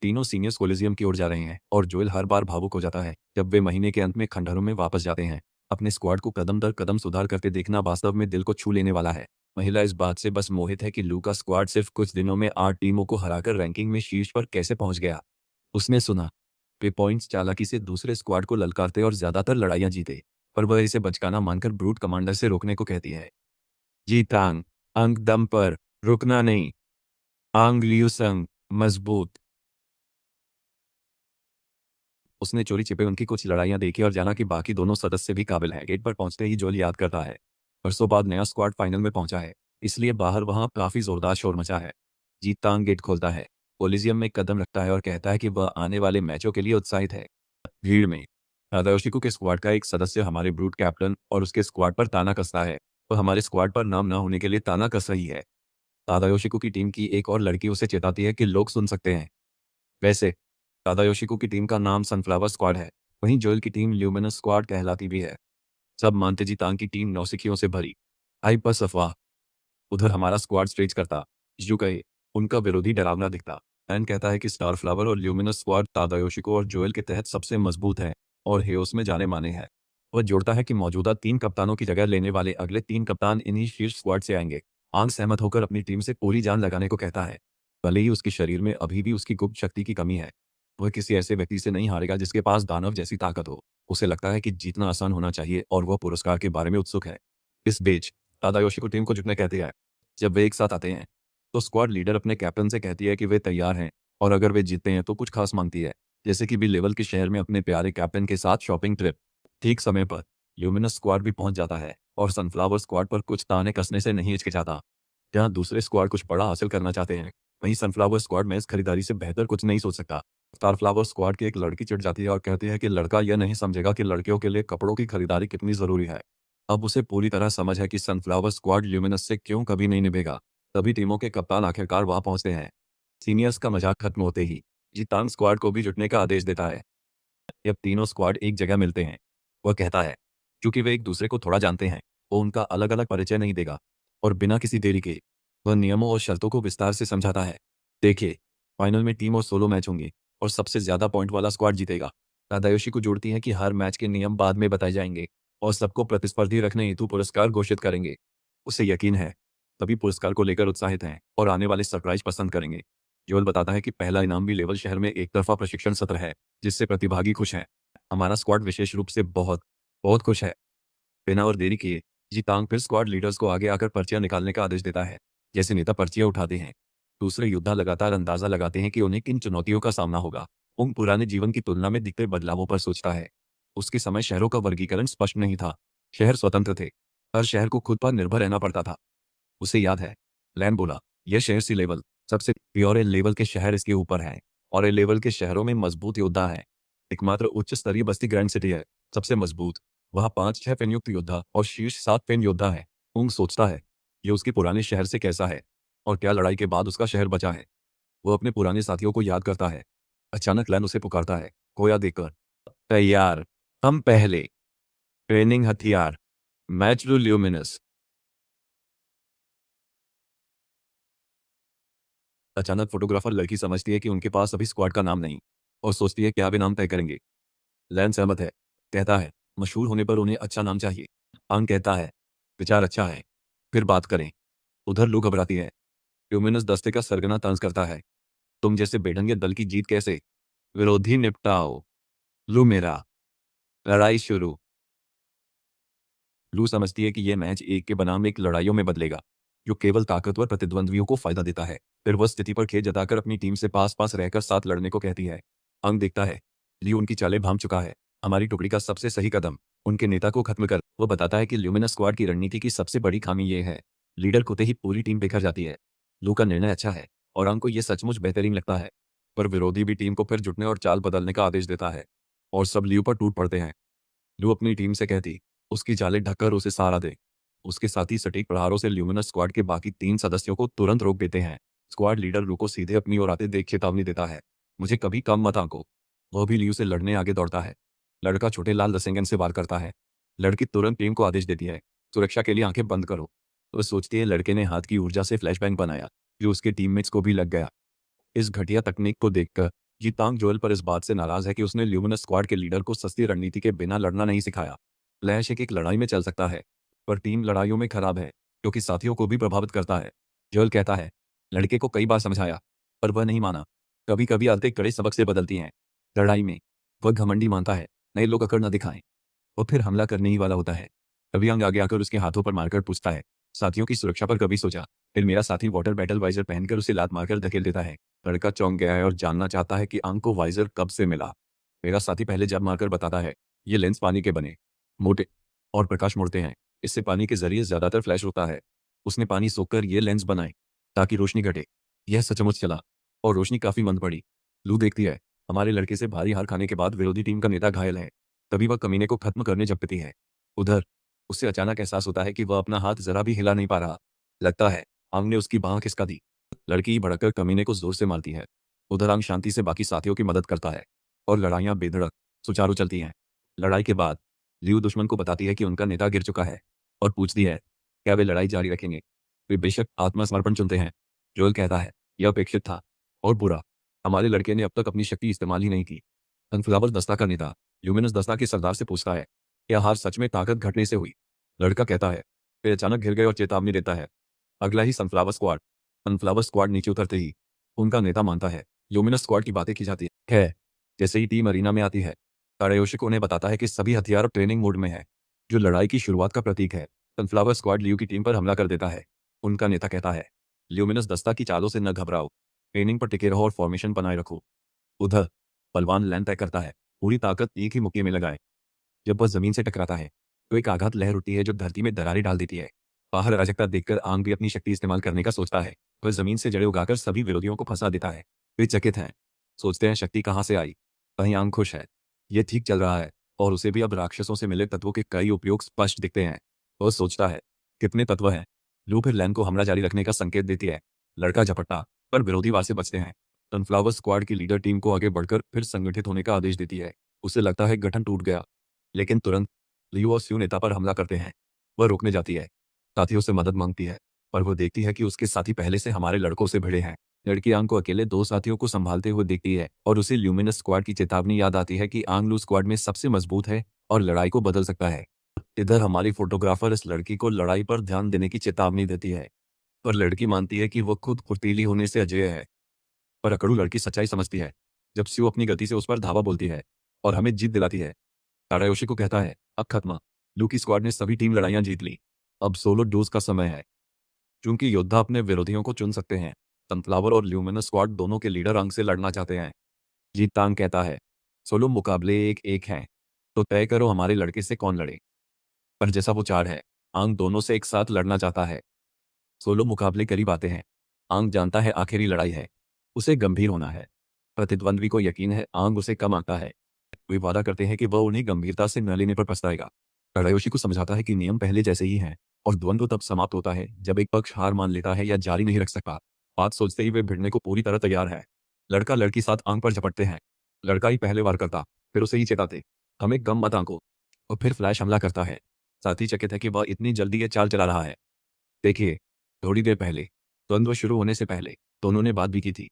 तीनों सीनियर्स कोलिजियम की ओर जा रहे हैं और जोएल हर बार भावुक हो जाता है जब वे महीने के अंत में खंडहरों में वापस जाते हैं। अपने स्क्वाड को कदम दर कदम सुधार करते देखना वास्तव में दिल को छू लेने वाला है। महिला इस बात से बस मोहित है कि लू का स्क्वाड सिर्फ कुछ दिनों में 8 टीमों को हराकर रैंकिंग में शीर्ष पर कैसे पहुंच गया। उसने सुना वे पॉइंट्स चालाकी से दूसरे स्क्वाड को ललकारते और ज्यादातर लड़ाइयां जीते, पर वह इसे बचकाना मानकर ब्रूट कमांडर से रोकने को कहती है। जीतांग, अंक दम पर, रुकना नहीं। आंग लियूसंग, मजबूत। उसने चोरी छिपे उनकी कुछ लड़ाइयां देखी और जाना कि बाकी दोनों सदस्य भी काबिल हैं। गेट पर पहुंचते ही जोल याद करता है, बरसों बाद नया स्क्वाड फाइनल में पहुंचा है, इसलिए बाहर वहां काफी जोरदार शोर मचा है। जीतांग गेट खोलता है, कोलिजियम में कदम रखता है और कहता है कि वह आने वाले मैचों के लिए उत्साहित है। भीड़ में दादायोशिको के स्क्वाड का एक सदस्य हमारे ब्रूट कैप्टन और उसके स्क्वाड पर ताना कसता है। वह हमारे स्क्वाड पर नाम न होने के लिए ताना कस रही है। तादायोशिको की टीम की एक और लड़की उसे चेताती है कि लोग सुन सकते हैं। वैसे तादायोशिको की टीम का नाम सनफ्लावर स्क्वाड है, वहीं जोएल की टीम ल्यूमिनस स्क्वाड कहलाती भी है। सब मानते जीतांग की टीम नौसिखियों से भरी। आई बस अफवाह। उधर हमारा स्क्वाड स्ट्रेच करता, यू कहे, उनका विरोधी डरावना दिखता। एन कहता है कि स्टार फ्लावर और ल्यूमिनस स्क्वाड तादायोशिको और जोएल के तहत सबसे मजबूत है और हेओस में जाने माने हैं। वह जोड़ता है कि मौजूदा 3 कप्तानों की जगह लेने वाले अगले 3 कप्तान इन्हीं शीर्ष स्क्वाड से आएंगे। आंग सहमत होकर अपनी टीम से पूरी जान लगाने को कहता है। भले ही उसके शरीर में अभी भी उसकी गुप्त शक्ति की कमी है, वह किसी ऐसे व्यक्ति से नहीं हारेगा जिसके पास दानव जैसी ताकत हो। उसे लगता है कि जीतना आसान होना चाहिए और वह पुरस्कार के बारे में उत्सुक है। इस बीच तादायोशी को टीम को जुटने कहती है। जब वे एक साथ आते हैं तो स्क्वाड लीडर अपने कैप्टन से कहती है कि वे तैयार हैं और अगर वे जीतते हैं तो कुछ खास मांगती है, जैसे कि बी लेवल के शहर में अपने प्यारे कैप्टन के साथ शॉपिंग ट्रिप। ठीक समय पर ल्यूमिनस स्क्वाड भी पहुंच जाता है और सनफ्लावर स्क्वाड पर कुछ ताने कसने से नहीं हिचकिचाता। जहां दूसरे स्क्वाड कुछ बड़ा हासिल करना चाहते हैं, वहीं सनफ्लावर स्क्वाड में इस खरीदारी से बेहतर कुछ नहीं सोच सकता। स्टारफ्लावर स्क्वाड की एक लड़की चिढ़ जाती है और कहती है कि लड़का यह नहीं समझेगा कि लड़कियों के लिए कपड़ों की खरीदारी कितनी जरूरी है। अब उसे पूरी तरह समझ है कि सनफ्लावर स्क्वाड ल्यूमिनस से क्यों कभी नहीं निभेगा। तभी टीमों के कप्तान आखिरकार वहां पहुंचते हैं। सीनियर्स का मजाक खत्म होते ही जीतांग स्क्वाड को भी जुटने का आदेश देता है। जब तीनों स्क्वाड एक जगह मिलते हैं, वह कहता है, क्योंकि वे एक दूसरे को थोड़ा जानते हैं, वो उनका अलग अलग परिचय नहीं देगा। और बिना किसी देरी के वह नियमों और शर्तों को विस्तार से समझाता है। देखिए, फाइनल में टीम और सोलो मैच होंगे और सबसे ज्यादा पॉइंट वाला स्क्वाड जीतेगा। तादायोशी को जोड़ती है कि हर मैच के नियम बाद में बताए जाएंगे और सबको प्रतिस्पर्धी रखने हेतु पुरस्कार घोषित करेंगे। उसे यकीन है तभी पुरस्कार को लेकर उत्साहित हैं और आने वाले सरप्राइज पसंद करेंगे। जोल बताता है कि पहला इनाम भी लेवल शहर में एक तरफा प्रशिक्षण सत्र है, जिससे प्रतिभागी खुश हैं। हमारा स्क्वाड विशेष रूप से बहुत बहुत खुश है। बिना और देरी किए जीतांग फिर स्क्वाड लीडर्स को आगे आकर पर्चियां निकालने का आदेश देता है। जैसे नेता पर्चियां उठाते हैं, दूसरे योद्धा लगातार अंदाजा लगाते हैं कि उन्हें किन चुनौतियों का सामना होगा। उंग पुराने जीवन की तुलना में दिखते बदलावों पर सोचता है। उसके समय शहरों का वर्गीकरण स्पष्ट नहीं था। शहर स्वतंत्र थे, हर शहर को खुद पर निर्भर रहना पड़ता था। उसे याद है, लैन बोला, यह शहर सी लेवल सबसे प्योर ए लेवल के शहर इसके ऊपर है और ए लेवल के शहरों में मजबूत योद्धा है। एकमात्र उच्च स्तरीय बस्ती ग्रैंड सिटी है, सबसे मजबूत। वहाँ 5-6 फेनयुक्त योद्धा और शीर्ष 7 फेन योद्धा है। उंग सोचता है, ये उसके पुराने शहर से कैसा है और क्या लड़ाई के बाद उसका शहर बचा है। वो अपने पुराने साथियों को याद करता है। अचानक लैन उसे पुकारता है, कोया देकर। तैयार, हम पहले। ट्रेनिंग हथियार, मैच ल्यूमिनस। अचानक फोटोग्राफर लड़की समझती है कि उनके पास अभी स्क्वाड का नाम नहीं और सोचती है क्या वे नाम तय करेंगे। लैन सहमत है, कहता है, मशहूर होने पर उन्हें अच्छा नाम चाहिए। आंग कहता है, विचार अच्छा है, फिर बात करें। उधर लू घबराती है। ल्यूमिनस दस्ते का सरगना तंज करता है, तुम जैसे बेढंगे दल की जीत कैसे? विरोधी निपटाओ। लू मेरा। लड़ाई शुरू। लू समझती है कि यह मैच एक के बनाम एक लड़ाइयों में बदलेगा, जो केवल ताकतवर प्रतिद्वंद्वियों को फायदा देता है। फिर वह स्थिति पर खेद जताकर अपनी टीम से पास पास रहकर साथ लड़ने को कहती है। अंग देखता है, ली उनकी चालें भांप चुका है। हमारी टुकड़ी का सबसे सही कदम उनके नेता को खत्म कर। वह बताता है कि ल्यूमिनस स्क्वाड की रणनीति की सबसे बड़ी खामी यह है, लीडर होते ही पूरी टीम बिखर जाती है। लू का निर्णय अच्छा है और अंग को यह सचमुच बेहतरीन लगता है, पर विरोधी भी टीम को फिर जुटने और चाल बदलने का आदेश देता है और सब ल्यू पर टूट पड़ते हैं। लू अपनी टीम से कहती, उसकी चालें ढककर उसे सहारा दे। उसके साथ ही सटीक प्रहारों से ल्यूमिनस स्क्वाड के बाकी 3 सदस्यों को तुरंत रोक देते हैं। स्क्वाड लीडर लू को सीधे अपनी ओर आते देख चेतावनी देता है, मुझे कभी कम मत आंको। वह भी ल्यू से लड़ने आगे दौड़ता है। लड़का छोटे लाल लसेंगन से वार करता है। लड़की तुरंत टीम को आदेश देती है, सुरक्षा के लिए आंखें बंद करो। वह सोचती है लड़के ने हाथ की ऊर्जा से फ्लैशबैंग बनाया, जो उसके टीममेट्स को भी लग गया। इस घटिया तकनीक को देखकर जीतांग जोएल पर इस बात से नाराज है कि उसने ल्यूमिनस स्क्वाड के लीडर को सस्ती रणनीति के बिना लड़ना नहीं सिखाया। फ्लैश एक लड़ाई में चल सकता है, पर टीम लड़ाइयों में खराब है, क्योंकि साथियों को भी प्रभावित करता है। जोएल कहता है, लड़के को कई बार समझाया, पर वह नहीं माना। कभी कभी आदतें कड़े सबक से बदलती हैं। लड़ाई में वह घमंडी मानता है, नए लोग अकड़ न दिखाएं। वो फिर हमला करने ही वाला होता है। तभी अंग आगे आकर उसके हाथों पर मारकर पूछता है, साथियों की सुरक्षा पर कभी सोचा? फिर मेरा साथी वाटर बैटल वाइजर पहनकर उसे लात मारकर धकेल देता है। लड़का चौंक गया है और जानना चाहता है कि अंग को वाइजर कब से मिला। मेरा साथी पहले जब मारकर बताता है, ये लेंस पानी के बने, मोटे और प्रकाश मोड़ते हैं। इससे पानी के जरिए ज्यादातर फ्लैश होता है। उसने पानी सोखकर ये लेंस बनाए ताकि रोशनी घटे। यह सचमुच चला और रोशनी काफी मंद पड़ी। लू देखती है, हमारे लड़के से भारी हार खाने के बाद विरोधी टीम का नेता घायल है। तभी वह कमीने को खत्म करने झपकती है। उधर उसे अचानक एहसास होता है कि वह अपना हाथ जरा भी हिला नहीं पा रहा। लगता है आंग ने उसकी बांह खिसका दी। लड़की भड़ककर कमीने को जोर से मारती है। उधर आंग शांति से बाकी साथियों की मदद करता है और लड़ाइयां बेधड़क सुचारू चलती हैं। लड़ाई के बाद लियू दुश्मन को बताती है कि उनका नेता गिर चुका है और पूछती है, क्या वे लड़ाई जारी रखेंगे? वे बेशक आत्मसमर्पण चुनते हैं। जोएल कहता है, यह अपेक्षित था और बुरा। हमारे लड़के ने अब तक अपनी शक्ति इस्तेमाल ही नहीं की। सनफ्लावर दस्ता का नेता ल्यूमिनस दस्ता के सरदार से पूछता है, क्या हार सच में ताकत घटने से हुई? लड़का कहता है, वे अचानक गिर गए और चेतावनी देता है। अगला ही सनफ्लावर स्क्वाड नीचे उतरते ही उनका नेता मानता है। ल्यूमिनस स्क्वाड की बातें की जाती है। जैसे ही टीम अरीना में आती है, ताड़ायोशी उन्हें बताता है कि सभी हथियार अब ट्रेनिंग मोड में है, जो लड़ाई की शुरुआत का प्रतीक है। सनफ्लावर स्क्वाड लियू की टीम पर हमला कर देता है। उनका नेता कहता है, ल्यूमिनस दस्ता की चालों से न घबराओ, ट्रेनिंग पर टिके रहो और फॉर्मेशन बनाए रखो। उधर पलवान लाइन तय करता है, पूरी ताकत एक ही मुक्के में लगाए। जब वह जमीन से टकराता है, तो एक आघात लहर उठती है जो धरती में दरारें डाल देती है। बाहर अराजकता देखकर आंग भी अपनी शक्ति इस्तेमाल करने का सोचता है। वह जमीन से जड़ें उगाकर सभी विरोधियों को फंसा देता है। वे चकित हैं, सोचते हैं शक्ति कहाँ से आई। वहीं आंग खुश है, ये ठीक चल रहा है और उसे भी अब राक्षसों से मिले तत्वों के कई उपयोग स्पष्ट दिखते हैं। वह सोचता है, कितने तत्व हैं। लू फिर लैन को हमला जारी रखने का संकेत देती है। लड़का झपटता, पर विरोधी वार से बचते हैं। सनफ्लावर स्क्वाड की लीडर टीम को आगे बढ़कर फिर संगठित होने का आदेश देती है। उसे लगता है गठन टूट गया, लेकिन तुरंत लियू और स्यू नेता पर हमला करते हैं। वह रोकने जाती है, साथियों से मदद मांगती है, पर वह देखती है कि उसके साथी पहले से हमारे लड़कों से भिड़े हैं। लड़की आंग को अकेले 2 साथियों को संभालते हुए देखती है और उसे ल्यूमिनस स्क्वाड की चेतावनी याद आती है कि आंग लू स्क्वाड में सबसे मजबूत है और लड़ाई को बदल सकता है। इधर हमारी फोटोग्राफर इस लड़की को लड़ाई पर ध्यान देने की चेतावनी देती है, पर लड़की मानती है कि वह खुद फुर्तीली होने से अजेय है। पर अकड़ू लड़की सच्चाई समझती है जब स्यू अपनी गति से उस पर धावा बोलती है और हमें जीत दिलाती है। ताड़ायोशी को कहता है, अब खत्म। लू की स्क्वाड ने सभी टीम लड़ाइयां जीत ली। अब सोलो डोज का समय है। चूंकि योद्धा अपने विरोधियों को चुन सकते हैं, सनफ्लावर और ल्यूमिनस स्क्वाड दोनों के लीडर अंग से लड़ना चाहते हैं। जीत तांग कहता है, सोलो मुकाबले 1-1 हैं, तो तय करो हमारे लड़के से कौन लड़े। पर जैसा वो 4 है, आंग दोनों से एक साथ लड़ना चाहता है। सोलो मुकाबले करीब आते हैं। आंग जानता है आखिरी लड़ाई है, उसे गंभीर होना है। प्रतिद्वंद्वी को यकीन है आंग उसे कम आता है। वे वादा करते हैं कि वह उन्हें गंभीरता से न लेने पर पछताएगा। ताड़ायोशी को समझाता है कि नियम पहले जैसे ही हैं और द्वंद्व तब समाप्त होता है जब एक पक्ष हार मान लेता है या जारी नहीं रख सकता। बात सोचते ही वे भिड़ने को पूरी तरह तैयार है। लड़का लड़की साथ आंग पर झपटते हैं। लड़का ही पहले वार करता, फिर उसे ही चेताते, हमें गम मत आंको, और फिर फ्लैश हमला करता है। साथी चकित है कि वह इतनी जल्दी ये चाल चला रहा है। देखिए, थोड़ी देर पहले, द्वंद्व शुरू होने से पहले दोनों ने बात भी की थी।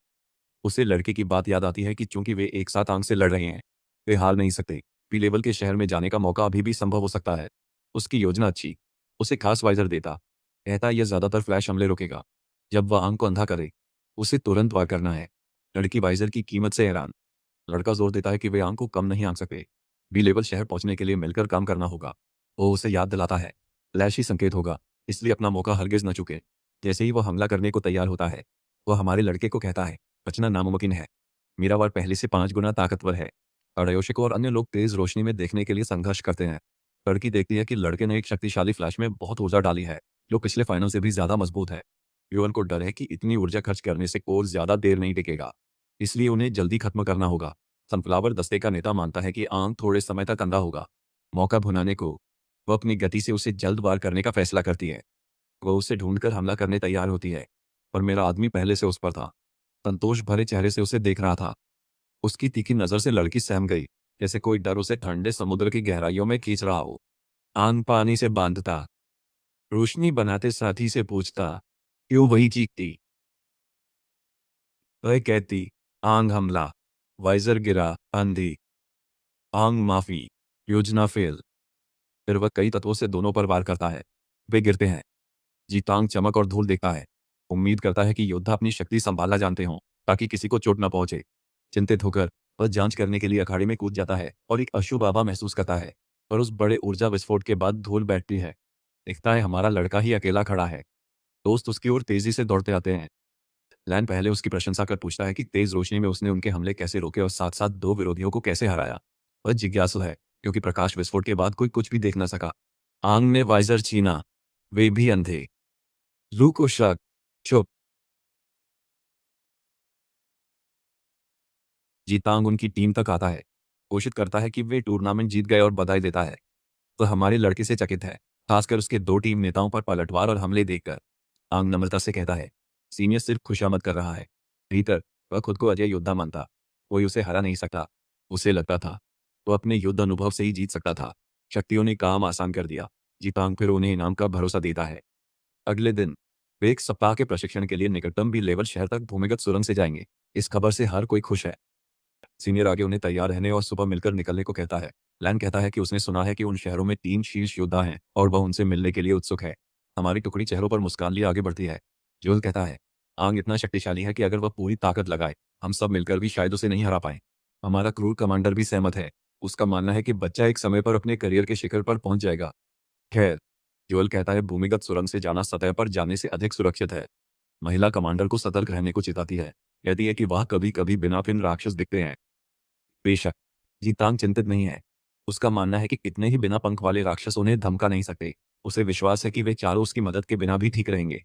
उसे लड़के की बात याद आती है कि चूंकि वे एक साथ आंग से लड़ रहे हैं, वे हार नहीं सकते। पी लेवल के शहर में जाने का मौका अभी भी संभव हो सकता है। उसकी योजना अच्छी। उसे खास वाइजर देता। कहता यह ज्यादातर फ्लैश हमले रोकेगा। जब वह आंख को अंधा करे, उसे तुरंत वार करना है। लड़की वाइजर की कीमत से हैरान। लड़का जोर देता है कि वे आंख को कम नहीं आंक सकते। बी लेवल शहर पहुंचने के लिए मिलकर काम करना होगा। वो उसे याद दिलाता है, फ्लैश ही संकेत होगा, इसलिए अपना मौका हरगिज न चूके। जैसे ही वह हमला करने को तैयार होता है, वह हमारे लड़के को कहता है, बचना नामुमकिन है। मेरा वार पहले से 5 गुना ताकतवर है। अड़योशिको और अन्य लोग तेज रोशनी में देखने के लिए संघर्ष करते हैं। लड़की देखती है कि लड़के ने एक शक्तिशाली फ्लैश में बहुत ऊर्जा डाली है, जो पिछले फाइनल से भी ज्यादा मजबूत है। युवन को डर है कि इतनी ऊर्जा खर्च करने से कोर ज्यादा देर नहीं टिकेगा, इसलिए उन्हें जल्दी खत्म करना होगा। सनफ्लावर दस्ते का नेता मानता है कि आंग थोड़े समय तक अंधा होगा। मौका भुनाने को वह अपनी गति से उसे जल्द वार करने का फैसला करती है। वह उसे ढूंढकर हमला करने तैयार होती है, पर मेरा आदमी पहले से उस पर था। संतोष भरे चेहरे से उसे देख रहा था। उसकी तीखी नजर से लड़की सहम गई, जैसे कोई डर उसे ठंडे समुद्र की गहराइयों में खींच रहा हो। आंग पानी से बांधता, रोशनी बनाते साथी से पूछता, क्यों वही चीखती। वह कहती, आंग हमला, वाइजर गिरा, अंधी। आंग माफी, योजना फेल। फिर वह कई तत्वों से दोनों पर वार करता है। वे गिरते हैं। जीतांग चमक और धूल देखता है। उम्मीद करता है कि योद्धा अपनी शक्ति संभालना जानते हों, ताकि किसी को चोट न पहुंचे। चिंतित होकर वह जांच करने के लिए अखाड़े में कूद जाता है और एक अशुभ आभा महसूस करता है। पर उस बड़े ऊर्जा विस्फोट के बाद धूल बैठती है। दिखता है हमारा लड़का ही अकेला खड़ा है। दोस्त उसकी ओर तेजी से दौड़ते आते हैं। लैन पहले उसकी प्रशंसा कर पूछता है कि तेज रोशनी में उसने उनके हमले कैसे रोके और साथ साथ 2 विरोधियों को कैसे हराया। वह जिज्ञासु है, क्योंकि प्रकाश विस्फोट के बाद कोई कुछ भी देख न सका। आंग ने वाइजर छीना। वे भी अंधे। लू को शक। चुप। जीतांग उनकी टीम तक आता है। घोषित करता है कि वे टूर्नामेंट जीत गए और बधाई देता है। वह हमारे लड़के से चकित है, खासकर उसके 2 टीम नेताओं पर पलटवार और हमले देखकर। आंग नम्रता से कहता है, सीनियर सिर्फ खुशामद कर रहा है। भीतर वह खुद को अजय योद्धा मानता। कोई उसे हरा नहीं सकता। उसे लगता था वो अपने युद्ध अनुभव से ही जीत सकता था। शक्तियों ने काम आसान कर दिया। जीतांग फिर उन्हें इनाम का भरोसा देता है। अगले दिन वे 1 सप्ताह के प्रशिक्षण के लिए निकटतम भी लेवल शहर तक भूमिगत सुरंग से जाएंगे। इस खबर से हर कोई खुश है। सीनियर आगे उन्हें तैयार रहने और सुबह मिलकर निकलने को कहता है। लैन कहता है कि उसने सुना है कि उन शहरों में 3 शीर्ष योद्धा हैं और वह उनसे मिलने के लिए उत्सुक है। हमारी टुकड़ी चेहरों पर मुस्कान लिए आगे बढ़ती है। जोल कहता है, आंग इतना शक्तिशाली है कि अगर वह पूरी ताकत लगाए, हम सब मिलकर भी शायद उसे नहीं हरा पाए। हमारा क्रूर कमांडर भी सहमत है। उसका मानना है कि बच्चा एक समय पर अपने करियर के शिखर पर पहुंच जाएगा। खैर, जोल कहता है भूमिगत सुरंग से जाना सतह पर जाने से अधिक सुरक्षित है। महिला कमांडर को सतर्क रहने को चिताती है। कहती है कि वह कभी कभी बिना फिन राक्षस दिखते हैं। बेशक, जीतांग चिंतित नहीं है। उसका मानना है कि कितने ही बिना पंख वाले राक्षस उन्हें धमका नहीं सकते। उसे विश्वास है कि वे चारों उसकी मदद के बिना भी ठीक रहेंगे।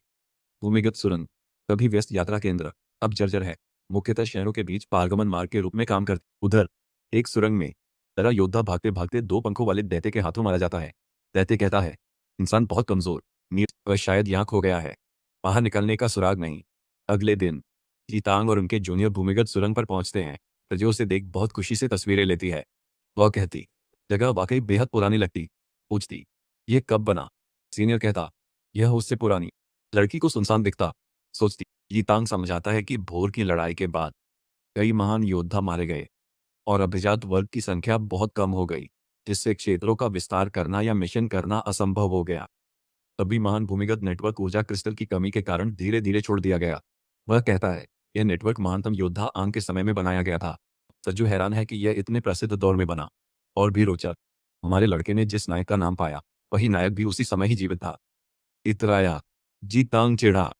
भूमिगत सुरंग, कभी व्यस्त यात्रा केंद्र, अब जर्जर है। मुख्यतः शहरों के बीच पारगमन मार्ग के रूप में काम करती। उधर एक सुरंग में तरह योद्धा भागते भागते 2 पंखों वाले दैत्य के हाथों मारा जाता है। दैत्य कहता है, इंसान बहुत कमजोर, वह शायद यहाँ खो गया है। बाहर निकलने का सुराग नहीं। अगले दिन जीतांग और उनके जूनियर भूमिगत सुरंग पर पहुंचते हैं। प्रजो उसे देख बहुत खुशी से तस्वीरें लेती है। वह कहती, जगह वाकई बेहद पुरानी लगती। पूछती, ये कब बना। सीनियर कहता, यह उससे पुरानी। लड़की को सुनसान दिखता। सोचती, यीतांग समझाता है कि भोर की लड़ाई के बाद कई महान योद्धा मारे गए और अभिजात वर्ग की संख्या बहुत कम हो गई, जिससे क्षेत्रों का विस्तार करना या मिशन करना असंभव हो गया। तभी महान भूमिगत नेटवर्क ऊर्जा क्रिस्टल की कमी के कारण धीरे धीरे छोड़ दिया गया। वह कहता है, यह नेटवर्क महानतम योद्धा आंग के समय में बनाया गया था। सज्जू हैरान है कि यह इतने प्रसिद्ध दौर में बना। और भी रोचक, हमारे लड़के ने जिस नायक का नाम पाया, वही नायक भी उसी समय ही जीवित था। इतराया। जीतांग चिढ़ा।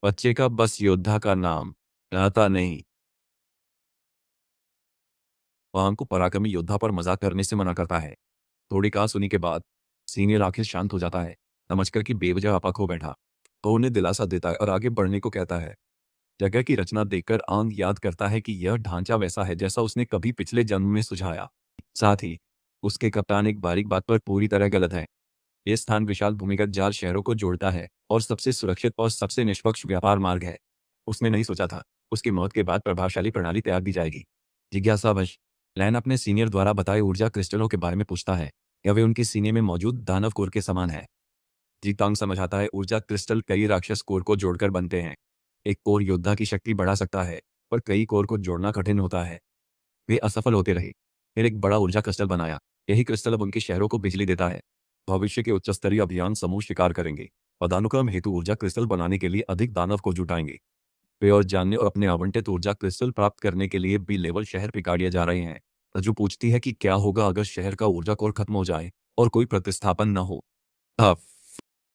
बच्चे का बस योद्धा का नाम आता नहीं। वह आंग को पराक्रमी योद्धा पर मजाक करने से मना करता है। थोड़ी कहासुनी के बाद सीनियर आखिर शांत हो जाता है, समझकर कि बेवजह आपा खो बैठा। तो उन्हें दिलासा देता है और आगे बढ़ने को कहता है। जगह की रचना देखकर आंग याद करता है कि यह ढांचा वैसा है जैसा उसने कभी पिछले जन्म में सुझाया। साथ ही उसके कप्तान एक बारीक बात पर पूरी तरह गलत है। यह स्थान विशाल भूमिगत जाल शहरों को जोड़ता है और सबसे सुरक्षित और सबसे निष्पक्ष व्यापार मार्ग है। उसने नहीं सोचा था उसकी मौत के बाद प्रभावशाली प्रणाली तैयार की जाएगी। जिज्ञासावश लैन अपने सीनियर द्वारा बताए ऊर्जा क्रिस्टलों के बारे में पूछता है, या वे उनके सीने में मौजूद दानव कोर के समान है। जीतांग समझाता है, ऊर्जा क्रिस्टल कई राक्षस कोर को जोड़कर बनते हैं। एक कोर योद्धा की शक्ति बढ़ा सकता है, पर कई कोर को जोड़ना कठिन होता है। वे असफल होते रहे। फिर एक बड़ा ऊर्जा क्रिस्टल बनाया। यही क्रिस्टल अब उनके शहरों को बिजली देता है। भविष्य के उच्च स्तरीय अभियान समूह शिकार करेंगे। पदानुक्रम हेतु ऊर्जा क्रिस्टल बनाने के लिए अधिक दानव को जुटाएंगे। वे और जानने और अपने आवंटित ऊर्जा क्रिस्टल प्राप्त करने के लिए बी लेवल शहर पिकाडिया जा रहे हैं। रज्जू पूछती है कि क्या होगा अगर शहर का ऊर्जा कोर खत्म हो जाए और कोई प्रतिस्थापन न हो। अब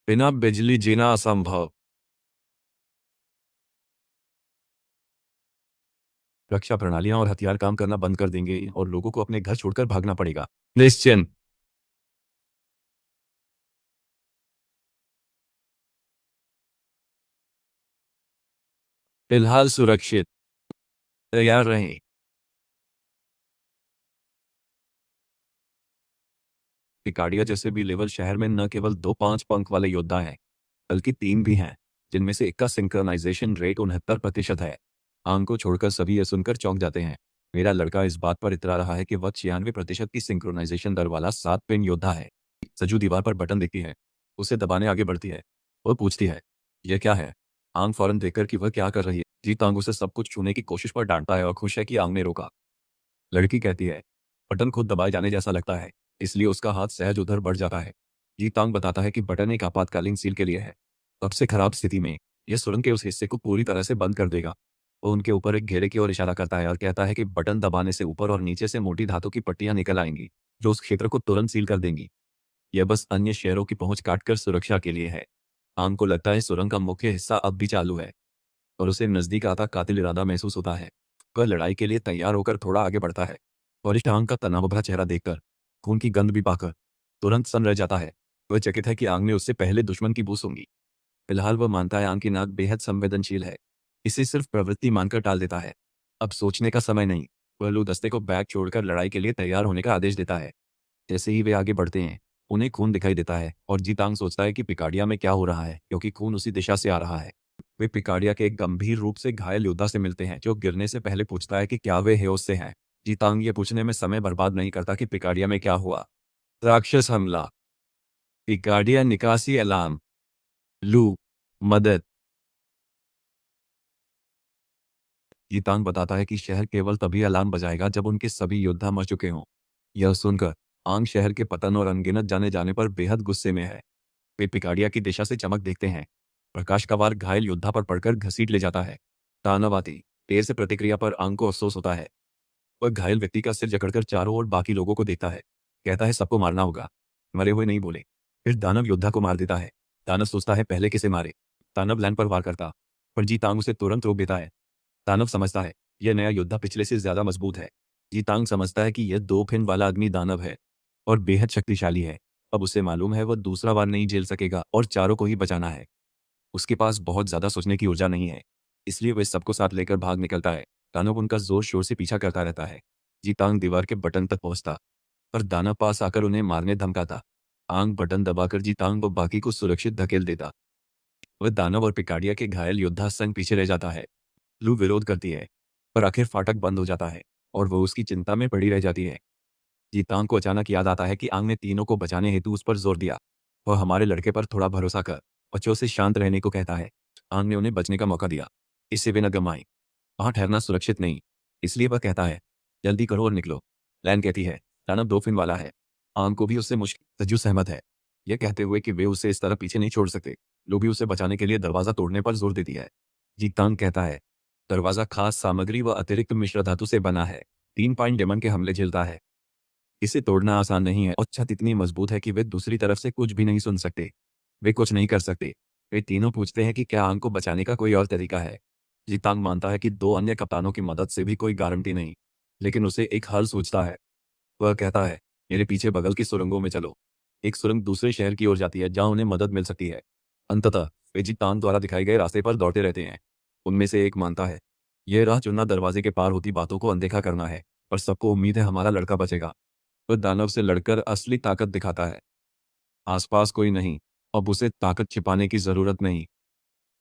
बिना बिजली जीना असंभव। रक्षा प्रणालियां और हथियार काम करना बंद कर देंगे और लोगों को अपने घर छोड़कर भागना पड़ेगा। निश्चिंत। फिलहाल सुरक्षित। तैयार रहें। पिकाडिया जैसे बी लेवल शहर में न केवल दो 5 पंख वाले योद्धा हैं, बल्कि 3 भी हैं, जिनमें से एक का सिंक्रोनाइजेशन रेट 69% है। आंग को छोड़कर सभी यह सुनकर चौंक जाते हैं। मेरा लड़का इस बात पर इतरा रहा है कि वह 96% की सिंक्रोनाइजेशन दर वाला 7 पिन योद्धा है। सजू दीवार पर बटन देखती है। उसे दबाने आगे बढ़ती है। वो पूछती है, यह क्या है? आंग फौरन देखकर कि वह क्या कर रही है। जीत आंग उसे सब कुछ छूने की कोशिश पर डांटता है और खुश है कि आंग ने रोका। लड़की कहती है, बटन खुद दबाए जाने जैसा लगता है, इसलिए उसका हाथ सहज उधर बढ़ जाता है। जीतांग बताता है कि बटन एक आपातकालीन सील के लिए है। सबसे खराब स्थिति में यह सुरंग के उस हिस्से को पूरी तरह से बंद कर देगा। वो उनके ऊपर एक घेरे की ओर इशारा करता है और कहता है कि बटन दबाने से ऊपर और नीचे से मोटी धातु की पट्टियां निकल आएंगी, जो उस क्षेत्र को तुरंत सील कर देंगी। यह बस अन्य शहरों की पहुंच काटकर सुरक्षा के लिए है। आंग को लगता है सुरंग का मुख्य हिस्सा अब भी चालू है और उसे नजदीक आता कातिल इरादा महसूस होता है। वह लड़ाई के लिए तैयार होकर थोड़ा आगे बढ़ता है। वरिष्ठ आंग का तनाव भरा चेहरा देखकर, खून की गंध भी पाकर तुरंत सन्न रह जाता है। वह चकित है कि आंग ने उससे पहले दुश्मन की बू सूंघी। फिलहाल वह मानता है आंग की नाक बेहद संवेदनशील है। इसे सिर्फ प्रवृत्ति मानकर टाल देता है। अब सोचने का समय नहीं। वह लू दस्ते को बैग छोड़कर लड़ाई के लिए तैयार होने का आदेश देता है। जैसे ही वे आगे बढ़ते हैं, उन्हें खून दिखाई देता है और जीतांग सोचता है कि पिकाडिया में क्या हो रहा है, क्योंकि खून उसी दिशा से आ रहा है। वे पिकाडिया के एक गंभीर रूप से घायल योद्धा से मिलते हैं, जो गिरने से पहले पूछता है कि क्या वे होश से हैं। जीतांग ये पूछने में समय बर्बाद नहीं करता कि पिकाडिया में क्या हुआ। राक्षस हमला। पिकाडिया निकासी अलार्म। लू मदद। जीतांग बताता है कि शहर केवल तभी अलार्म बजाएगा जब उनके सभी योद्धा मर चुके हों। यह सुनकर आंग शहर के पतन और अनगिनत जाने जाने पर बेहद गुस्से में है। वे पिकाडिया की दिशा से चमक देखते हैं। प्रकाश का वार घायल योद्धा पर पड़कर घसीट ले जाता है। तानावाती देर से प्रतिक्रिया पर आंग को अफसोस होता है। वह घायल व्यक्ति का सिर जकड़कर चारों ओर बाकी लोगों को देखता है। कहता है सबको मारना होगा। मरे हुए नहीं बोले। फिर दानव योद्धा को मार देता है। दानव सोचता है पहले किसे मारे। दानव लैंड पर वार करता, पर जीतांग उसे तुरंत रोक देता है। दानव समझता है यह नया योद्धा पिछले से ज्यादा मजबूत है। जीतांग समझता है कि यह 2 फिन वाला अग्नि दानव है और बेहद शक्तिशाली है। अब उसे मालूम है वह दूसरा वार नहीं झेल सकेगा और चारों को ही बचाना है। उसके पास बहुत ज्यादा सोचने की ऊर्जा नहीं है, इसलिए वह सबको साथ लेकर भाग निकलता है। दानव उनका जोर शोर से पीछा करता रहता है। जीतांग दीवार के बटन तक पहुंचता, पर दानव पास आकर उन्हें मारने धमकाता। आंग बटन दबाकर जीतांग व बाकी को सुरक्षित धकेल देता। वह दानव और पिकाडिया के घायल योद्धा संग पीछे रह जाता है। लू विरोध करती है, पर आखिर फाटक बंद हो जाता है और वह उसकी चिंता में पड़ी रह जाती है। जीतांग को अचानक याद आता है कि आंग ने तीनों को बचाने हेतु उस पर जोर दिया। वह हमारे लड़के पर थोड़ा भरोसा कर, बच्चों से शांत रहने को कहता है। आंग ने उन्हें बचने का मौका दिया, इससे वे न गमाएं। वहां ठहरना सुरक्षित नहीं, इसलिए वह कहता है, जल्दी करो और निकलो। लैन कहती है, दानव 2 फिन वाला है। आंग को भी उससे मुश्किल। सज्जू सहमत है, यह कहते हुए कि वे उसे इस तरह पीछे नहीं छोड़ सकते। लो भी उसे बचाने के लिए दरवाजा तोड़ने पर जोर देती है। जीतांग कहता है, दरवाजा खास सामग्री व अतिरिक्त मिश्र धातु से बना है, 3 पॉइंट डेमन के हमले झेलता है। इसे तोड़ना आसान नहीं है और छत इतनी मजबूत है कि वे दूसरी तरफ से कुछ भी नहीं सुन सकते। वे कुछ नहीं कर सकते। वे तीनों पूछते हैं कि क्या आंग को बचाने का कोई और तरीका है। जीतांग मानता है कि 2 अन्य कप्तानों की मदद से भी कोई गारंटी नहीं, लेकिन उसे एक हल सूझता है। वह कहता है, मेरे पीछे बगल की सुरंगों में चलो। एक सुरंग दूसरे शहर की ओर जाती है जहां उन्हें मदद मिल सकती है। अंततः वे जीतांग द्वारा दिखाए गए रास्ते पर दौड़ते रहते हैं। उनमें से एक मानता है, यह राह चुनना दरवाजे के पार होती बातों को अनदेखा करना है, पर सबको उम्मीद है हमारा लड़का बचेगा। वह दानव से लड़कर असली ताकत दिखाता है। आसपास कोई नहीं, अब उसे ताकत छिपाने की जरूरत नहीं।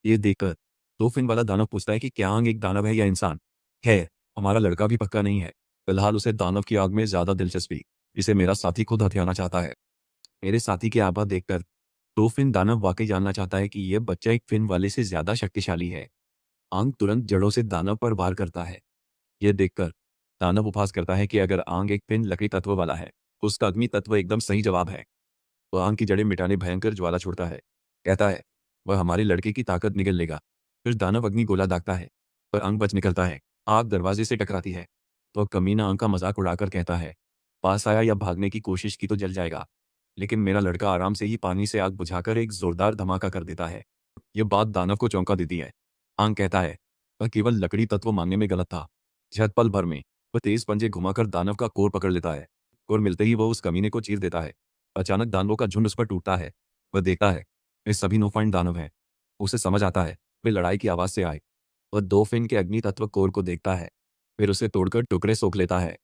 ये देखकर 2 फिन वाला दानव पूछता है कि क्या आंग एक दानव है या इंसान है। हमारा लड़का भी पक्का नहीं है। फिलहाल उसे दानव की आग में ज्यादा दिलचस्पी, इसे मेरा साथी खुद हथियाना चाहता है। मेरे साथी के आभा देखकर 2 फिन दानव वाकई जानना चाहता है कि यह बच्चा एक फिन वाले से ज्यादा शक्तिशाली है। आंग तुरंत जड़ों से दानव पर वार करता है। यह देखकर दानव उपहास करता है कि अगर आंग एक पिन लकड़ी तत्व वाला है तो उसका अग्नि तत्व एकदम सही जवाब है। वह आंग की जड़ें मिटाने भयंकर ज्वाला छोड़ता है। कहता है वह हमारे लड़के की ताकत निगल लेगा। फिर दानव अग्नि गोला दागता है पर आंग बच निकलता है। आग दरवाजे से टकराती है तो कमीना आंग का मजाक उड़ाकर कहता है पास आया या भागने की कोशिश की तो जल जाएगा। लेकिन मेरा लड़का आराम से ही पानी से आग बुझाकर एक जोरदार धमाका कर देता है। यह बात दानव को चौंका देती है। आंग कहता है वह केवल लकड़ी तत्व मानने में गलत था। झट पल भर में वह तेज पंजे घुमाकर दानव का कोर पकड़ लेता है। कोर मिलते ही वह उस कमीने को चीर देता है। अचानक दानवों का झुंड उस पर टूटता है। वह देखता है वे सभी नो फाइंड दानव हैं। उसे समझ आता है वे लड़ाई की आवाज से आए। वह दो फिन के अग्नि तत्व कोर को देखता है फिर उसे तोड़कर टुकड़े सोख लेता है।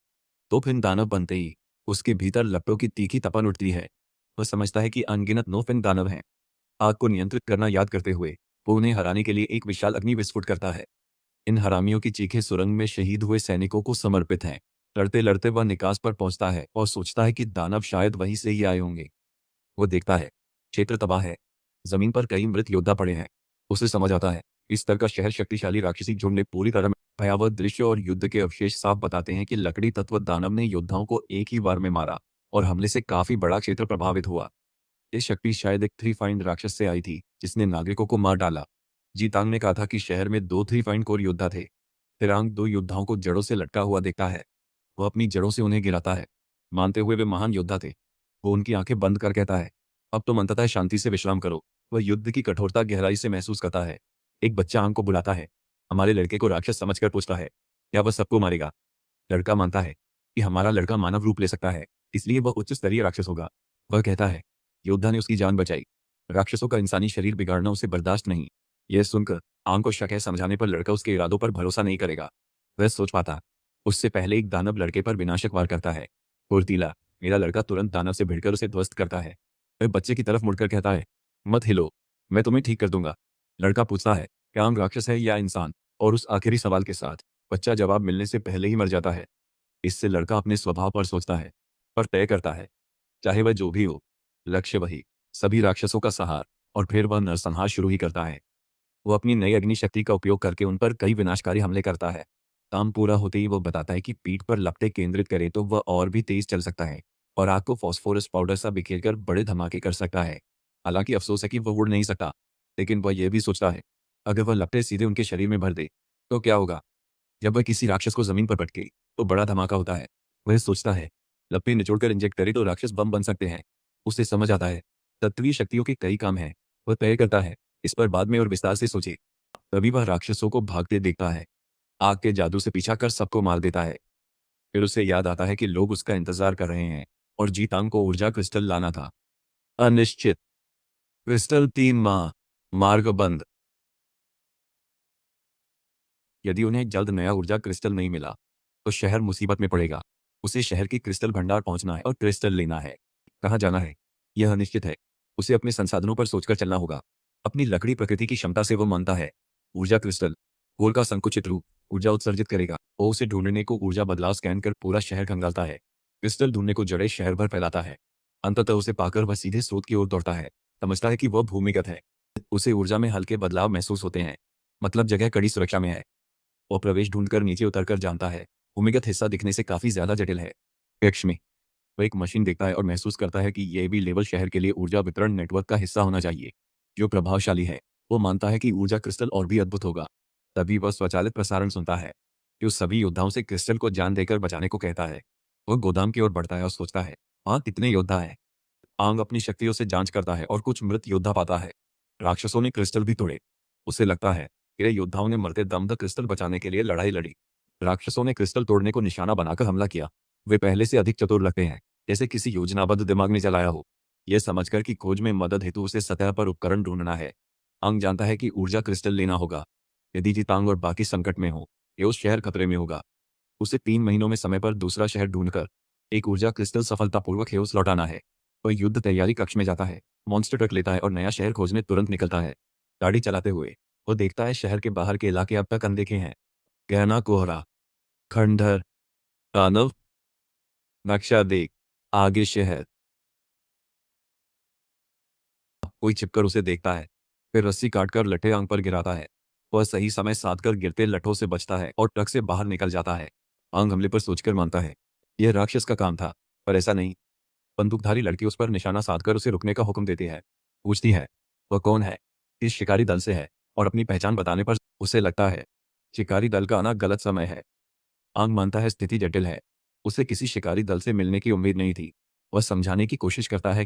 तो फिन दानव बनते ही उसके भीतर लपटों की तीखी तपन उठती है। वह समझता है कि अनगिनत नो फिन दानव हैं। आग को नियंत्रित करना याद करते हुए वो उन्हें हराने के लिए एक विशाल अग्नि विस्फोट करता है। इन हरामियों की चीखें सुरंग में शहीद हुए सैनिकों को समर्पित हैं। लड़ते लड़ते वह निकास पर पहुंचता है और सोचता है कि दानव शायद वहीं से ही आए होंगे। वो देखता है क्षेत्र तबाह है। जमीन पर कई मृत योद्धा पड़े हैं। उसे समझ आता है इस तरह का शहर शक्तिशाली राक्षसी झुंड ने पूरी तरह भयावह दृश्य और युद्ध के अवशेष साफ बताते हैं कि लकड़ी तत्व दानव ने योद्धाओं को एक ही बार में मारा और हमले से काफी बड़ा क्षेत्र प्रभावित हुआ। ये शक्ति शायद एक थ्री फाइंड राक्षस से आई थी जिसने नागरिकों को मार डाला। जीतांग ने कहा था कि शहर में दो थ्री फाइंड कोर योद्धा थे। फिरांग दो योद्धाओं को जड़ों से लटका हुआ देखता है। वह अपनी जड़ों से उन्हें गिराता है मानते हुए वे महान योद्धा थे। वो उनकी आंखें बंद कर कहता है अब तुम अंततः शांति से विश्राम करो। वह युद्ध की कठोरता गहराई से महसूस करता है। एक बच्चा आंग को बुलाता है। हमारे लड़के को राक्षस समझकर पूछता है क्या वह सबको मारेगा। लड़का मानता है कि हमारा लड़का मानव रूप ले सकता है इसलिए वह उच्च स्तरीय राक्षस होगा। वह कहता है योद्धा ने उसकी जान बचाई। राक्षसों का इंसानी शरीर बिगाड़ना उसे बर्दाश्त नहीं। यह सुनकर आंग को शक है। समझाने पर लड़का उसके इरादों पर भरोसा नहीं करेगा। वह सोच पाता उससे पहले एक दानव लड़के पर विनाशक वार करता है। फुर्तीला मेरा लड़का तुरंत दानव से भिड़कर उसे ध्वस्त करता है। वह बच्चे की तरफ मुड़कर कहता है मत हिलो मैं तुम्हें ठीक कर दूंगा। लड़का पूछता है क्या आंग राक्षस है या इंसान और उस आखिरी सवाल के साथ बच्चा जवाब मिलने से पहले ही मर जाता है। इससे लड़का अपने स्वभाव पर सोचता है पर तय करता है चाहे वह जो भी हो लक्ष्य वही सभी राक्षसों का संहार। और फिर वह नरसंहार शुरू ही करता है। वो अपनी नई अग्नि शक्ति का उपयोग करके उन पर कई विनाशकारी हमले करता है। काम पूरा होते ही वो बताता है कि पीठ पर लपटें केंद्रित करे तो वह और भी तेज चल सकता है और आग को फॉस्फोरस पाउडर सा बिखेरकर बड़े धमाके कर सकता है। हालांकि अफसोस है कि वह उड़ नहीं सकता। लेकिन वह यह भी सोचता है अगर वह लपटें सीधे उनके शरीर में भर दे तो क्या होगा। जब वह किसी राक्षस को जमीन पर पटके तो बड़ा धमाका होता है। वह सोचता है लपटें निचोड़कर इंजेक्ट करे तो राक्षस बम बन सकते हैं। उसे समझ आता है तत्वीय शक्तियों के कई काम हैं। वह तय करता है इस पर बाद में और विस्तार से सोचे। तभी वह राक्षसों को भागते देखता है। आग के जादू से पीछा कर सबको मार देता है। फिर उसे याद आता है कि लोग उसका इंतजार कर रहे हैं और जीतांग को ऊर्जा क्रिस्टल लाना था। अनिश्चित क्रिस्टल 3 माह मार्ग बंद। यदि उन्हें जल्द नया ऊर्जा क्रिस्टल नहीं मिला तो शहर मुसीबत में पड़ेगा। उसे शहर की क्रिस्टल भंडार पहुंचना है और क्रिस्टल लेना है। कहाँ जाना है यह अनिश्चित है। उसे अपने संसाधनों पर सोचकर चलना होगा। अपनी लकड़ी प्रकृति की क्षमता से वो मानता है ऊर्जा क्रिस्टल गोल का संकुचित रूप ऊर्जा उत्सर्जित करेगा। वो उसे ढूंढने को ऊर्जा बदलाव स्कैन कर पूरा शहर खंगालता है। क्रिस्टल ढूंढने को जड़े शहर भर फैलाता है। अंततः उसे पाकर वह सीधे स्रोत की ओर दौड़ता है। समझता है कि वह भूमिगत है। उसे ऊर्जा में हल्के बदलाव महसूस होते हैं मतलब जगह कड़ी सुरक्षा में है। वो प्रवेश ढूंढकर नीचे उतरकर जानता है भूमिगत हिस्सा दिखने से काफी ज्यादा जटिल है। कक्ष में वह एक मशीन देखता है और महसूस करता है कि यह भी लेवल शहर के लिए ऊर्जा वितरण नेटवर्क का हिस्सा होना चाहिए जो प्रभावशाली है। वो मानता है कि ऊर्जा क्रिस्टल और भी अद्भुत होगा। तभी वह स्वचालित प्रसारण सुनता है कि उस सभी योद्धाओं से क्रिस्टल को जान देकर बचाने को कहता है। वह गोदाम की ओर बढ़ता है और सोचता है हाँ कितने योद्धा हैं। आंग अपनी शक्तियों से जांच करता है और कुछ मृत योद्धा पाता है। राक्षसों ने क्रिस्टल भी तोड़े। उसे लगता है कि योद्धाओं ने मरते दम तक क्रिस्टल बचाने के लिए लड़ाई लड़ी। राक्षसों ने क्रिस्टल तोड़ने को निशाना बनाकर हमला किया। वे पहले से अधिक चतुर लगते हैं जैसे किसी योजनाबद्ध दिमाग ने चलाया हो। यह समझकर कि खोज में मदद हेतु उसे सतह पर उपकरण ढूंढना है। अंग जानता है कि ऊर्जा क्रिस्टल लेना होगा। यदि जीतांग और बाकी संकट में हो ये उस शहर खतरे में होगा। उसे 3 महीनों में समय पर दूसरा शहर ढूंढकर एक ऊर्जा क्रिस्टल सफलतापूर्वक हेउस लौटाना है। वह युद्ध तैयारी कक्ष में जाता है मॉन्स्टर ट्रक लेता है और नया शहर खोजने तुरंत निकलता है। गाड़ी चलाते हुए वो देखता है शहर के बाहर के इलाके अब तक अनदेखे हैं। गहना कोहरा खंडहर दानव नक्शा देख आगे शहर। कोई छिपकर उसे देखता है फिर रस्सी काटकर लठे आंग पर गिराता है। वह सही समय साध कर गिरते लठों से बचता है और ट्रक से बाहर निकल जाता है। आंग हमले पर सोचकर मानता है यह राक्षस का काम था, पर ऐसा नहीं। बंदूकधारी लड़की उस पर निशाना साधकर उसे रुकने का हुक्म देती है। पूछती है वह कौन है, किस शिकारी दल से है, और अपनी पहचान बताने पर उसे लगता है शिकारी दल का आना गलत समय है। आंग मानता है स्थिति जटिल है, उसे किसी शिकारी दल से मिलने की उम्मीद नहीं थी। वह समझाने की कोशिश करता है